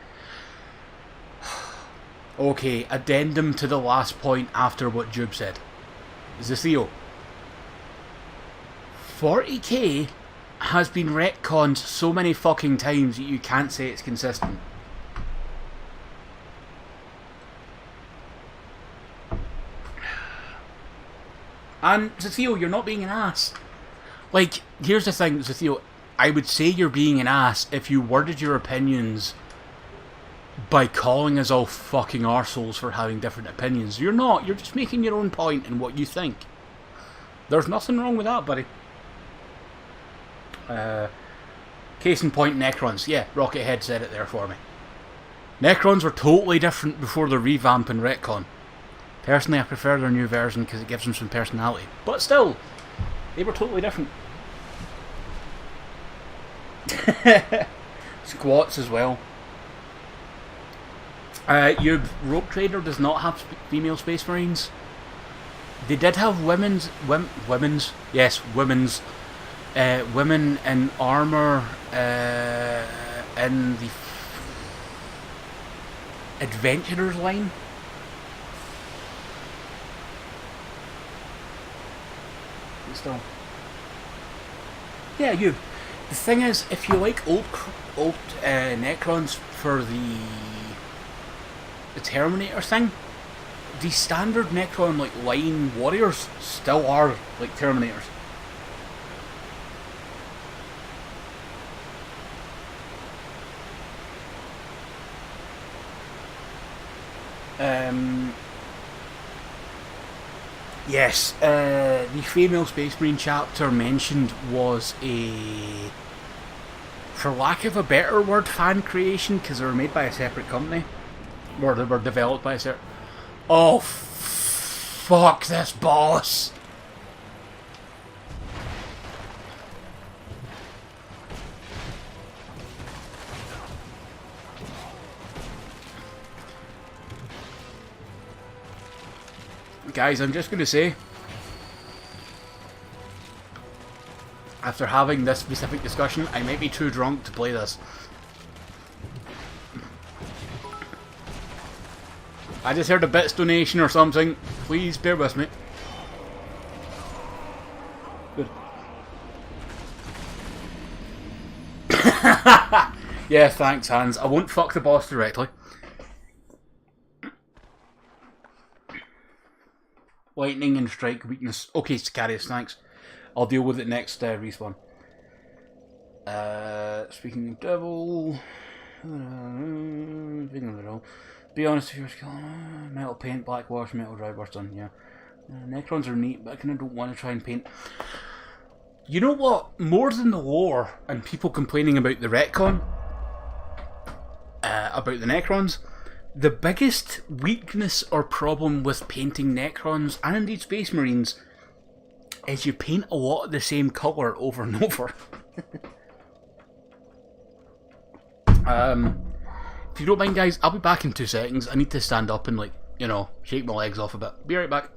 Okay, addendum to the last point after what Jube said. Zethio. 40k has been retconned so many fucking times that you can't say it's consistent. And Zethio, you're not being an ass. Like, here's the thing, Zethio, I would say you're being an ass if you worded your opinions by calling us all fucking arseholes for having different opinions. You're not, you're just making your own point in what you think. There's nothing wrong with that, buddy. Case in point, Necrons. Yeah, Rockethead said it there for me. Necrons were totally different before the revamp and retcon. Personally, I prefer their new version because it gives them some personality. But still, they were totally different. Squats as well. Rogue Trader does not have female Space Marines. They did have women in armour in the Adventurers line. Still, yeah, you. The thing is, if you like old Necrons for the Terminator thing, the standard Necron like line warriors still are like Terminators. Yes, the female Space Marine chapter mentioned was a, for lack of a better word, fan creation, because they were made by a separate company, or they were developed by a separate. Oh, fuck this boss! Guys, I'm just going to say, after having this specific discussion, I might be too drunk to play this. I just heard a bits donation or something. Please bear with me. Good. Yeah, thanks, Hans. I won't fuck the boss directly. Lightning and strike weakness. Okay, Sicarius, thanks. I'll deal with it next respawn. Speaking of devil... Speaking of the devil... Be honest if you're skilled. Metal paint, black wash, metal dry burst on, yeah. Necrons are neat, but I kinda don't want to try and paint. You know what? More than the lore and people complaining about the retcon, about the Necrons, the biggest weakness or problem with painting Necrons, and indeed Space Marines, is you paint a lot of the same colour over and over. If you don't mind, guys, I'll be back in 2 seconds. I need to stand up and, like, you know, shake my legs off a bit. Be right back.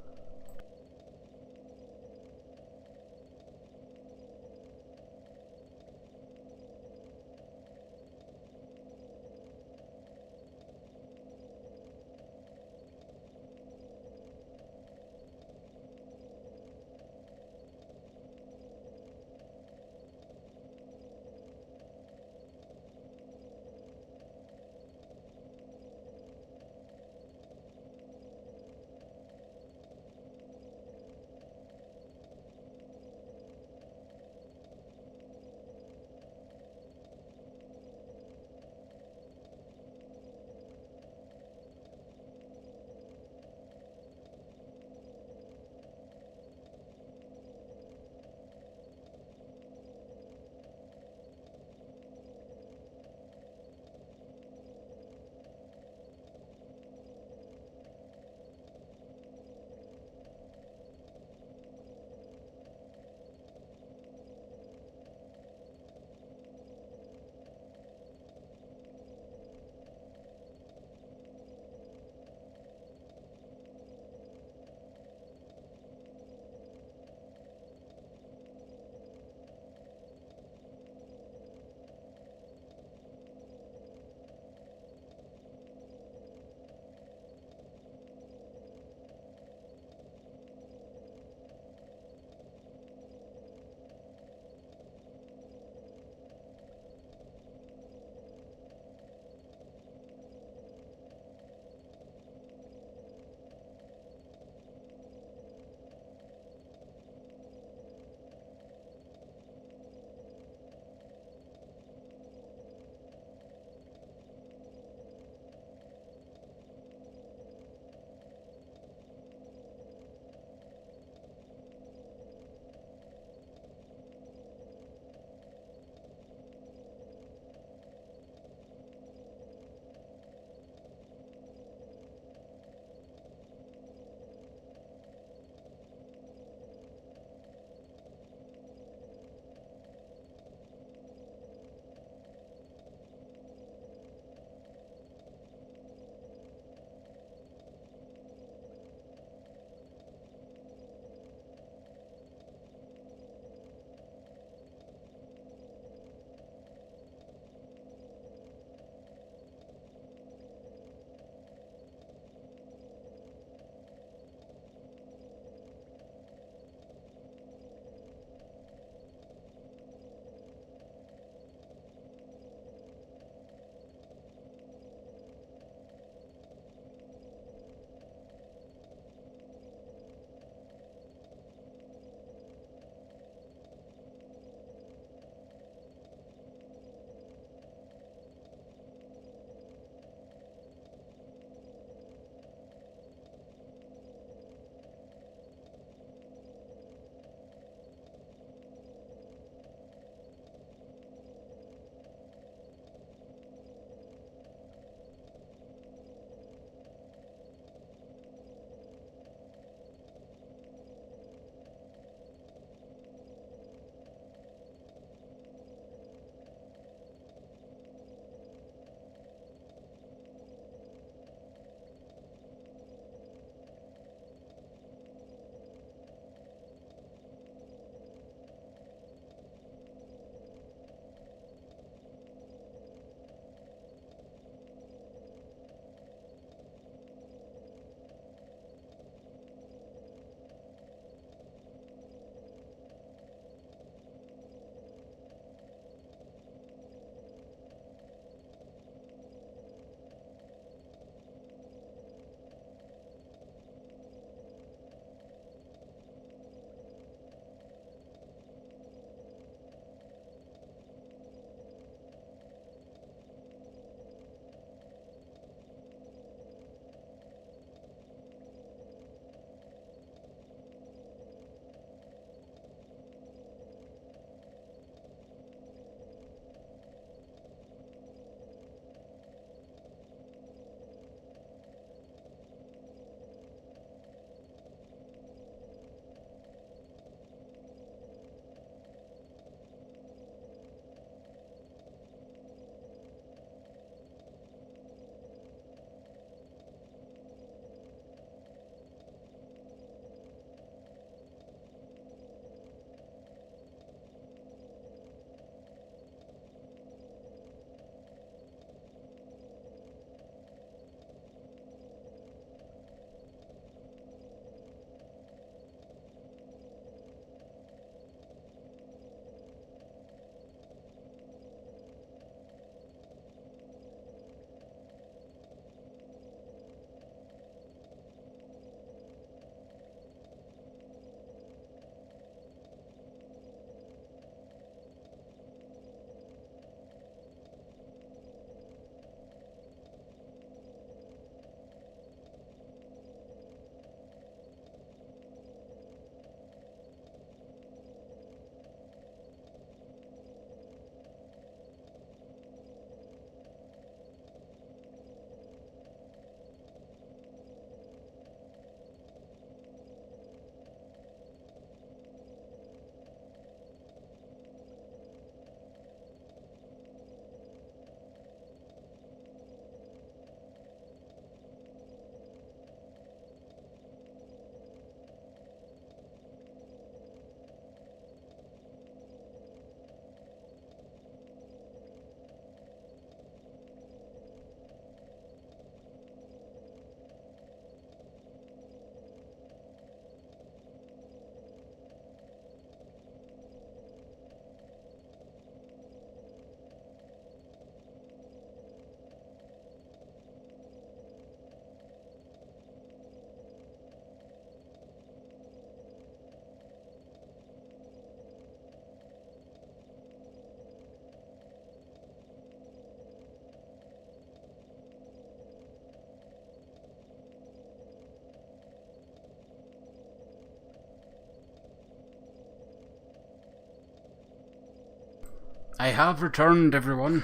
I have returned, everyone.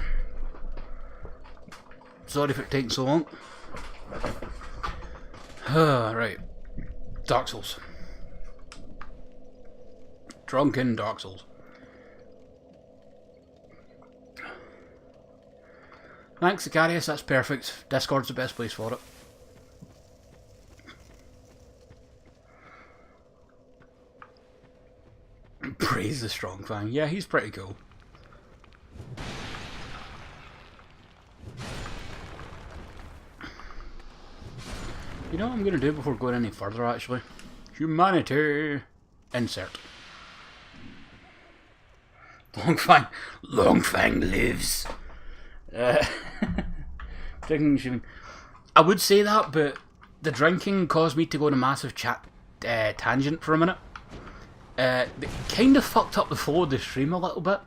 Sorry if it takes so long. Right. Dark Souls. Drunken Dark Souls. Thanks, Sicarius, that's perfect. Discord's the best place for it. Praise the Strongfang. Yeah, he's pretty cool. You know what I'm going to do before going any further, actually? Humanity. Insert. Longfang lives. I would say that, but the drinking caused me to go on a massive tangent for a minute. It kind of fucked up the flow of the stream a little bit.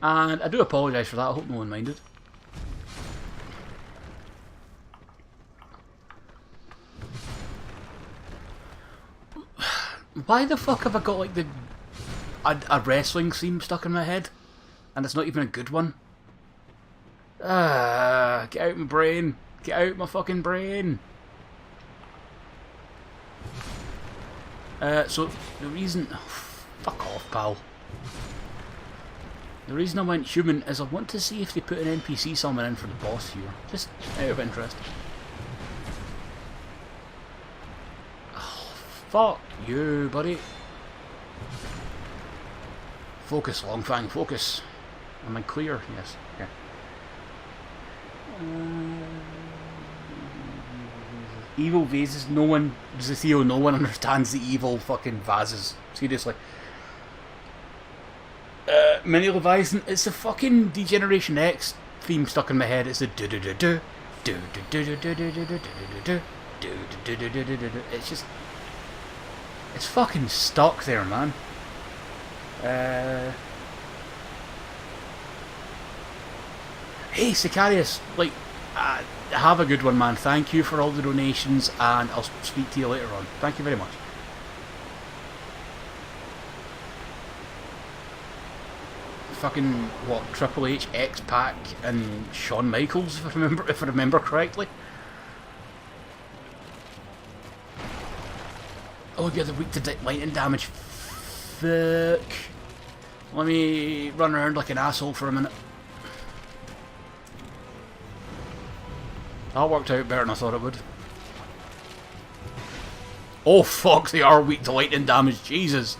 And I do apologise for that, I hope no one minded. Why the fuck have I got like a wrestling theme stuck in my head? And it's not even a good one? Get out my brain. Get out my fucking brain. So the reason... Oh, fuck off, pal. The reason I went human is I want to see if they put an NPC summon in for the boss here. Just out of interest. Oh, fuck you, buddy. Focus, Longfang, focus. Am I clear? Yes. Okay. Evil vases, no one understands the evil fucking vases. Seriously. Mini Leviathan, it's the fucking Degeneration X theme stuck in my head. It's the do do do do do do do do do do do do do do do do do. It's just, it's fucking stuck there, man. Hey, Sicarius, like, have a good one, man. Thank you for all the donations, and I'll speak to you later on. Thank you very much. Fucking what? Triple H, X-Pac, and Shawn Michaels, if I remember correctly. Oh, you're the weak to lightning damage. Fuck. Let me run around like an asshole for a minute. That worked out better than I thought it would. Oh fuck, they are weak to lightning damage, Jesus.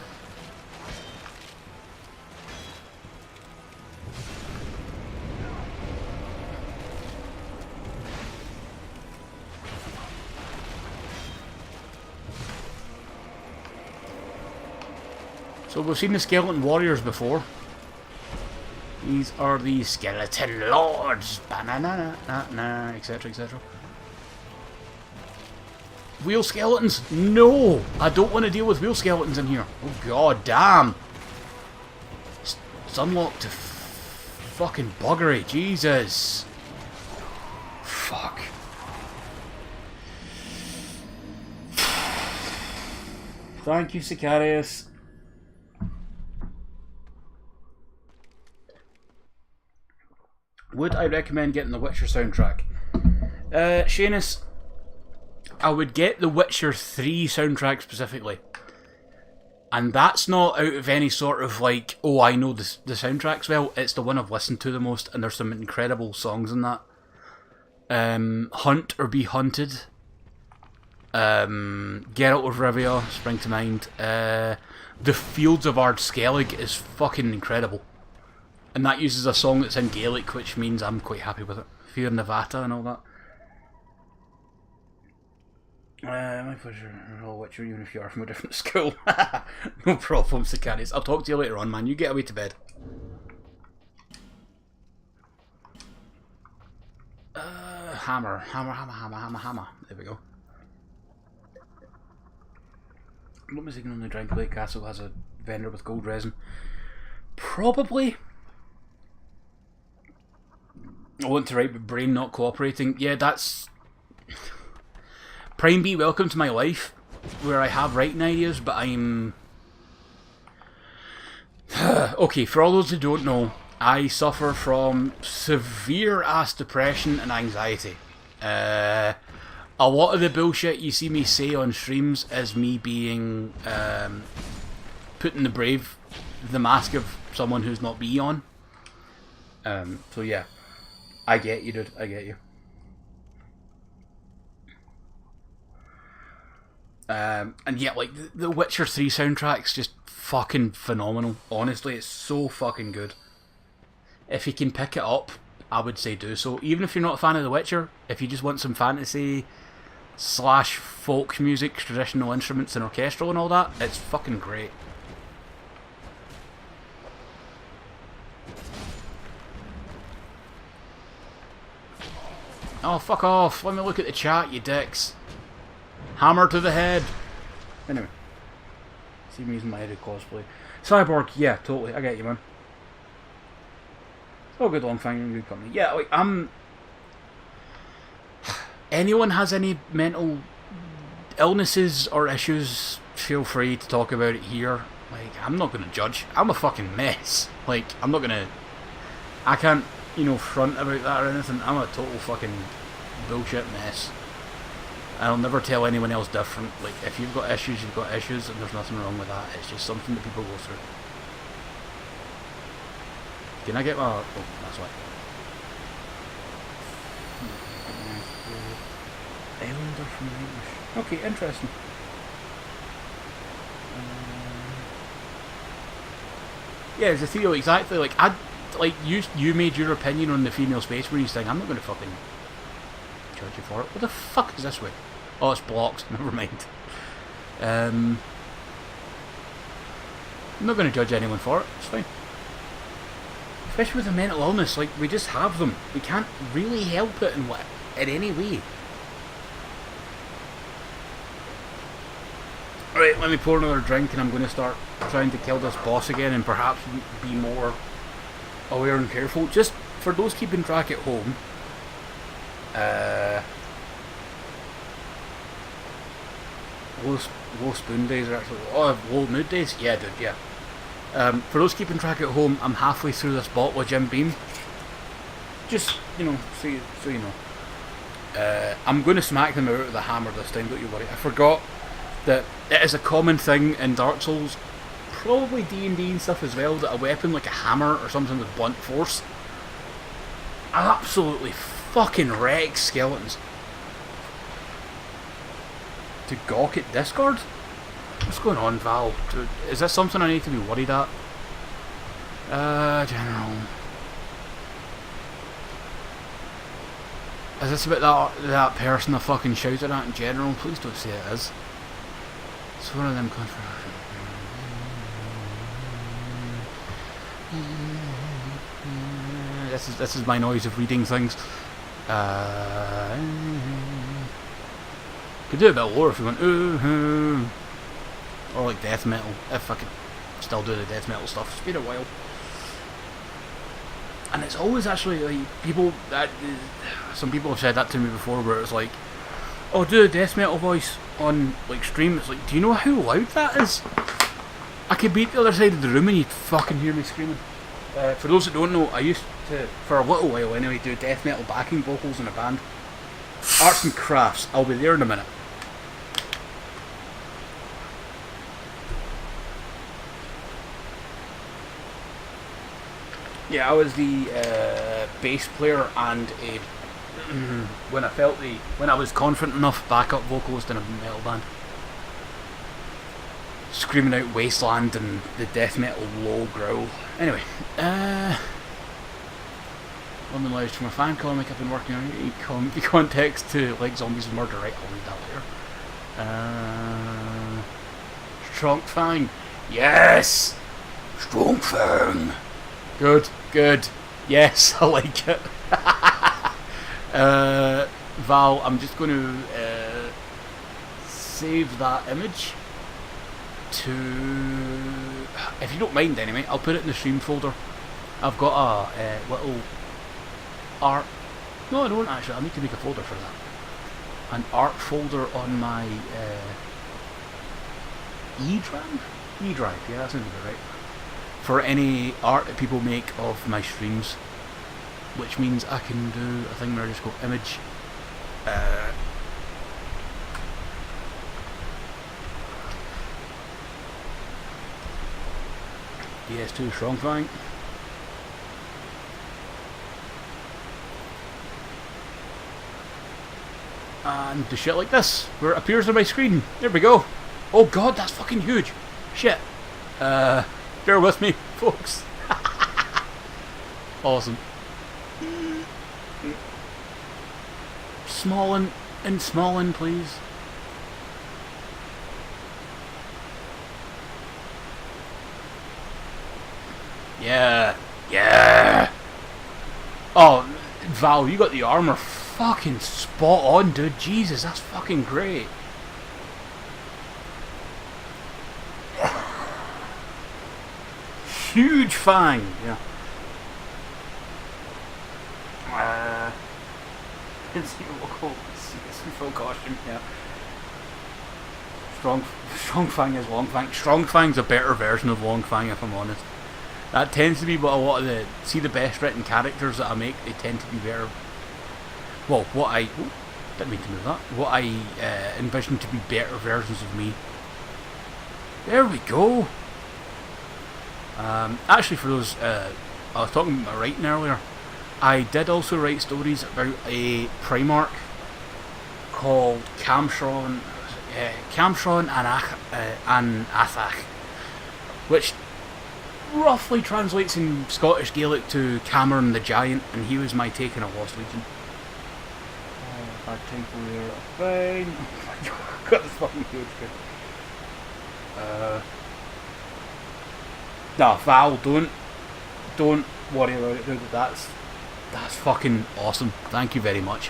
So we've seen the Skeleton Warriors before. These are the Skeleton Lords, etc, etc. Wheel skeletons? No! I don't want to deal with wheel skeletons in here. Oh god damn! It's unlocked to fucking buggery, Jesus! Fuck. Thank you, Sicarius. Would I recommend getting the Witcher soundtrack? Seamus, I would get the Witcher 3 soundtrack specifically. And that's not out of any sort of like, oh, I know the soundtracks well. It's the one I've listened to the most, and there's some incredible songs in that. Hunt or Be Hunted. Geralt of Rivia, spring to mind. The Fields of Ard Skellig is fucking incredible. And that uses a song that's in Gaelic, which means I'm quite happy with it. Fear Navata and all that. My pleasure. Oh, Witcher, even if you are from a different school. No problem, Sicarius. I'll talk to you later on, man. You get away to bed. Hammer. There we go. I'm not mistaken, only Dragonblade Castle has a vendor with gold resin. Probably. I want to write, but brain not cooperating. Yeah, that's... Prime B, welcome to my life, where I have writing ideas, but I'm... Okay, for all those who don't know, I suffer from severe ass depression and anxiety. A lot of the bullshit you see me say on streams is me being putting the mask of someone who's not me on. So yeah, I get you, dude. I get you. And yeah, like the Witcher 3 soundtrack's just fucking phenomenal. Honestly, it's so fucking good. If you can pick it up, I would say do so. Even if you're not a fan of The Witcher, if you just want some fantasy / folk music, traditional instruments and orchestral and all that, it's fucking great. Oh, fuck off. Let me look at the chat, you dicks. Hammer to the head. Anyway. See me using my headed cosplay. Cyborg, yeah, totally. I get you, man. Oh, good long thing, good company. Yeah, like, anyone has any mental illnesses or issues, feel free to talk about it here. Like, I'm not gonna judge. I'm a fucking mess. Like, I'm not gonna... I can't, front about that or anything. I'm a total fucking bullshit mess. I'll never tell anyone else different. Like, if you've got issues, you've got issues, and there's nothing wrong with that. It's just something that people go through. Can I get my... Oh, that's why. Islander from the English. Okay, interesting. Yeah, it's a Theo, exactly. Like, you made your opinion on the female Space Marines thing. I'm not going to fucking judge you for it. What the fuck is this way? Oh, it's blocked. Never mind. I'm not going to judge anyone for it. It's fine. Especially with a mental illness, like, we just have them. We can't really help it in any way. Alright, let me pour another drink and I'm going to start trying to kill this boss again and perhaps be more aware and careful. Just for those keeping track at home, low spoon days are actually... Oh, low mood days? Yeah, dude, yeah. For those keeping track at home, I'm halfway through this bottle of Jim Beam. Just, so you know. I'm going to smack them out with the hammer this time, don't you worry. I forgot that it is a common thing in Dark Souls, probably D&D and stuff as well, that a weapon like a hammer or something with blunt force absolutely fucking wrecks skeletons. To gawk at Discord? What's going on, Val? Is this something I need to be worried at? General. Is this about that person I fucking shouted at in general? Please don't say it is. It's one of them controversial. This is my noise of reading things. Could do a bit lower if we went ooh, or like death metal. If I could still do the death metal stuff, it's been a while. And it's always actually like some people have said that to me before, where it's like, oh, do a death metal voice on like stream. It's like, do you know how loud that is? I could be at the other side of the room and you'd fucking hear me screaming. For those that don't know, I used to, for a little while anyway, do death metal backing vocals in a band. Arts and crafts. I'll be there in a minute. Yeah, I was the bass player and a when I was confident enough, backup vocalist in a metal band, screaming out Wasteland and the death metal low growl. Anyway, London Lounge from a fan comic I've been working on. The context to like Zombies and Murder, right? I'll read that later. Strongfang, yes, Strongfang. Good. Yes, I like it. Val, I'm just going to save that image to... If you don't mind anyway, I'll put it in the stream folder. I've got a little art... No, I don't actually. I need to make a folder for that. An art folder on my E-drive? E-drive, yeah, that sounds about right. for any art that people make of my streams, which means I can do a thing where I just go image, DS2 Strongfang, and do shit like this where it appears on my screen. There we go. Oh god, that's fucking huge. Shit. Bear with me, folks. Awesome. Small in, please. Yeah. Yeah. Oh, Val, you got the armor fucking spot on, dude. Jesus, that's fucking great. Huge fang, yeah. It's local, it's full costume, yeah. Strongfang is Longfang. Strongfang's a better version of Longfang, if I'm honest. That tends to be what a lot of the best written characters that I make, they tend to be better. Well, didn't mean to move that. What I envision to be better versions of me. There we go. Actually, for those, I was talking about my writing earlier. I did also write stories about a Primarch called Camshron and Athach, which roughly translates in Scottish Gaelic to Cameron the Giant, and he was my take on a Lost Legion. Bad typo there. Fine. Oh my god, this fucking huge kid. Nah, Val, don't worry about it, dude. That's fucking awesome. Thank you very much.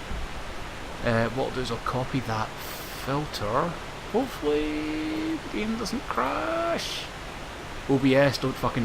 What I'll do is I'll copy that filter. Hopefully the game doesn't crash. OBS, don't fucking